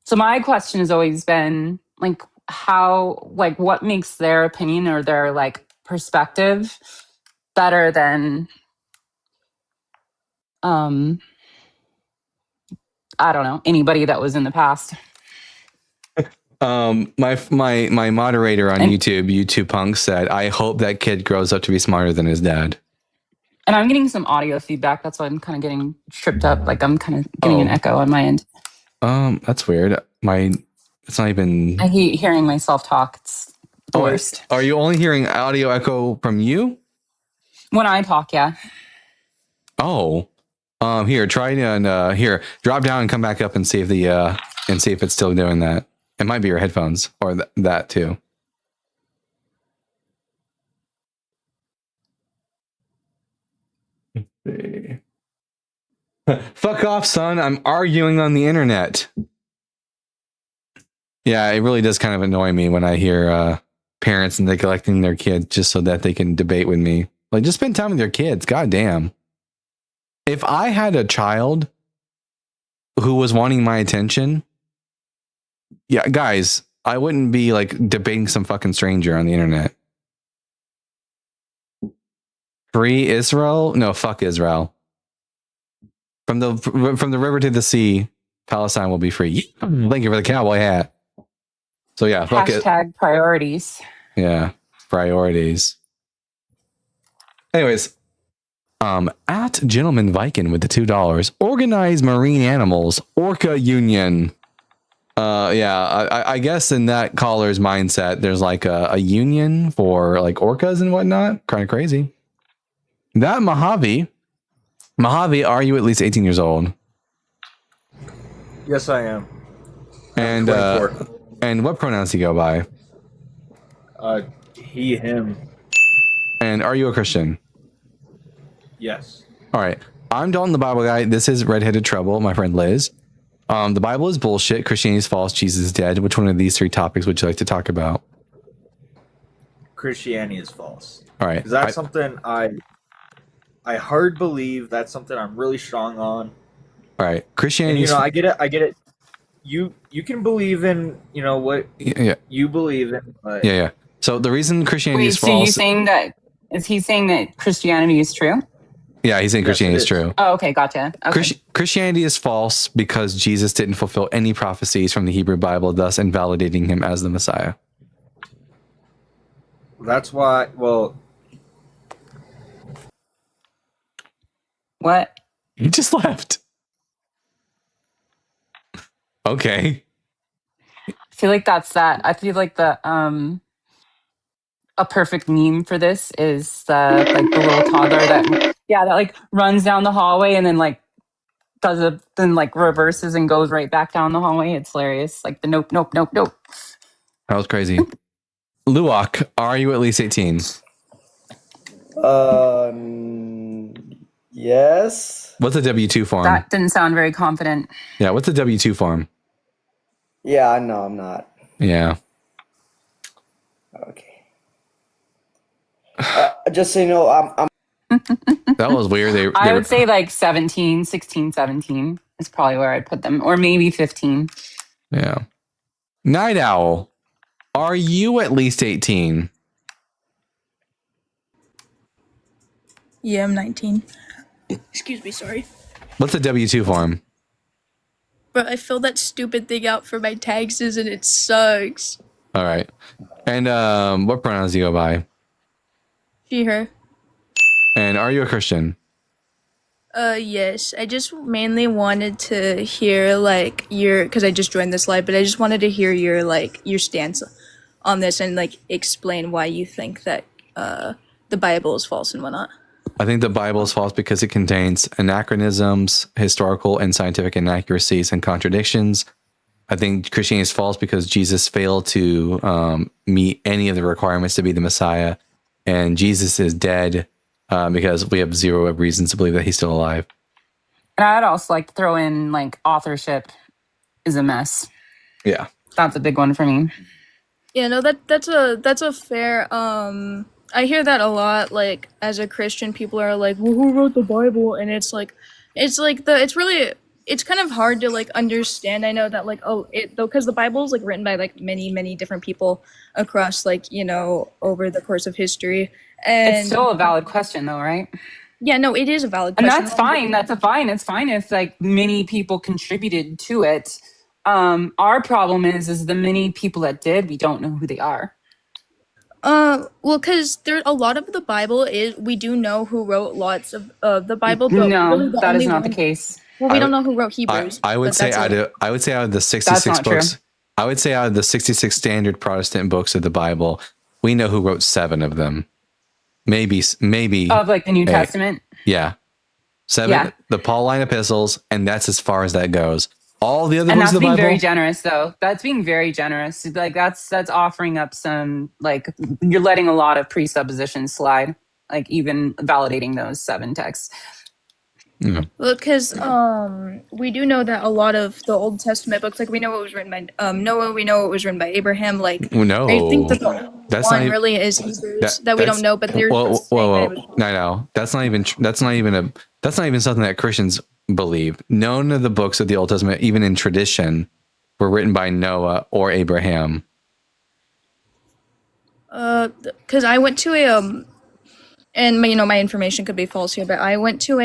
So my question has always been like how, like what makes their opinion or their like perspective better than I don't know, anybody that was in the past. My moderator on YouTube Punk said, "I hope that kid grows up to be smarter than his dad." And I'm getting some audio feedback. That's why I'm kind of getting tripped up. Like I'm kind of getting an echo on my end. That's weird. It's not even. I hate hearing myself talk. It's the worst. Are you only hearing audio echo from you? When I talk, yeah. Oh, here, try and here, drop down and come back up and see if if it's still doing that. It might be your headphones or that too. Fuck off, son. I'm arguing on the internet. Yeah, it really does kind of annoy me when I hear parents neglecting their kids just so that they can debate with me. Like, just spend time with your kids. God damn. If I had a child who was wanting my attention, yeah, guys, I wouldn't be like debating some fucking stranger on the internet. Free Israel? No, fuck Israel. From the river to the sea, Palestine will be free. Thank you for the cowboy hat. So yeah, fuck it. Hashtag priorities. Yeah, priorities. Anyways, at Gentleman Viking with the $2. Organized marine animals, Orca Union. I guess in that caller's mindset, there's like a union for like orcas and whatnot. Kind of crazy. That Mojave, are you at least 18 years old? Yes, I am. And what pronouns do you go by? He, him. And are you a Christian? Yes. All right. I'm Dalton the Bible Guy. This is Redheaded Trouble, my friend Liz. The Bible is bullshit. Christianity is false. Jesus is dead. Which one of these 3 topics would you like to talk about? Christianity is false. All right. 'Cause that's something I hard believe. That's something I'm really strong on. All right. Christianity. And, I get it. You can believe in what you believe in, but Yeah. So the reason Christianity Wait, is so false. is he saying that Christianity is true? Yeah, he's saying Christianity is true. Oh, okay, gotcha. Okay. Christianity is false because Jesus didn't fulfill any prophecies from the Hebrew Bible, thus invalidating him as the Messiah. that's why. Well, What? He just left. Okay. I feel like that's that. I feel like the a perfect meme for this is the little toddler that like runs down the hallway and then like then like reverses and goes right back down the hallway. It's hilarious. Like the nope. That was crazy. Luwak, are you at least 18? Yes. What's a W-2 form? That didn't sound very confident. Yeah, what's a W-2 form? Yeah, no, I'm not. Yeah. Okay. Just so you know, I'm That was weird. I would say like 17, 16, 17 is probably where I'd put them. Or maybe 15. Yeah. Night Owl, are you at least 18? Yeah, I'm 19. Excuse me, sorry. What's a W-2 form? But I filled that stupid thing out for my taxes and it sucks. All right. And what pronouns do you go by? She, her. And are you a Christian? Yes. I just mainly wanted to hear, like, because I just joined this live, but I just wanted to hear your stance on this and, like, explain why you think that, the Bible is false and whatnot. I think the Bible is false because it contains anachronisms, historical and scientific inaccuracies, and contradictions. I think Christianity is false because Jesus failed to meet any of the requirements to be the Messiah, and Jesus is dead because we have zero reasons to believe that he's still alive. And I'd also like to throw in like authorship is a mess. Yeah. That's a big one for me. Yeah, no, that's a fair, I hear that a lot, like, as a Christian, people are like, well, who wrote the Bible? And it's kind of hard to, like, understand. I know that, like, because the Bible is, like, written by, like, many, many different people across, like, you know, over the course of history. And It's still a valid question though, right? yeah, no, it is a valid And question. that's fine. It's fine if like many people contributed to it. Our problem is the many people that did, we don't know who they are. Well, because there a lot of the Bible we do know who wrote lots of the Bible, but No, really that is not the case. Well, we don't know who wrote Hebrews. I would but say that's out of the That's 66 not true. books, I would say out of the 66 standard Protestant books of the Bible, we know who wrote 7 of them. Maybe Of like the New 8. Testament. Yeah. 7, Yeah. the Pauline epistles, and that's as far as that goes. All the other And books that's of the being Bible. very generous though. That's being very generous. Like that's offering up some, like, you're letting a lot of presuppositions slide, like even validating those 7 texts. Yeah. Well, because we do know that a lot of the Old Testament books, like we know what was written by Noah, we know what was written by Abraham. Like, No, I think that the that's one not even, really is Hebrews that we that's- don't know, but there's whoa. No, that's not even something that Christians believe. None of the books of the Old Testament, even in tradition, were written by Noah or Abraham. because I went to a and my information could be false here, but I went to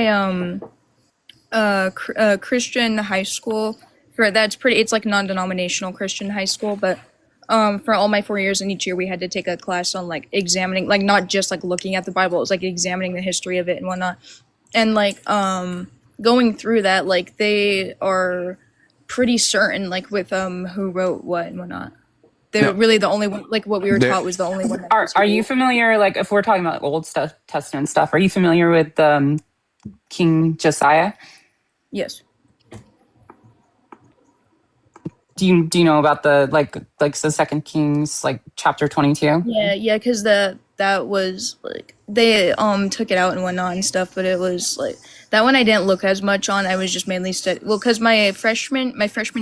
a Christian high school it's like non-denominational Christian high school, but for all my 4 years, and each year we had to take a class on like examining, like not just like looking at the Bible, it was like examining the history of it and whatnot, and like going through that, like they are pretty certain like with who wrote what and whatnot. They're really the only one, like what we were taught was the only one. Are you familiar, like if we're talking about Old Testament stuff, are you familiar with King Josiah? Yes. Do you know about the like the 2 Kings, like chapter 22? Yeah, because that was like they took it out and whatnot and stuff, but it was like that one I didn't look as much on. I was just mainly because my freshman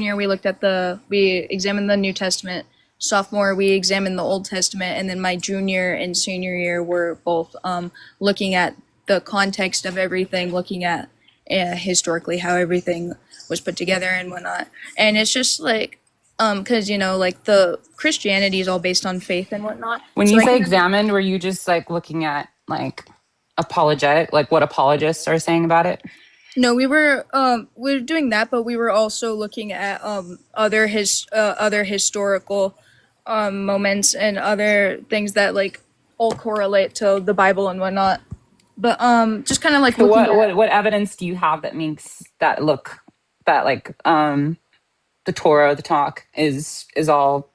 year we examined the New Testament. Sophomore we examined the Old Testament, and then my junior and senior year were both looking at the context of everything, looking at historically how everything was put together and whatnot. And it's just like because like the Christianity is all based on faith and whatnot. When So you I say can- examined, were you just like looking at like apologetic, like what apologists are saying about it? No, we were doing that, but we were also looking at other historical moments and other things that like all correlate to the Bible and whatnot. But just kind of like So looking at- what evidence do you have that makes that look that like the Torah, the Tanakh is all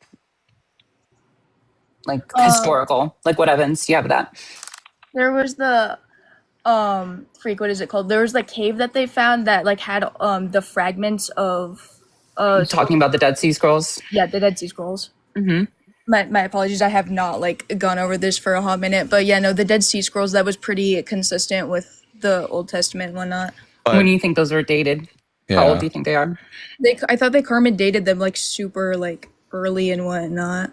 like historical? Like what evidence do you have of that? there was the what is it called? There was the cave that they found that like had the fragments of Talking about the Dead Sea Scrolls. yeah, the Dead Sea Scrolls. Mm-hmm. My apologies. I have not like gone over this for a hot minute, but yeah, no, the Dead Sea Scrolls, that was pretty consistent with the Old Testament and whatnot. When do you think those are dated? How old do you think they are? I thought they Carmen dated them like super like early and whatnot.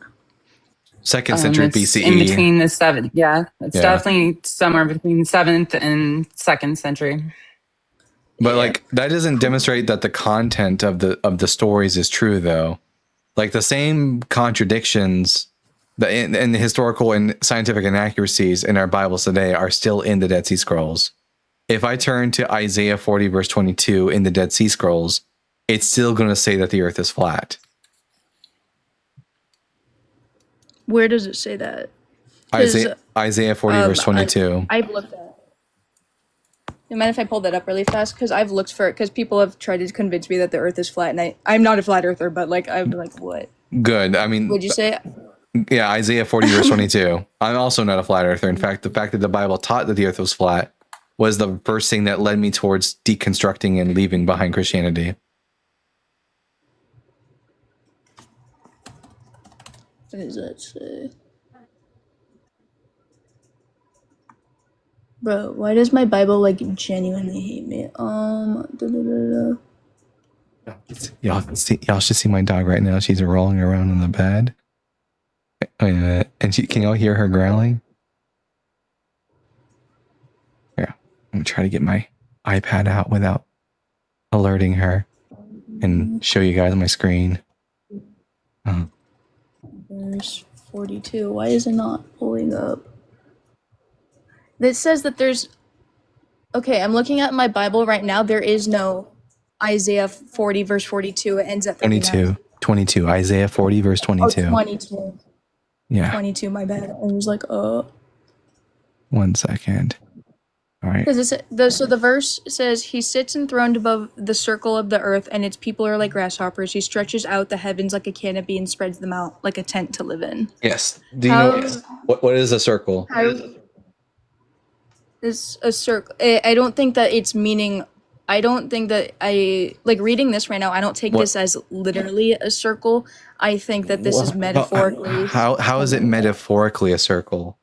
2nd century It's BCE. in between the 7th. Yeah, it's Yeah. definitely somewhere between 7th and 2nd century. But like that doesn't demonstrate that the content of the stories is true though. Like the same contradictions that in the historical and scientific inaccuracies in our Bibles today are still in the Dead Sea Scrolls. If I turn to Isaiah 40 verse 22 in the Dead Sea Scrolls, it's still going to say that the earth is flat. Where does it say that? 'Cause, Isaiah 40 verse 22. I've looked at. Do you mind if I pull that up really fast? Because I've looked for it. Because people have tried to convince me that the Earth is flat, and I'm not a flat earther, but like I'm like, what? Good. I mean, Would you say? yeah, Isaiah 40 verse 22. I'm also not a flat earther. In fact, the fact that the Bible taught that the earth was flat was the first thing that led me towards deconstructing and leaving behind Christianity. What does that say? Bro, why does my Bible like genuinely hate me? Y'all should see my dog right now. She's rolling around on the bed. And can y'all hear her growling? Yeah. I'm gonna try to get my iPad out without alerting her and show you guys my screen. Verse 42. Why is it not pulling up? It says that there's. Okay, I'm looking at my Bible right now. There is no Isaiah 40 verse 42. It ends at 39. 22. Isaiah 40 verse 22. Oh, 22. Yeah. 22, my bad. I was like, oh. 1 second. All right. So the verse says, he sits enthroned above the circle of the earth, and its people are like grasshoppers. He stretches out the heavens like a canopy and spreads them out like a tent to live in. Yes. Do you know what is a circle? Is a circle. I don't think that it's meaning. I don't think that like reading this right now. I don't take this as literally a circle. I think that this is metaphorically. How is it metaphorically a circle?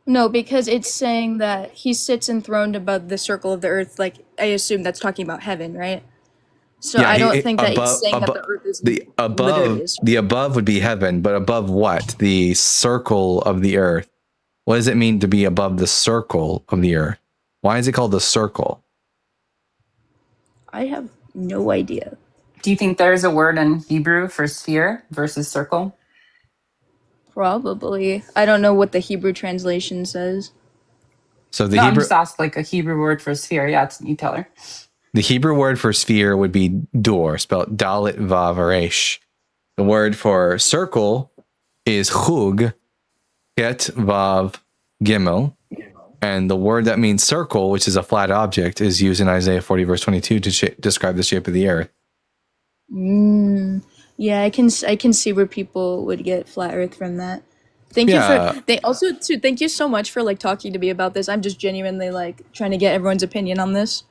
No, because it's saying that he sits enthroned above the circle of the earth. Like, I assume that's talking about heaven, right? So Yeah, I don't think that it's saying that the earth is the above. The above would be heaven, but above what? The circle of the earth. What does it mean to be above the circle of the earth? Why is it called the circle? I have no idea. Do you think there's a word in Hebrew for sphere versus circle? Probably. I don't know what the Hebrew translation says. So the No, I'm Hebrew just asked like a Hebrew word for sphere. Yeah, you tell her. the Hebrew word for sphere would be dor, spelled dalet vav resh. The word for circle is chug, het vav gimel. And the word that means circle, which is a flat object, is used in Isaiah 40 verse 22 to describe the shape of the earth. Yeah, I can see where people would get flat earth from that. Thank you thank you so much for like talking to me about this. I'm just genuinely like trying to get everyone's opinion on this.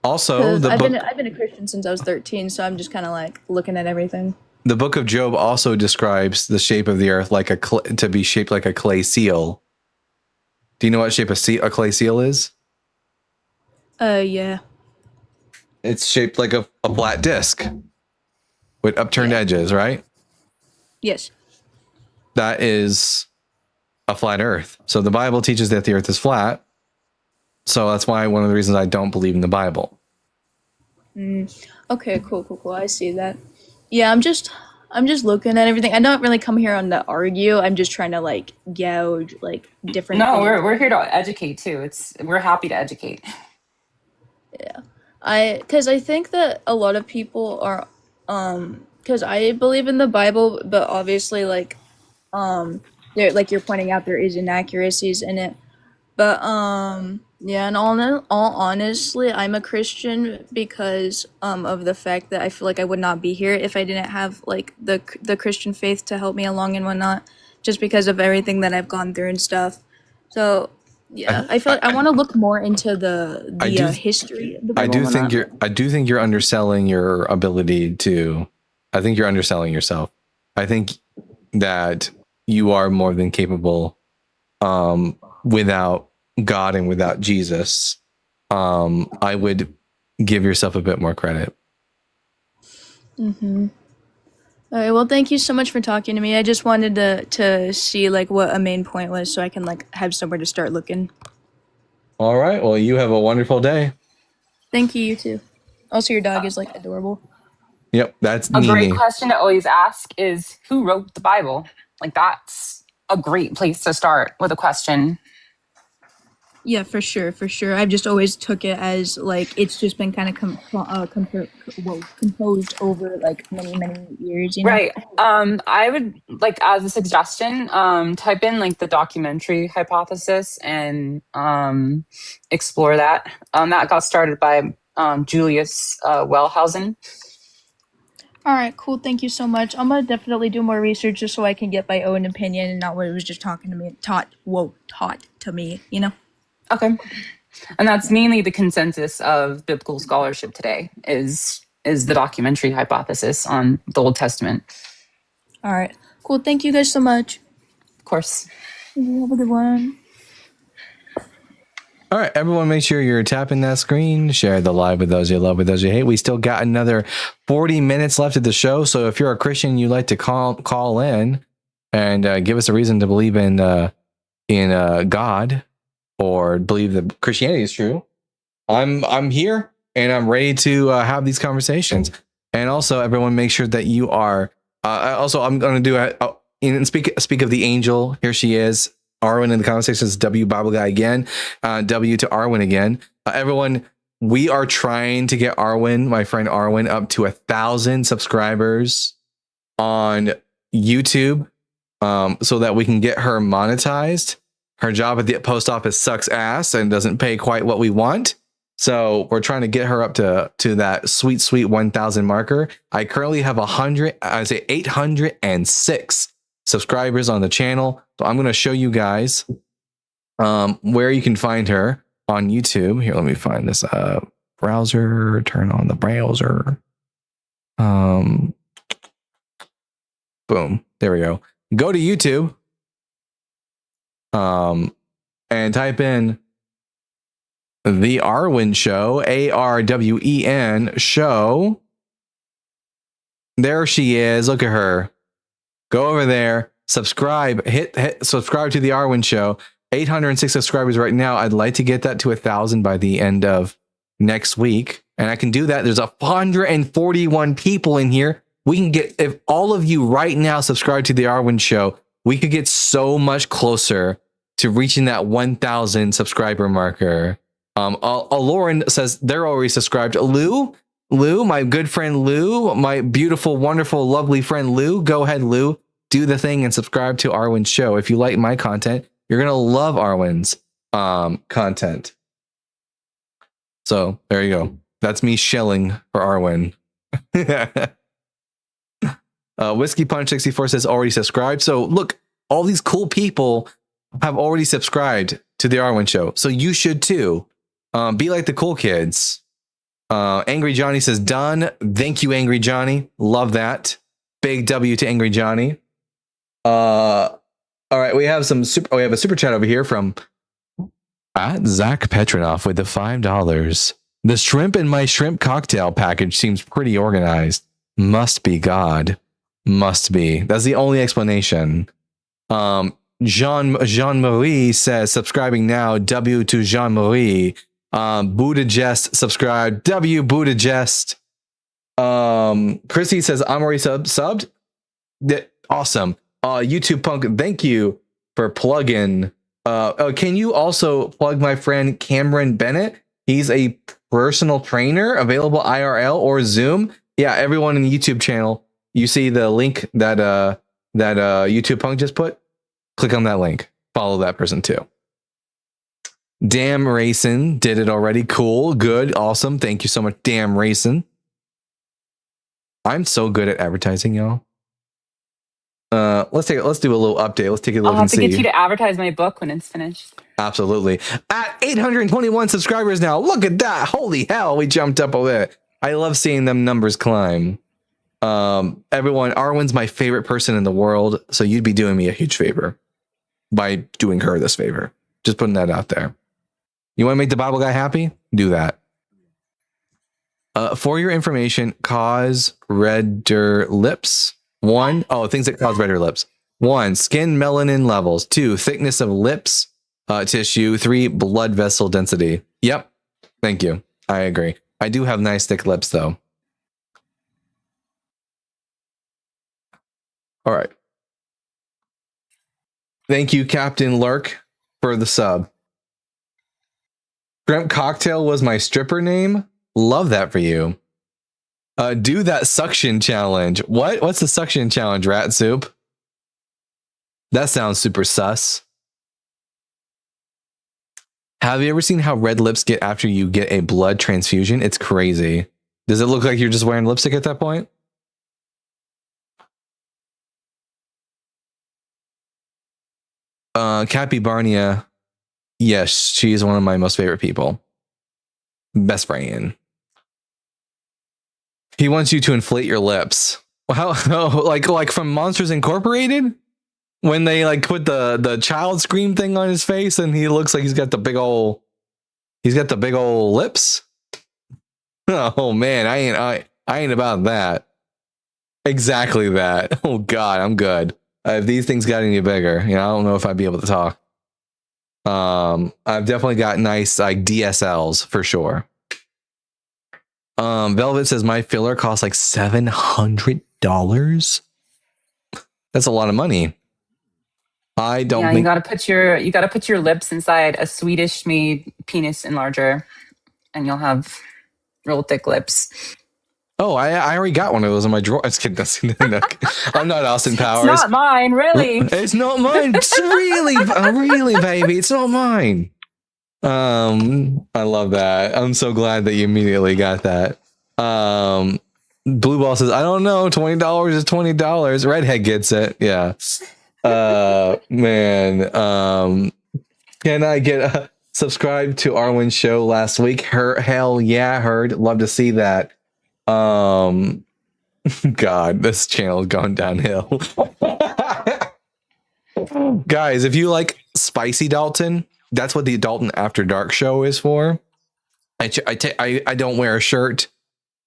Also, I've been a Christian since I was 13, so I'm just kind of like looking at everything. the book of Job also describes the shape of the earth like to be shaped like a clay seal. Do you know what shape a clay seal is? Yeah. It's shaped like a flat disc with upturned edges, right? Yes. That is a flat earth. So the Bible teaches that the earth is flat. So that's why one of the reasons I don't believe in the Bible. Okay, cool. I see that. Yeah, I'm just looking at everything. I don't really come here on to argue. I'm just trying to like gouge like different No, things. we're here to educate too. We're happy to educate. Because I think that a lot of people are because I believe in the Bible, but obviously like there, like you're pointing out, there is inaccuracies in it. But yeah, and all honestly, I'm a Christian because of the fact that I feel like I would not be here if I didn't have like the Christian faith to help me along and whatnot, just because of everything that I've gone through and stuff. So yeah, I feel like I want to look more into the history of the Bible. I do think you're underselling your ability to. I think you're underselling yourself. I think that you are more than capable without God and without Jesus. I would give yourself a bit more credit. Mm-hmm. All right. Well, thank you so much for talking to me. I just wanted to see like what a main point was, so I can like have somewhere to start looking. All right. Well, you have a wonderful day. Thank you. You too. Also, your dog is like adorable. Yep, that's A great Nene. question to always ask is who wrote the Bible? Like that's a great place to start with a question. Yeah, for sure, for sure. I've just always took it as like it's just been kind of composed over like many years, you know. Right. I would like as a suggestion, type in like the documentary hypothesis and explore that. That got started by Julius Wellhausen. All right, cool. Thank you so much. I'm gonna definitely do more research just so I can get my own opinion and not what it was just taught to me, you know. Okay. And that's mainly the consensus of biblical scholarship today is the documentary hypothesis on the Old Testament. All right, cool. Thank you guys so much. Of course. You have a good one. All right, everyone, make sure you're tapping that screen. Share the live with those you love, with those you hate. We still got another 40 minutes left of the show. So if you're a Christian, you'd like to call in and give us a reason to believe in God or believe that Christianity is true. I'm here and I'm ready to have these conversations. And also, everyone, make sure that you are. I'm going to do speak of the angel. Here she is. Arwen in the conversations, W Bible Guy again, W to Arwen again. Everyone, we are trying to get Arwen, my friend Arwen, up to 1,000 subscribers on YouTube, so that we can get her monetized. Her job at the post office sucks ass and doesn't pay quite what we want. So we're trying to get her up to that sweet 1,000 marker. I currently have 806 subscribers on the channel. So I'm going to show you guys where you can find her on YouTube. Here, let me find this browser. Turn on the browser. Boom. There we go. Go to YouTube. And type in The Arwen Show, ARWEN Show. There she is. Look at her. Go over there, subscribe, hit subscribe to The Arwen Show. 806 subscribers right now. I'd like to get that to 1,000 by the end of next week. And I can do that. There's 141 people in here. We can get, if all of you right now subscribe to The Arwen Show, we could get so much closer to reaching that 1,000 subscriber marker. Lauren says they're already subscribed. Lou, my good friend Lou, my beautiful, wonderful, lovely friend Lou. Go ahead, Lou. Do the thing and subscribe to Arwen's show. If you like my content, you're going to love Arwen's content. So there you go. That's me shelling for Arwen. Whiskey Punch 64 says already subscribed. So look, all these cool people have already subscribed to the Arwen Show. So you should too. Be like the cool kids. Angry Johnny says done. Thank you, Angry Johnny. Love that. Big W to Angry Johnny. All right, we have we have a super chat over here from Zach Petronoff with the $5. The shrimp in my shrimp cocktail package seems pretty organized. Must be God. Must be. That's the only explanation. Jean-Marie says subscribing now. W to Jean-Marie. Buddha Jest subscribed. W Buddha Jest. Chrissy says I'm already subbed. Awesome. YouTube Punk, thank you for plugging. Can you also plug my friend Cameron Bennett? He's a personal trainer available IRL or Zoom. Yeah, everyone in the YouTube channel, you see the link that YouTube Punk just put? Click on that link. Follow that person too. Damn Racing did it already. Cool, good, awesome. Thank you so much, Damn Racing. I'm so good at advertising, y'all. Let's do a little update. Let's take a look I'll have and to see. get you to advertise my book when it's finished. Absolutely. At 821 subscribers now. Look at that. Holy hell, we jumped up a bit. I love seeing them numbers climb. Everyone, Arwen's my favorite person in the world, so you'd be doing me a huge favor by doing her this favor. Just putting that out there. You want to make the Bible guy happy? Do that. For your information, cause redder lips. 1, things that cause redder lips. 1, skin melanin levels. 2, thickness of lips tissue. 3, blood vessel density. Yep. Thank you. I agree. I do have nice thick lips though. All right. Thank you, Captain Lurk, for the sub. Shrimp Cocktail was my stripper name. Love that for you. Do that suction challenge. What? What's the suction challenge, Rat Soup? That sounds super sus. Have you ever seen how red lips get after you get a blood transfusion? It's crazy. Does it look like you're just wearing lipstick at that point? Cappy Barnia. Yes, she is one of my most favorite people. Best friend. He wants you to inflate your lips. How like from Monsters Incorporated? When they like put the child scream thing on his face and he looks like he's got the big old lips. Oh man, I ain't about that. Exactly that. Oh god, I'm good. If these things got any bigger, I don't know if I'd be able to talk. I've definitely got nice like DSLs for sure. Velvet says my filler costs like $700. That's a lot of money. I don't think you gotta put your lips inside a Swedish made penis enlarger and you'll have real thick lips. Oh, I already got one of those in my drawer. I'm not Austin Powers. It's not mine, really. It's not mine. It's really, baby. It's not mine. I love that. I'm so glad that you immediately got that. Blue Ball says, I don't know. $20 is $20. Redhead gets it. Yeah. Man. Can I get subscribed to Arwen's show last week? Hell yeah, heard. Love to see that. God, this channel's gone downhill. Guys, if you like spicy Dalton, that's what the Dalton After Dark show is for. I don't wear a shirt,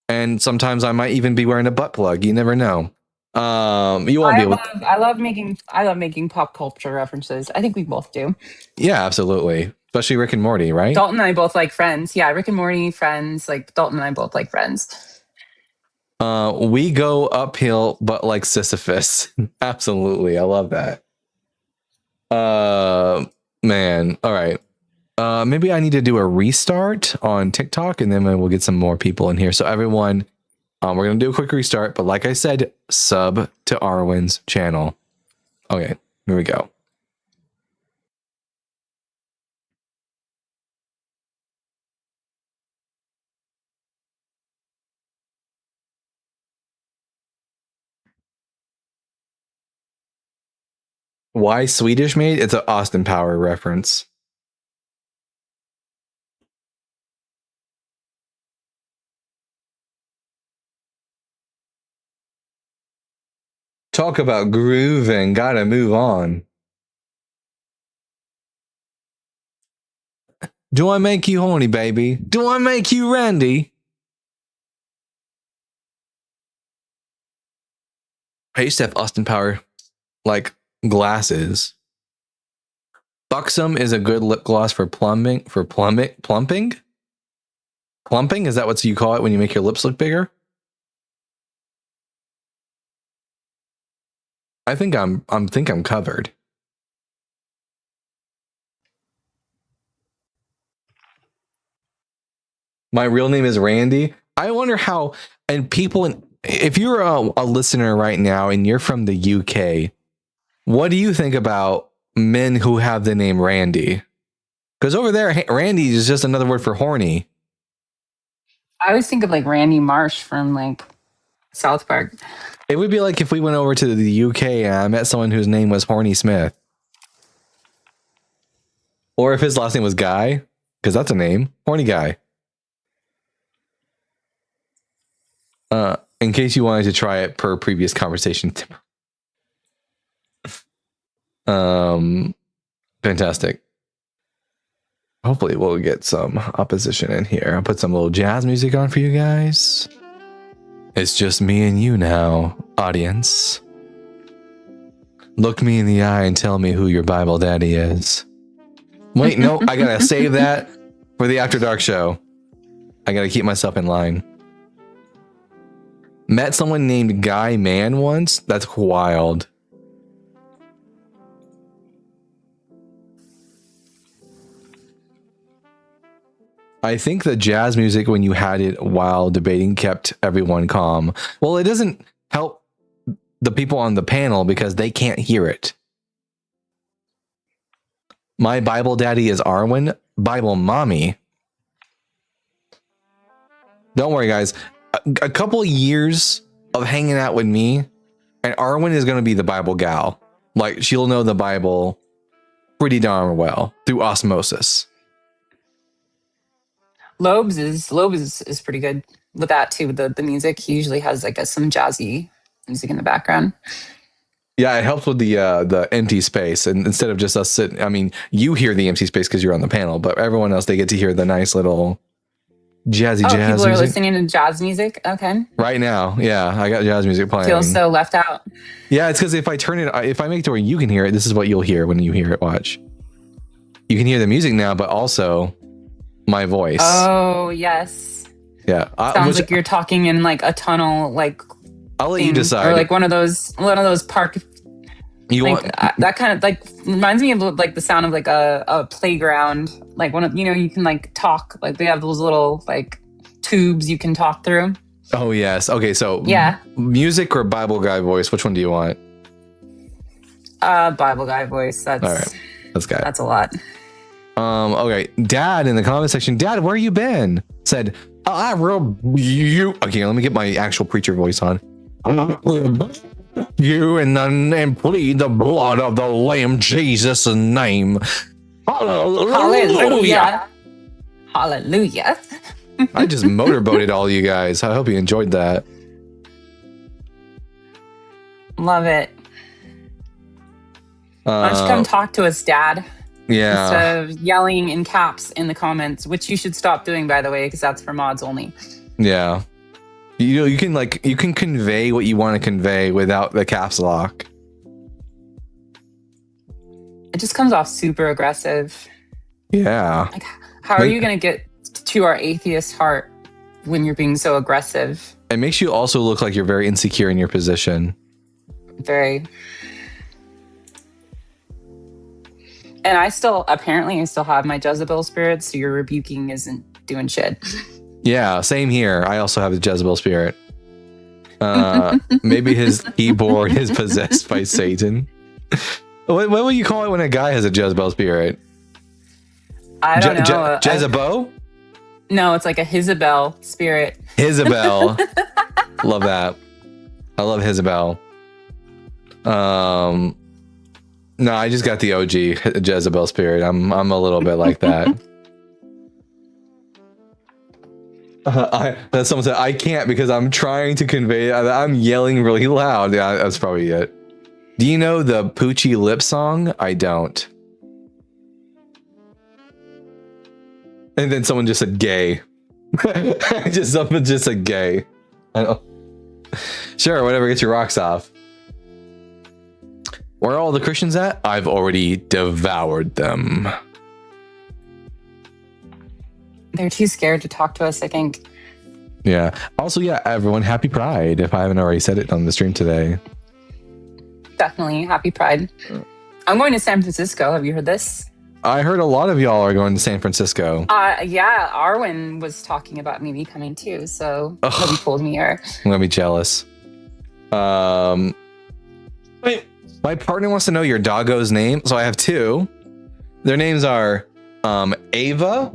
and sometimes I might even be wearing a butt plug. You never know. You won't be able. I love making pop culture references. I think we both do. Yeah, absolutely. Especially Rick and Morty, right? Dalton and I both like Friends. Yeah, Rick and Morty, Friends. Like Dalton and I both like Friends. We go uphill, but like Sisyphus. Absolutely. I love that. Man. All right. Maybe I need to do a restart on TikTok and then we'll get some more people in here. So everyone, we're going to do a quick restart, but like I said, sub to Arwen's channel. Okay, here we go. Why Swedish made? It's an Austin Power reference. Talk about grooving. Gotta move on. Do I make you horny, baby? Do I make you Randy? I used to have Austin Power like glasses. Buxom is a good lip gloss for plumping. Plumping? Is that what you call it when you make your lips look bigger? I think I'm covered. My real name is Randy. I wonder how, and people, if you're a listener right now and you're from the UK, what do you think about men who have the name Randy? Because over there, Randy is just another word for horny. I always think of like Randy Marsh from like South Park. It would be like if we went over to the UK and I met someone whose name was Horny Smith. Or if his last name was Guy, because that's a name. Horny Guy. in case you wanted to try it per previous conversation. Fantastic. Hopefully we'll get some opposition in here. I'll put some little jazz music on for you guys. It's just me and you now, audience. Look me in the eye and tell me who your Bible daddy is. Wait, no, I gotta save that for the After Dark show. I gotta keep myself in line. Met someone named Guy Mann once? That's wild. I think the jazz music, when you had it while debating, kept everyone calm. Well, it doesn't help the people on the panel because they can't hear it. My Bible daddy is Arwen. Bible mommy. Don't worry, guys. A couple years of hanging out with me, and Arwen is going to be the Bible gal. Like, she'll know the Bible pretty darn well through osmosis. Lobes is pretty good with that too. With the music, he usually has like some jazzy music in the background. Yeah, it helps with the empty space, and instead of just us sitting, I mean, you hear the empty space because you're on the panel, but everyone else, they get to hear the nice little jazz People music. are listening to jazz music. Okay. Right now, yeah, I got jazz music playing. Feel so left out. Yeah, it's because if I make it to where you can hear it, this is what you'll hear when you hear it. Watch. You can hear the music now, but also my voice. Oh yes. Yeah. Sounds like you're talking in like a tunnel, like. I'll let you decide. Or like one of those park. You like, want that kind of like reminds me of like the sound of like a playground, like one of you can like talk, like they have those little like tubes you can talk through. Oh yes. Okay, so yeah, music or Bible guy voice, which one do you want? Bible guy voice. That's all right. That's a lot. Okay, Dad in the comment section. Dad, where you been? Said I will you. Okay, let me get my actual preacher voice on. You and plead the blood of the Lamb, Jesus' name. Hallelujah. Hallelujah. I just motorboated all you guys. I hope you enjoyed that. Love it. Why don't you come talk to us, Dad? Yeah. Instead of yelling in caps in the comments, which you should stop doing, by the way, because that's for mods only. Yeah. You can convey what you want to convey without the caps lock. It just comes off super aggressive. Yeah. Like, how are you going to get to our atheist heart when you're being so aggressive? It makes you also look like you're very insecure in your position. Very. And I still have my Jezebel spirit, so your rebuking isn't doing shit. Yeah, same here. I also have the Jezebel spirit. Maybe his keyboard is possessed by Satan. What will you call it when a guy has a Jezebel spirit? I don't know. Jezebel? No, it's like a Isabel spirit. Isabel. Love that. I love Isabel. No, I just got the OG Jezebel spirit. I'm a little bit like that. Someone said I can't because I'm trying to convey. I'm yelling really loud. Yeah, that's probably it. Do you know the Poochie Lip song? I don't. And then someone just said gay. Someone just said gay. I don't. Sure, whatever gets your rocks off. Where are all the Christians at? I've already devoured them. They're too scared to talk to us, I think. Yeah. Also, yeah, everyone, happy Pride, if I haven't already said it on the stream today. Definitely. Happy Pride. I'm going to San Francisco. Have you heard this? I heard a lot of y'all are going to San Francisco. Yeah, Arwen was talking about maybe coming too, so nobody told me or. I'm gonna be jealous. Wait, my partner wants to know your doggo's name, so I have two. Their names are Ava,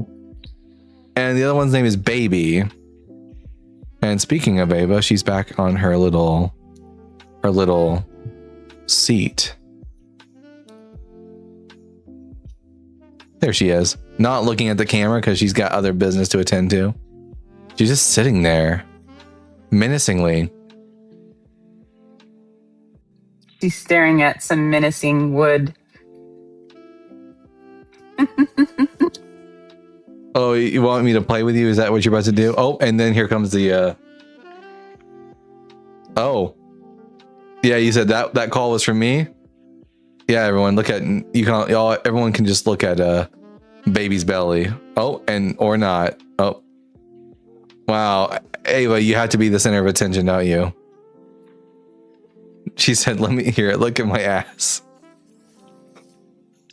and the other one's name is Baby. And speaking of Ava, she's back on her little seat. There she is, not looking at the camera because she's got other business to attend to. She's just sitting there, menacingly. She's staring at some menacing wood. Oh, you want me to play with you? Is that what you're about to do? Oh, and then here comes the oh. Yeah, you said that call was from me? Yeah, everyone look at everyone can just look at baby's belly. Oh, and or not. Oh. Wow. Ava, you have to be the center of attention, don't you? She said, let me hear it. Look at my ass.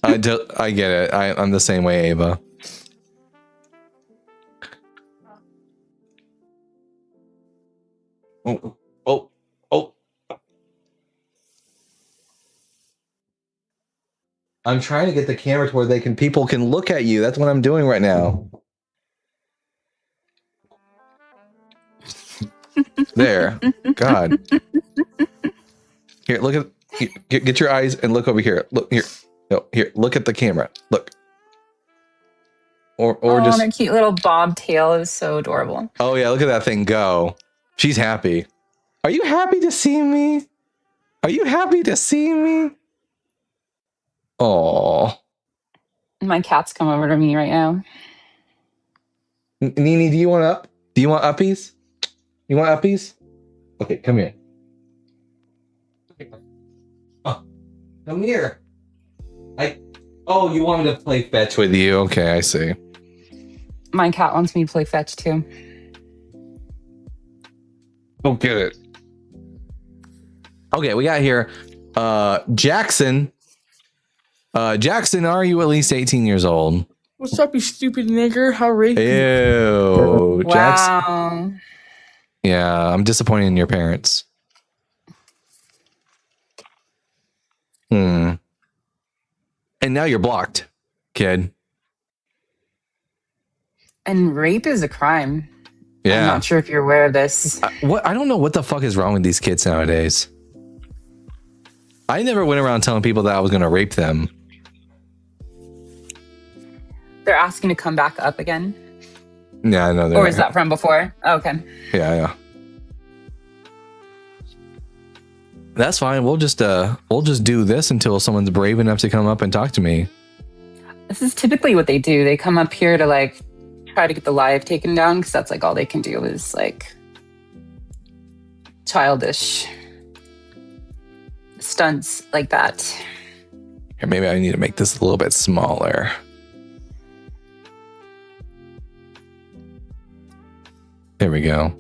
I get it. I'm the same way, Ava. Oh. I'm trying to get the camera to where people can look at you. That's what I'm doing right now. There. God. Here, look at get your eyes and look over here. Look here. No, here. Look at the camera. Look. Or just their cute little bobtail is so adorable. Oh yeah, look at that thing go. She's happy. Are you happy to see me? Are you happy to see me? Oh. My cat's come over to me right now. Nini, do you want uppies? You want uppies? Okay, come here. Oh, come here. Oh, you want me to play fetch with you? Okay, I see. My cat wants me to play fetch too. Go get it. Okay, we got here Jackson. Jackson, are you at least 18 years old? What's up, you stupid nigger? How rapey? Ew. Wow. Jackson. Yeah, I'm disappointed in your parents. And now you're blocked, kid. And rape is a crime. Yeah. I'm not sure if you're aware of this. I don't know what the fuck is wrong with these kids nowadays. I never went around telling people that I was going to rape them. They're asking to come back up again? Yeah, I know. Or is that from before? Oh, okay. Yeah. That's fine. We'll just do this until someone's brave enough to come up and talk to me. This is typically what they do. They come up here to like try to get the live taken down because that's like all they can do is like childish stunts like that. Here, maybe I need to make this a little bit smaller. There we go.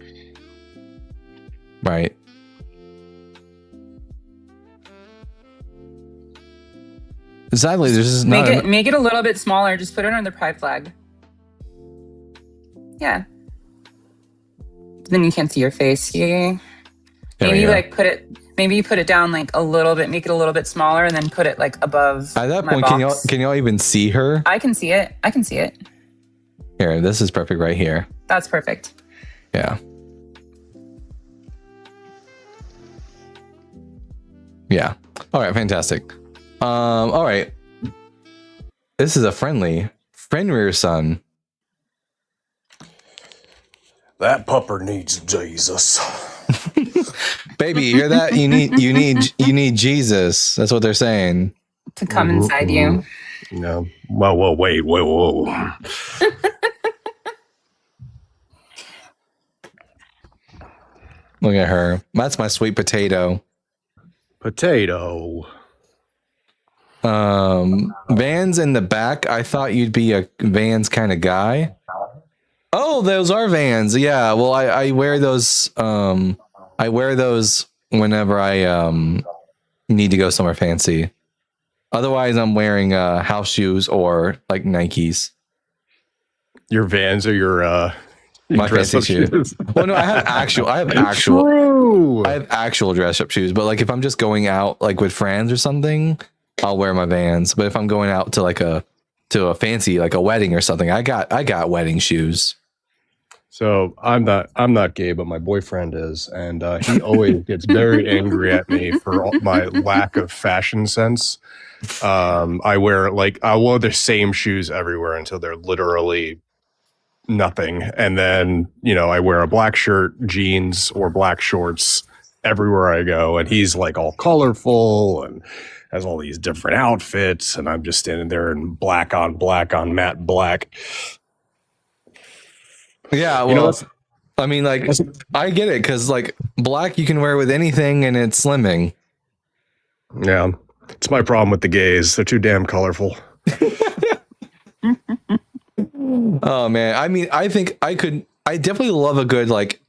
Right. Sadly, there's just make it a little bit smaller. Just put it on the pride flag. Yeah. Then you can't see your face. Yeah. Maybe like maybe you put it down like a little bit, make it a little bit smaller, and then put it like above. At that my point, box. can y'all even see her? I can see it. I can see it. Here, this is perfect right here. That's perfect. Yeah. Yeah. All right, fantastic. All right. This is a Fenrir son. That pupper needs Jesus. Baby, you hear that? You need Jesus. That's what they're saying. To come inside you. No. Whoa, wait, whoa. Look at her. That's my sweet potato. Potato. Vans in the back. I thought you'd be a Vans kind of guy. Oh, those are Vans. Yeah. Well, I wear those. I wear those whenever I need to go somewhere fancy. Otherwise, I'm wearing house shoes or like Nikes. Your Vans are your my fancy shoes. Well, no, I have actual dress up shoes. But like if I'm just going out like with friends or something, I'll wear my Vans. But if I'm going out to like a fancy like a wedding or something, I got wedding shoes. So I'm not gay, but my boyfriend is, and he always gets very angry at me for my lack of fashion sense. I wear the same shoes everywhere until they're literally nothing. And then, I wear a black shirt, jeans, or black shorts everywhere I go. And he's like all colorful and has all these different outfits. And I'm just standing there in black on matte black. Yeah, well, I mean, like, I get it, because like black you can wear with anything and it's slimming. Yeah, it's my problem with the gays. They're too damn colorful. Oh man, I mean, I think I definitely love a good like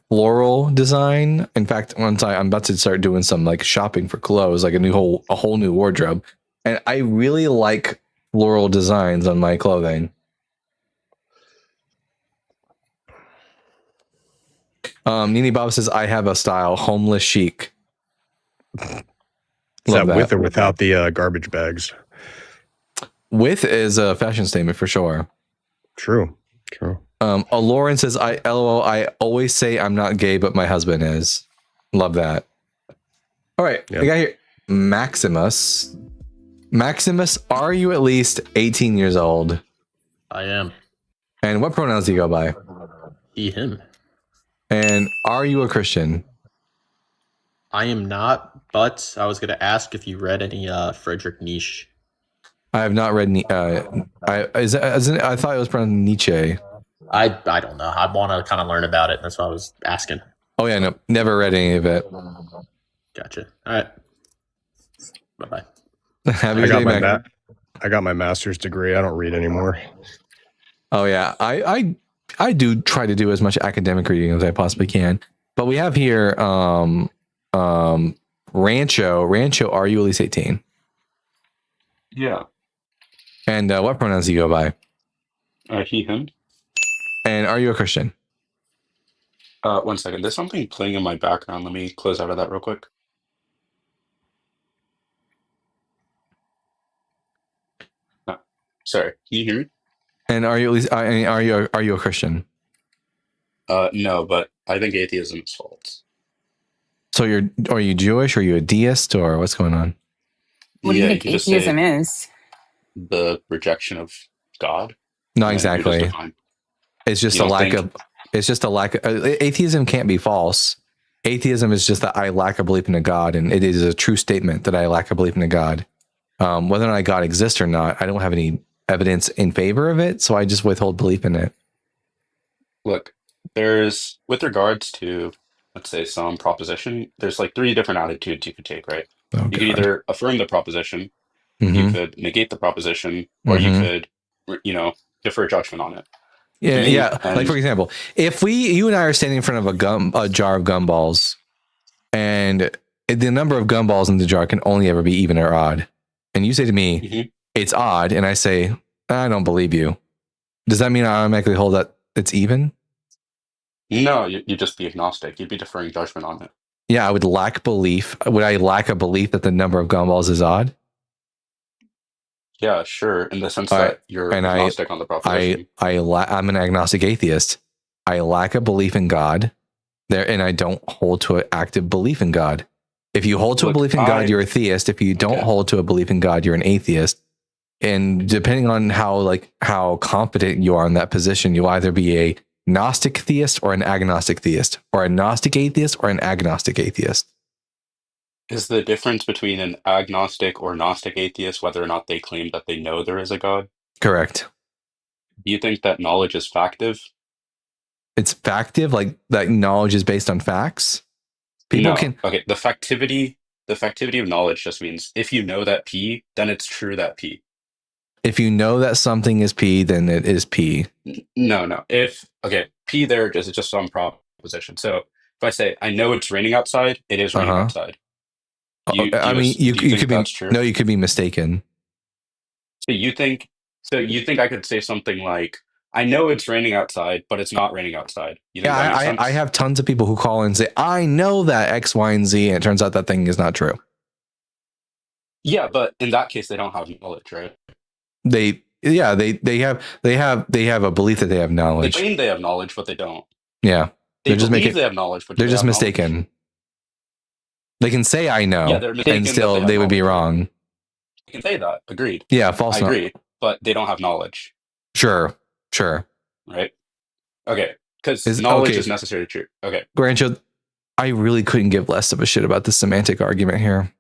floral design. In fact, once I'm about to start doing some like shopping for clothes, like a whole new wardrobe, and I really like floral designs on my clothing. Nini Bob says, I have a style, homeless chic. Is that with or without the garbage bags? With is a fashion statement for sure. True. Lauren says, LOL, I always say I'm not gay, but my husband is. Love that. All right. Yep. I got here Maximus. Maximus, are you at least 18 years old? I am. And what pronouns do you go by? He, him. And are you a Christian? I am not, but I was going to ask if you read any Friedrich Nietzsche. I have not read. I thought it was pronounced Nietzsche. I don't know. I want to kind of learn about it. That's why I was asking. Oh yeah, no, never read any of it. Gotcha. All right. Bye bye. Have a good day, Mac. I got my master's degree. I don't read anymore. Oh yeah, I do try to do as much academic reading as I possibly can. But we have here Rancho. Rancho, are you at least 18? Yeah. And what pronouns do you go by? He, him. And are you a Christian? 1 second. There's something playing in my background. Let me close out of that real quick. Sorry. Can you hear me? And are you at least are you a Christian? No, but I think atheism is false. So are you Jewish? Or are you a deist, or what's going on? What do you think atheism is? The rejection of God. No, exactly. It's just a lack of. It's just a lack of. Atheism can't be false. Atheism is just that I lack a belief in a God, and it is a true statement that I lack a belief in a God. Whether or not God exists or not, I don't have any evidence in favor of it, so I just withhold belief in it. Look, there's, with regards to, let's say, some proposition, there's like 3 different attitudes you could take, right? Oh, you could either affirm the proposition, Mhm. you could negate the proposition, or you Mhm. could, defer judgment on it. Yeah, To me, yeah. Like for example, if you and I are standing in front of a jar of gumballs, and the number of gumballs in the jar can only ever be even or odd, and you say to me, it's odd, and I say, I don't believe you. Does that mean I automatically hold that it's even? No, you'd just be agnostic. You'd be deferring judgment on it. Yeah, I would lack belief. Would I lack a belief that the number of gumballs is odd? Yeah, sure. In the sense All right, that you're and agnostic on the proposition. I'm an agnostic atheist. I lack a belief in God there, and I don't hold to an active belief in God. If you hold to a belief in God, you're a theist. If you don't hold to a belief in God, you're an atheist. And depending on how confident you are in that position, you'll either be a Gnostic theist or an agnostic theist, or a Gnostic atheist or an agnostic atheist. Is the difference between an agnostic or Gnostic atheist whether or not they claim that they know there is a God? Correct. Do you think that knowledge is factive? It's factive, like that knowledge is based on facts. People can. Okay, the factivity of knowledge just means if you know that P, then it's true that P. If you know that something is P, then it is P. No. P there is just some proposition. So if I say I know it's raining outside, it is raining outside. You could be you could be mistaken. So you think I could say something like, I know it's raining outside, but it's not raining outside. You think that makes sense? I have tons of people who call in and say, I know that X, Y, and Z, and it turns out that thing is not true. Yeah, but in that case, they don't have knowledge, right? They have a belief that they have They knowledge. claim they have knowledge, but they don't. Yeah, They believe they have knowledge, but they're do just they have knowledge? mistaken. They can say I know, Yeah, they're mistaken, and but still they have they would be wrong. You can say that. Agreed. Yeah, false. I agree, but they don't have knowledge, Sure. right? Okay, because knowledge is necessary to truth. Okay. Grancho, I really couldn't give less of a shit about the semantic argument here.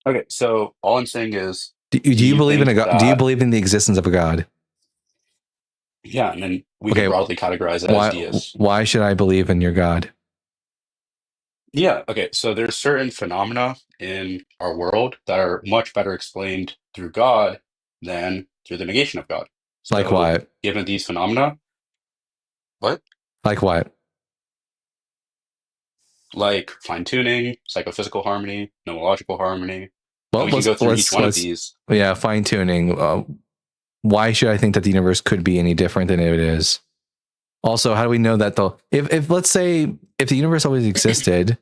Okay, so all I'm saying is, do you believe in a think God? Do you that- believe in the existence of a God? Yeah, and then we can broadly categorize it as deists. Why should I believe in your God? Yeah, okay, so there's certain phenomena in our world that are much better explained through God than through the negation of God. Like what? Given these phenomena, what? Like what? Like fine-tuning, psychophysical harmony, nomological harmony. Well, and we can go through each one of these. Yeah, fine-tuning. Why should I think that the universe could be any different than it is? Also, how do we know that if let's say if the universe always existed,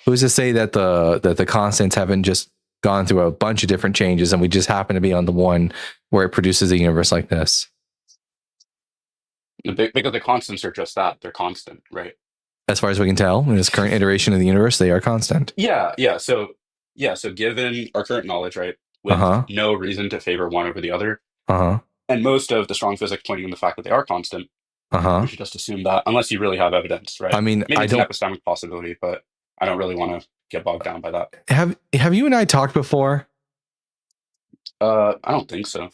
who's to say that the constants haven't just gone through a bunch of different changes and we just happen to be on the one where it produces a universe like this? Because the constants are just that, they're constant, right? As far as we can tell, in this current iteration of the universe, they are constant. Yeah. So given our current knowledge, right, with no reason to favor one over the other, and most of the strong physics pointing in the fact that they are constant, we should just assume that, unless you really have evidence, right? I mean, maybe it's an epistemic possibility, but I don't really want to get bogged down by that. Have you and I talked before? I don't think so.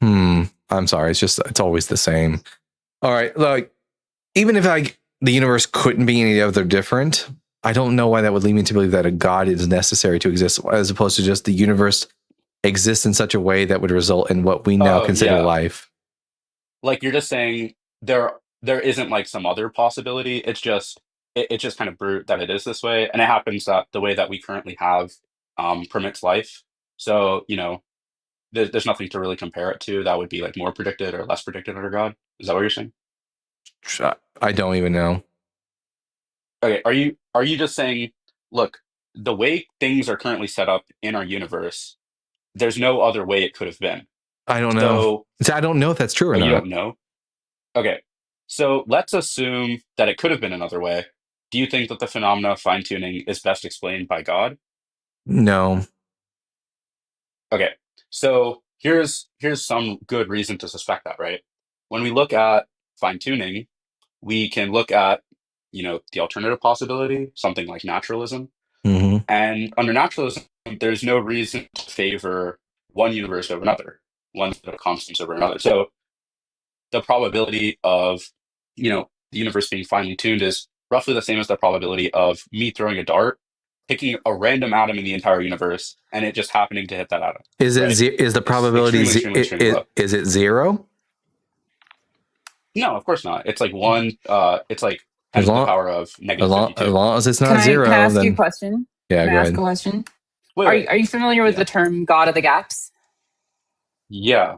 I'm sorry. It's always the same. All right. Like, even if the universe couldn't be any other different, I don't know why that would lead me to believe that a God is necessary to exist, as opposed to just the universe exists in such a way that would result in what we now consider life. Like, you're just saying there isn't like some other possibility. It's just kind of brute that it is this way, and it happens that the way that we currently have permits life. So there's nothing to really compare it to that would be like more predicted or less predicted under God. Is that what you're saying? I don't even know. Okay, are you just saying, look, the way things are currently set up in our universe, there's no other way it could have been? I don't know. I don't know if that's true or not. You don't know? Okay, so let's assume that it could have been another way. Do you think that the phenomena of fine-tuning is best explained by God? No. Okay, so here's some good reason to suspect that, right? When we look at fine-tuning, we can look at the alternative possibility, something like naturalism. And under naturalism, there's no reason to favor one universe over another, one set of constants over another. So the probability of the universe being finely tuned is roughly the same as the probability of me throwing a dart, picking a random atom in the entire universe, and it just happening to hit that atom. Is the probability is it zero? No, of course not. It's like one. It's like 10 to the power of negative 52. As long as it's not zero. Can I ask then... you a question? Yeah, Can go I ask ahead. a question? Wait. Are you familiar with the term God of the gaps? Yeah.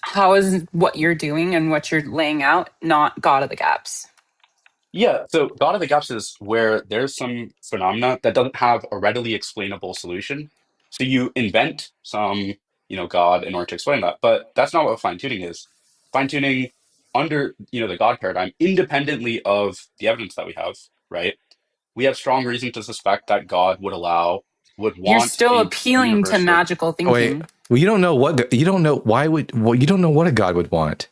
How is what you're doing and what you're laying out not God of the gaps? Yeah, so God of the gaps is where there's some phenomena that doesn't have a readily explainable solution. So you invent some, God in order to explain that. But that's not what fine-tuning is. Fine-tuning under, the God paradigm, independently of the evidence that we have, right? We have strong reason to suspect that God would want. You're still appealing to magical thinking. Wait, well, you don't know what a God would want.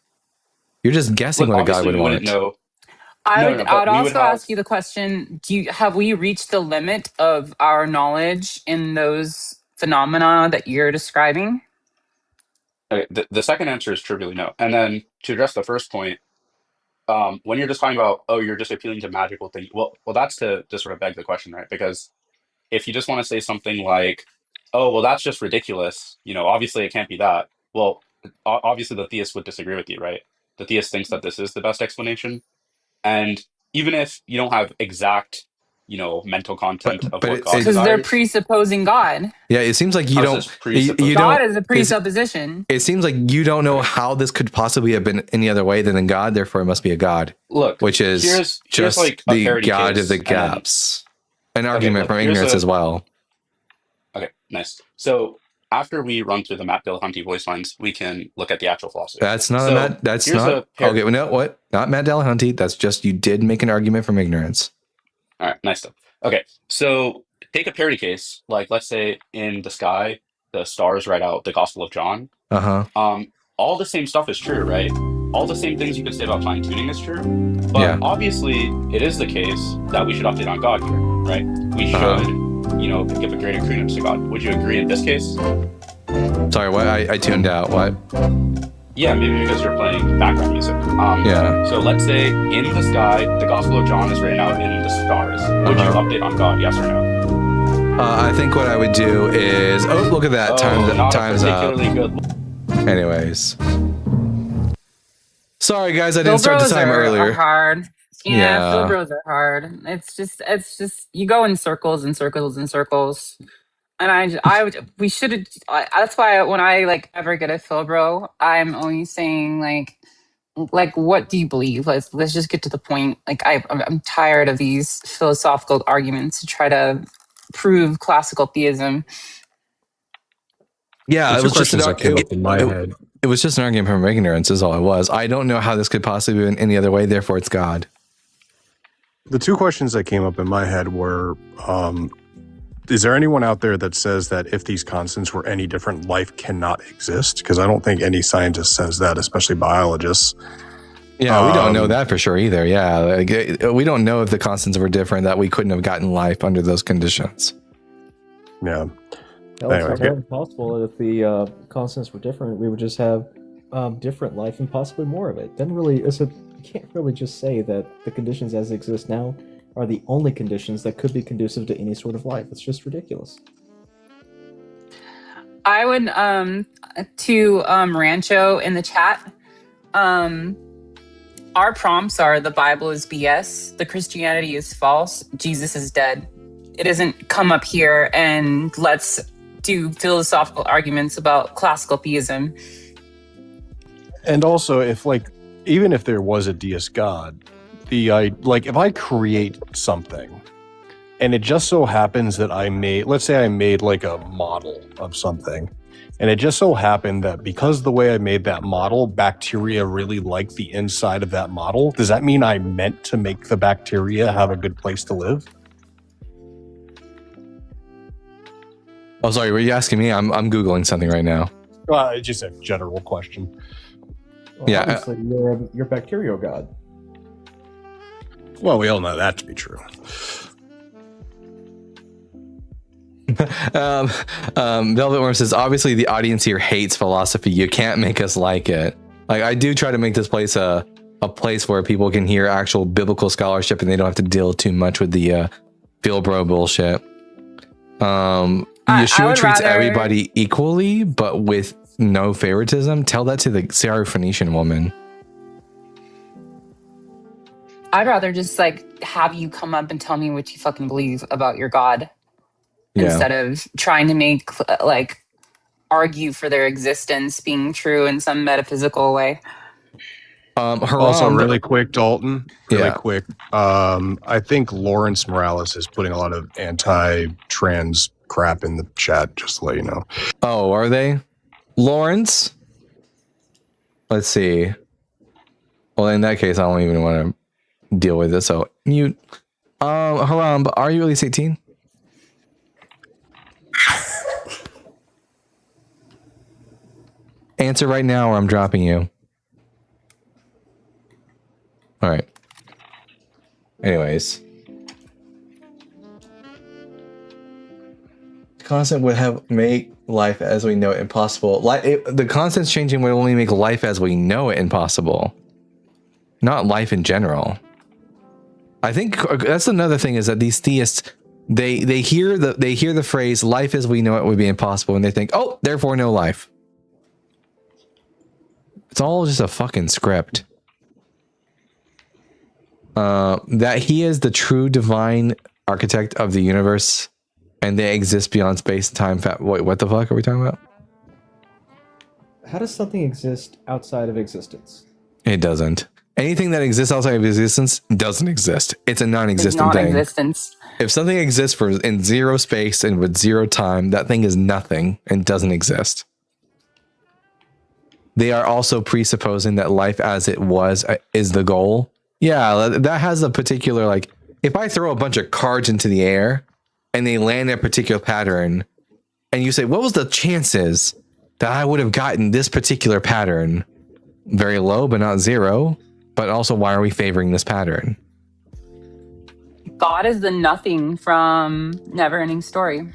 You're just guessing what a God would want. I would also ask you the question: have we reached the limit of our knowledge in those phenomena that you're describing? Okay, the second answer is trivially no. And then to address the first point, when you're just talking about, you're just appealing to magical things. Well, that's to sort of beg the question, right? Because if you just want to say something like, "Oh, well, that's just ridiculous," obviously it can't be that. Well, obviously the theist would disagree with you, right? The theist thinks that this is the best explanation, and even if you don't have exact, mental content of what God desires, because they're presupposing God. Yeah, it seems like you don't. God is a presupposition. It seems like you don't know how this could possibly have been any other way than in God. Therefore, it must be a God. Look, which is here's like the God of the gaps. An argument from ignorance as well. Okay, nice. So after we run through the Matt Dillahunty voice lines, we can look at the actual philosophy. That's not okay. No, what? Not Matt Dillahunty. That's just you did make an argument from ignorance. All right, nice stuff. Okay, so take a parody case, like let's say in the sky, the stars write out the Gospel of John. Uh-huh. all the same stuff is true, right? All the same things you could say about fine tuning is true. But obviously, it is the case that we should update on God here, right? We should, give a greater credence to God. Would you agree in this case? Sorry, what? I tuned out. What? Yeah, maybe because you're playing background music. Yeah. So let's say in the sky, the Gospel of John is written out in the stars. Would you update on God? Yes or no? I think what I would do is, look at that. Time's up. Good. Anyways. Sorry, guys, I didn't start the time earlier. Are hard. Yeah. Phil bros are hard. It's just you go in circles and circles and circles. And we should have. That's why when I ever get a Phil bro, I'm always saying like, what do you believe? Let's just get to the point. Like I'm tired of these philosophical arguments to try to prove classical theism. Yeah, it was just that came up in my head. It was just an argument from ignorance, is all it was. I don't know how this could possibly be in any other way. Therefore, it's God. The two questions that came up in my head were, is there anyone out there that says that if these constants were any different, life cannot exist? Because I don't think any scientist says that, especially biologists. Yeah, we don't know that for sure either. Yeah, we don't know if the constants were different, that we couldn't have gotten life under those conditions. Yeah. Hell, it's not possible. If the constants were different, we would just have different life and possibly more of it. Then really, you can't really just say that the conditions as they exist now are the only conditions that could be conducive to any sort of life. It's just ridiculous. I would to Rancho in the chat. Our prompts are: the Bible is BS, the Christianity is false, Jesus is dead. It doesn't come up here and let's do philosophical arguments about classical theism. And also, even if there was a deist God, if I create something and it just so happens that let's say I made like a model of something, and it just so happened that because the way I made that model, bacteria really like the inside of that model, does that mean I meant to make the bacteria have a good place to live? Oh, sorry, were you asking me? I'm Googling something right now. It's just a general question. Well, yeah. Obviously, you're bacterial God. Well, we all know that to be true. Velvet Worm says, obviously the audience here hates philosophy. You can't make us like it. Like, I do try to make this place a place where people can hear actual biblical scholarship and they don't have to deal too much with the Phil bro bullshit. Yeshua treats everybody equally, but with no favoritism. Tell that to the Syrophoenician woman. I'd rather just have you come up and tell me what you fucking believe about your God, instead of trying to make argue for their existence being true in some metaphysical way. Also, really quick, Dalton. Quick. I think Lawrence Morales is putting a lot of anti-trans crap in the chat, just to let you know. Oh, are they? Lawrence? Let's see. Well, in that case, I don't even want to deal with this. So mute. Haram, but are you at least 18? Answer right now or I'm dropping you. All right. Anyways. Constant would make life as we know it impossible. The constant's changing would only make life as we know it impossible. Not life in general. I think that's another thing, is that these theists, they hear the phrase life as we know it would be impossible, and they think, oh, therefore no life. It's all just a fucking script. That he is the true divine architect of the universe and they exist beyond space and time. Wait, what the fuck are we talking about? How does something exist outside of existence? It doesn't. Anything that exists outside of existence doesn't exist. It's a non-existent thing. Non-existence. If something exists in zero space and with zero time, that thing is nothing and doesn't exist. They are also presupposing that life as it was is the goal. Yeah, that has a particular, if I throw a bunch of cards into the air and they land in a particular pattern and you say, what was the chances that I would have gotten this particular pattern very low, but not zero. But also, why are we favoring this pattern? God is the nothing from Neverending Story.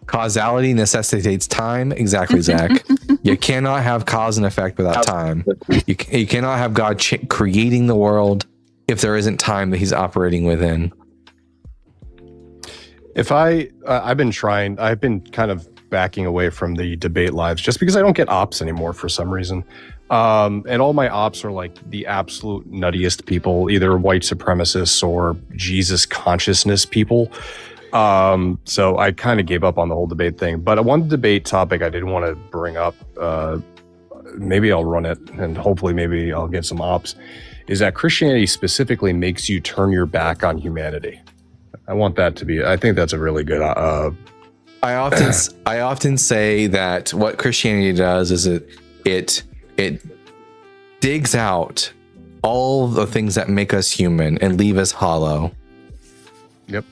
Causality necessitates time. Exactly, Zach. You cannot have cause and effect without time. You cannot have God creating the world if there isn't time that he's operating within. If I've been kind of backing away from the debate lives just because I don't get ops anymore for some reason. And all my ops are like the absolute nuttiest people, either white supremacists or Jesus consciousness people. So I kind of gave up on the whole debate thing. But one debate topic I did want to bring up, maybe I'll run it and hopefully maybe I'll get some ops, is that Christianity specifically makes you turn your back on humanity. I want that to be, I think that's a really good I often say that what Christianity does is it digs out all the things that make us human and leave us hollow. Yep.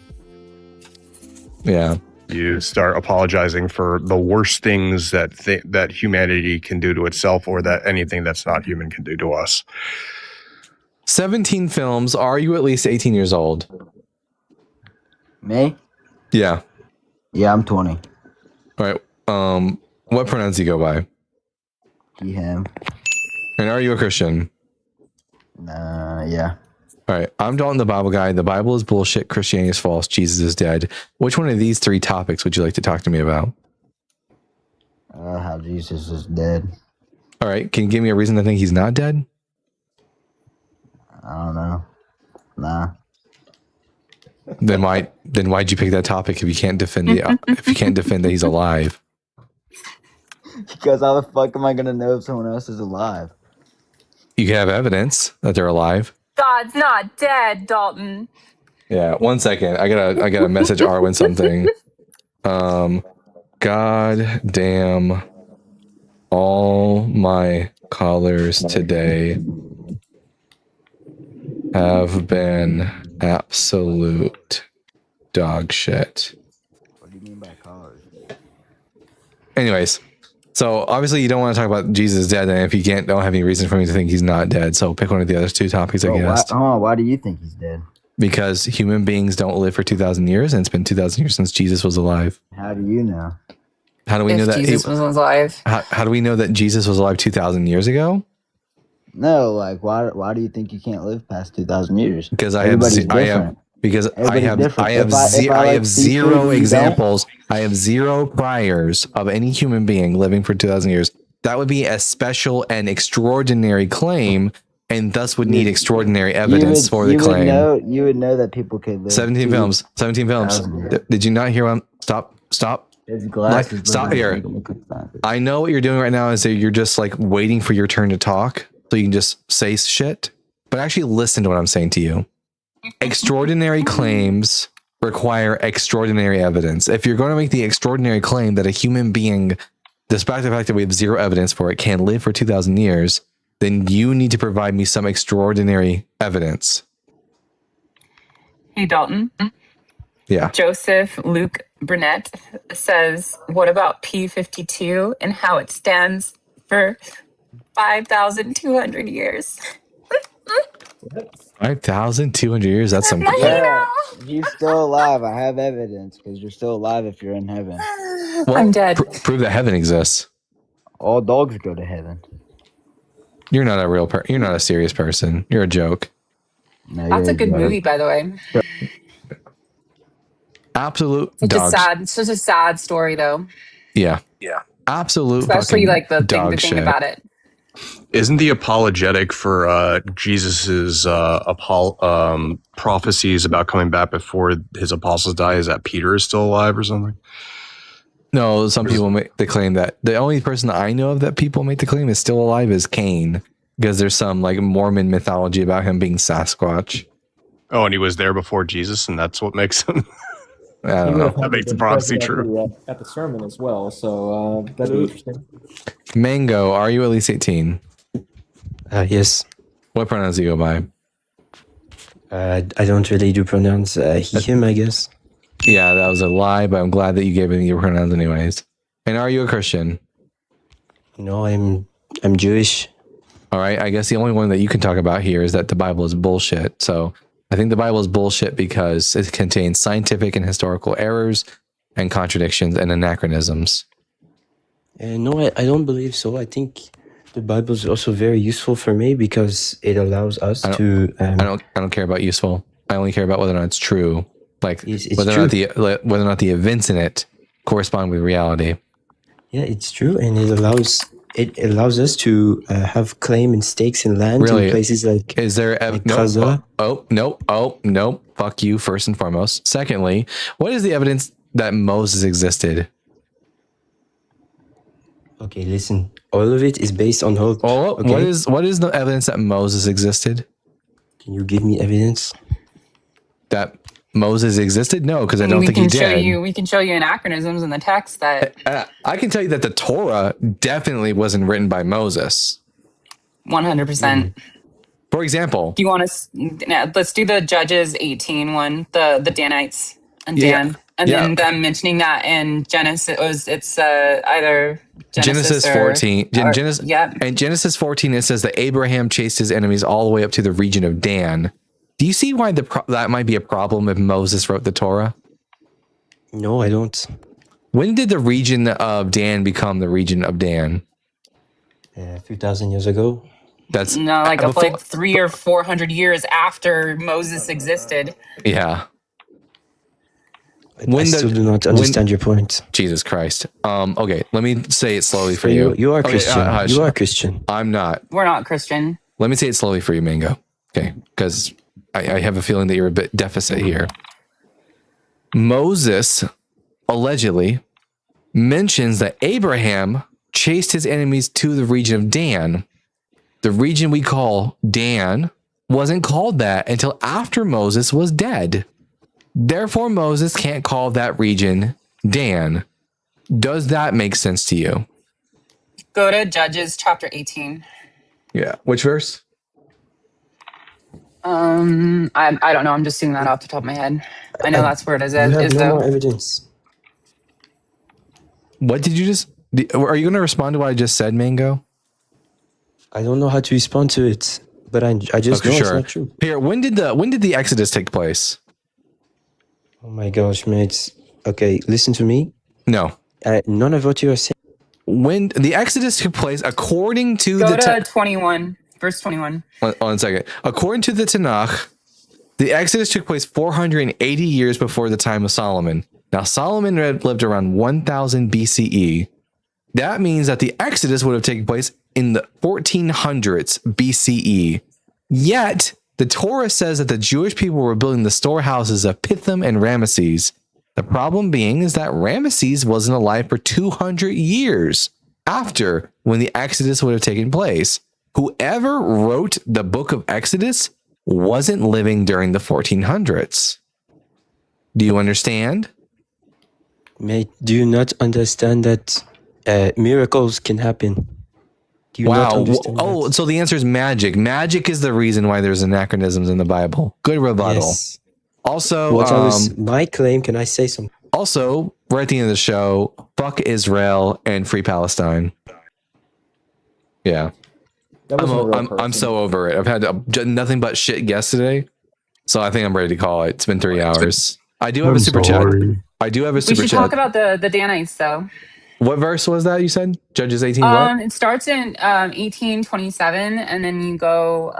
Yeah. You start apologizing for the worst things that humanity can do to itself, or that anything that's not human can do to us. 17 films. Are you at least 18 years old? Me? Yeah. Yeah, I'm 20. All right. What pronouns do you go by? He, him. And are you a Christian? Yeah. All right. I'm Dalton, the Bible guy. The Bible is bullshit. Christianity is false. Jesus is dead. Which one of these three topics would you like to talk to me about? How Jesus is dead. All right. Can you give me a reason to think he's not dead? I don't know. Nah. Then why'd you pick that topic if you can't defend that he's alive? Because how the fuck am I gonna know if someone else is alive? You have evidence that they're alive. God's not dead, Dalton. Yeah, 1 second. I gotta message Arwen something. God damn all my callers today have been absolute dog shit. What do you mean by callers? Anyways, so obviously you don't want to talk about Jesus dead, and if you don't have any reason for me to think he's not dead, so pick one of the other two topics I guessed. Why do you think he's dead? Because human beings don't live for 2,000 years, and it's been 2,000 years since Jesus was alive. How do you know? How do we know that Jesus was alive? How do we know that Jesus was alive 2,000 years ago? No, like why do you think you can't live past 2,000 years? Because I have zero examples. I have zero priors of any human being living for 2,000 years. That would be a special and extraordinary claim, and thus would need extraordinary evidence for the claim. You would know that people could live. 17 films. Did you not hear one? Stop. His glasses. Stop here. I know what you're doing right now is that you're just like waiting for your turn to talk so you can just say shit, but actually listen to what I'm saying to you. Extraordinary claims require extraordinary evidence. If you're going to make the extraordinary claim that a human being, despite the fact that we have zero evidence for it, can live for 2,000 years, then you need to provide me some extraordinary evidence. Hey, Dalton. Yeah. Joseph Luke Burnett says, what about P52 and how it stands for 5,200 years? 5,200 years? That's some... Yeah, if you're still alive, I have evidence because you're still alive if you're in heaven. Well, I'm dead. Prove that heaven exists. All dogs go to heaven. You're not a real you're not a serious person. You're a joke. No, That's a good movie, by the way. Absolute It's dog just sad. It's just a sad story, though. Yeah. Absolute Especially fucking like the dog thing shit. about it. Isn't the apologetic for Jesus's prophecies about coming back before his apostles die is that Peter is still alive or something? No, some people make the claim that the only person that I know of that people make the claim is still alive is Cain, because there's some like Mormon mythology about him being Sasquatch. Oh, and he was there before Jesus, and that's what makes him. I don't know. That makes the prophecy true. At the sermon as well, so that'd be interesting. Mango, are you at least 18? Yes. What pronouns do you go by? I don't really do pronouns. He, him, I guess. Yeah, that was a lie, but I'm glad that you gave me your pronouns anyways. And are you a Christian? No, I'm Jewish. All right. I guess the only one that you can talk about here is that the Bible is bullshit. So I think the Bible is bullshit because it contains scientific and historical errors and contradictions and anachronisms. No, I don't believe so. I think the Bible is also very useful for me because it allows us to. I don't care about useful. I only care about whether or not it's true. Like it's whether true. or not the events in it correspond with reality. Yeah, it's true, and it allows us to have claim and stakes in land in places like. Is there Gaza. No. Fuck you first and foremost. Secondly, what is the evidence that Moses existed? Okay, listen. All of it is based on hope. Okay? What is the evidence that Moses existed? Can you give me evidence that Moses existed? No, because I don't think he did. We can show you anachronisms in the text that I can tell you that the Torah definitely wasn't written by Moses. 100%. For example, Do you want to? Let's do the Judges 18 one, the Danites and Dan, and then them mentioning that in Genesis. It's either Genesis 14. Yeah. In Genesis 14, it says that Abraham chased his enemies all the way up to the region of Dan. Do you see why that might be a problem if Moses wrote the Torah? No, I don't. When did the region of Dan become the region of Dan? A few thousand years ago. That's like 300 or 400 years after Moses existed. I still do not understand your point. Jesus Christ. Okay, let me say it slowly for you. You are Christian. You are Christian. I'm not. We're not Christian. Let me say it slowly for you, Mango. Okay, because I have a feeling that you're a bit deficit here. Moses allegedly mentions that Abraham chased his enemies to the region of Dan. The region we call Dan wasn't called that until after Moses was dead. Therefore, Moses can't call that region Dan. Does that make sense to you? Go to Judges chapter 18. Yeah. Which verse? I don't know. I'm just doing that off the top of my head. I know that's where it is. You have no more evidence. What did you just... Are you going to respond to what I just said, Mango? I don't know how to respond to it, but I just know it's not true. Here, when did the Exodus take place? Oh my gosh, mates. Okay, listen to me. No. None of what you are saying. When the Exodus took place, according to Go to 21, verse 21. One second. According to the Tanakh, the Exodus took place 480 years before the time of Solomon. Now, Solomon lived around 1000 BCE. That means that the Exodus would have taken place in the 1400s BCE. Yet, the Torah says that the Jewish people were building the storehouses of Pithom and Ramesses. The problem being is that Ramesses wasn't alive for 200 years after when the Exodus would have taken place. Whoever wrote the book of Exodus wasn't living during the 1400s. Do you understand? Mate, do you not understand that miracles can happen? Do you not understand that? So the answer is magic. Magic is the reason why there's anachronisms in the Bible. Good rebuttal. Yes. Also, what was my claim? Can I say something? Also, we're at the end of the show. Fuck Israel and free Palestine. Yeah. I'm so over it. I've had nothing but shit yesterday, so I think I'm ready to call it. It's been 3 hours. I do have a super chat. I do have a super chat. We should talk about the Danites, though. What verse was that you said? Judges 18 what? It starts in 18:27, and then you go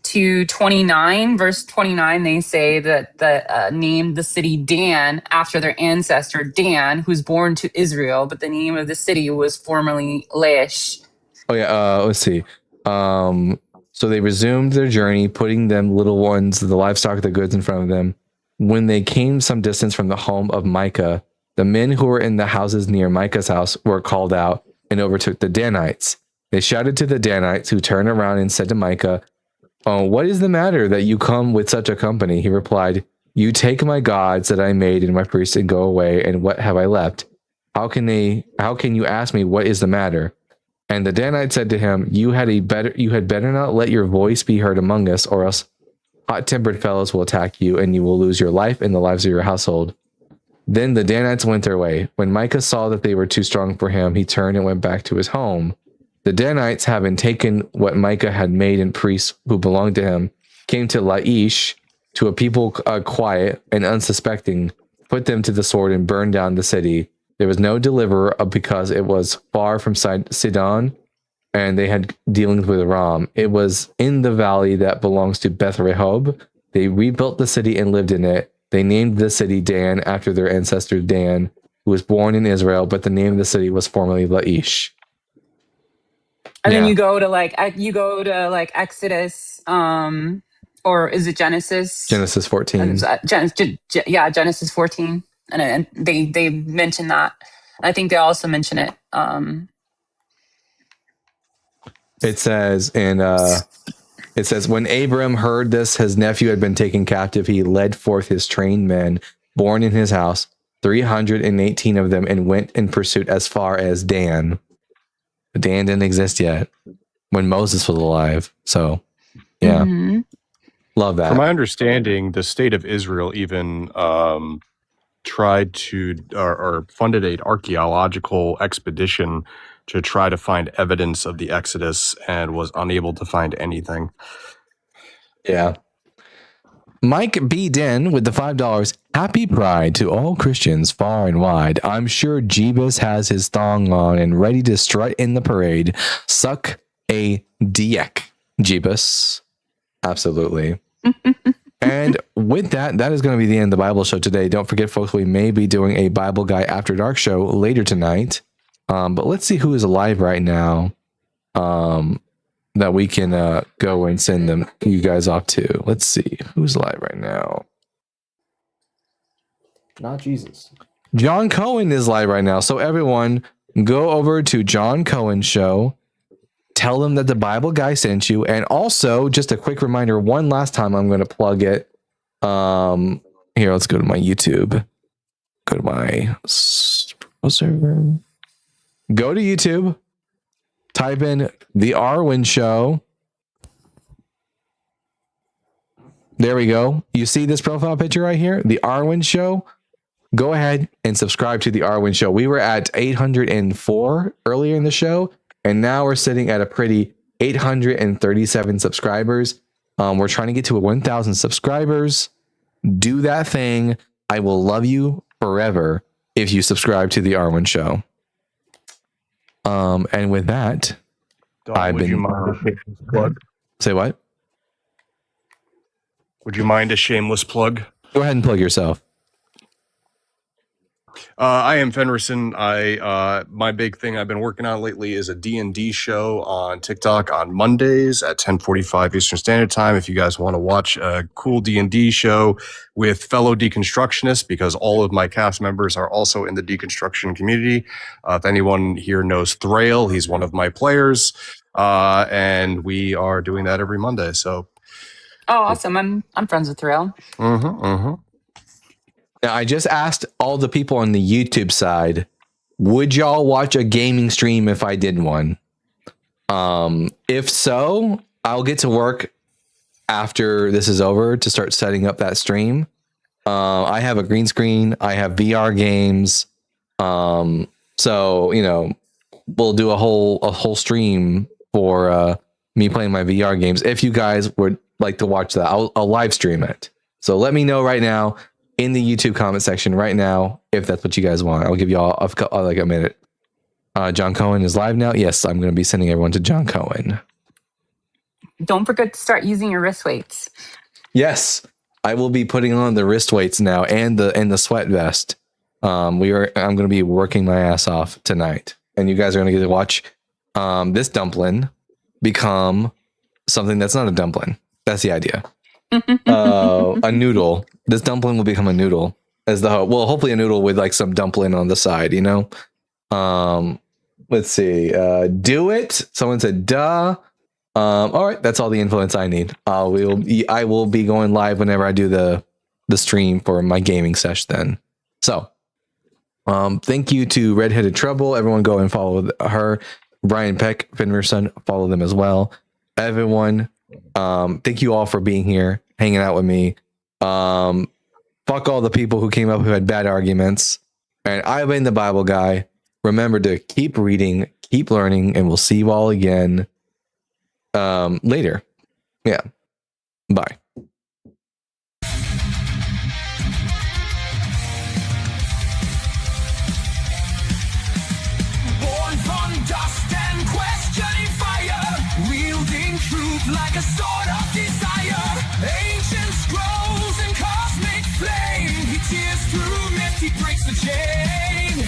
to 29. Verse 29, they say that named the city Dan after their ancestor Dan, who's born to Israel, but the name of the city was formerly Laish. Oh yeah, let's see. So they resumed their journey, putting them little ones, the livestock, the goods in front of them. When they came some distance from the home of Micah, the men who were in the houses near Micah's house were called out and overtook the Danites. They shouted to the Danites, who turned around and said to Micah, "Oh, what is the matter that you come with such a company?" He replied, "You take my gods that I made and my priests and go away, and what have I left? How can you ask me what is the matter?" And the Danites said to him, you had better not let your voice be heard among us, or else hot-tempered fellows will attack you, and you will lose your life and the lives of your household. Then the Danites went their way. When Micah saw that they were too strong for him, he turned and went back to his home. The Danites, having taken what Micah had made and priests who belonged to him, came to Laish, to a people quiet and unsuspecting, put them to the sword and burned down the city. There was no deliverer because it was far from Sidon, and they had dealings with Aram. It was in the valley that belongs to Beth Rehob. They rebuilt the city and lived in it. They named the city Dan after their ancestor Dan, who was born in Israel, but the name of the city was formerly Laish. And then you go to like Exodus, or is it Genesis? Genesis 14. Genesis 14, and they mention that. I think they also mention it. It says when Abram heard this, his nephew had been taken captive. He led forth his trained men, born in his house, 318 of them, and went in pursuit as far as Dan. But Dan didn't exist yet when Moses was alive. So, yeah, love that. From my understanding, the state of Israel even tried to or funded an archaeological expedition to try to find evidence of the Exodus and was unable to find anything. Yeah. Mike B. Den with the $5. Happy Pride to all Christians far and wide. I'm sure Jeebus has his thong on and ready to strut in the parade. Suck a dick, Jeebus. Absolutely. And with that is going to be the end of the Bible show today. Don't forget, folks, we may be doing a Bible Guy After Dark show later tonight. But let's see who is alive right now that we can go and send them you guys off to. Let's see who's alive right now. Not Jesus. John Cohen is live right now. So everyone, go over to John Cohen's show. Tell them that the Bible Guy sent you. And also, just a quick reminder, one last time I'm going to plug it. Here, let's go to my YouTube. Go to my server. Go to YouTube, type in The Arwen Show. There we go. You see this profile picture right here? The Arwen Show. Go ahead and subscribe to The Arwen Show. We were at 804 earlier in the show, and now we're sitting at a pretty 837 subscribers. We're trying to get to 1,000 subscribers. Do that thing. I will love you forever if you subscribe to The Arwen Show. And with that, Don, would you mind a shameless plug? Say what? Would you mind a shameless plug? Go ahead and plug yourself. I am Fenrison. My big thing I've been working on lately is a D&D show on TikTok on Mondays at 10:45 Eastern Standard Time. If you guys want to watch a cool D&D show with fellow deconstructionists, because all of my cast members are also in the deconstruction community. If anyone here knows Thrail, he's one of my players, and we are doing that every Monday. So, awesome! I'm friends with Thrail. Now, I just asked all the people on the YouTube side, would y'all watch a gaming stream if I did one? If so, I'll get to work after this is over to start setting up that stream. I have a green screen. I have VR games. So, we'll do a whole stream for me playing my VR games. If you guys would like to watch that, I'll live stream it. So let me know right now in the YouTube comment section right now if that's what you guys want. I'll give you all like a minute. John Cohen is live now. Yes, I'm going to be sending everyone to John Cohen. Don't forget to start using your wrist weights. Yes, I will be putting on the wrist weights now and the sweat vest. I'm going to be working my ass off tonight, and you guys are going to get to watch this dumpling become something that's not a dumpling. That's the idea. A noodle. This dumpling will become a noodle hopefully a noodle with like some dumpling on the side, let's see. Do it. Someone said duh. All right, that's all the influence I need. I will be going live whenever I do the stream for my gaming sesh then. So thank you to Redheaded Trouble. Everyone go and follow her. Brian Peck, Finmerson, follow them as well. Everyone, thank you all for being here, hanging out with me. Fuck all the people who came up who had bad arguments. And I've been the Bible guy. Remember to keep reading, keep learning, and we'll see you all again later. Yeah. Bye. Born from dust and questioning fire, wielding truth like a sword of desire. Ancient scrolls and cosmic flame. He tears through myth, he breaks the chain.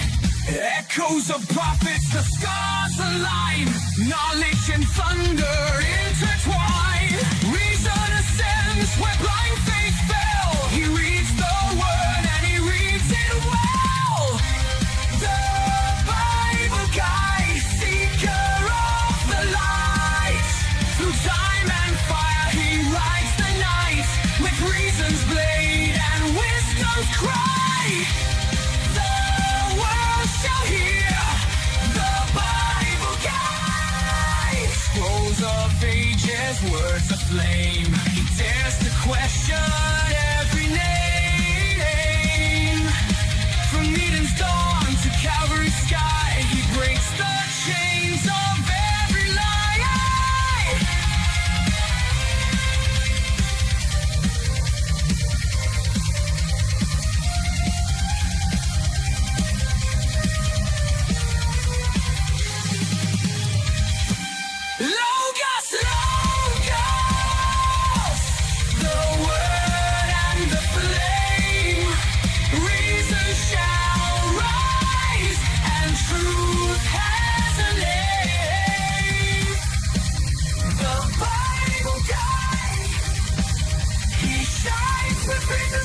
Echoes of prophets, the stars align. Knowledge and thunder intertwine. Reason ascends where blind faith fell. He reads the word and he reads it well. The Bible guy, seeker of the light. Through time and fire he rides the night. With reason's blade and wisdom's cry. The world shall hear the Bible guy. Scrolls of ages, words aflame. He dares to question every name. From Eden's dawn to Calvary's sky, he breaks the chains of every lie. Logos, Logos, the word and the flame. Reason shall rise and truth has a name. The Bible guy, he shines with reason.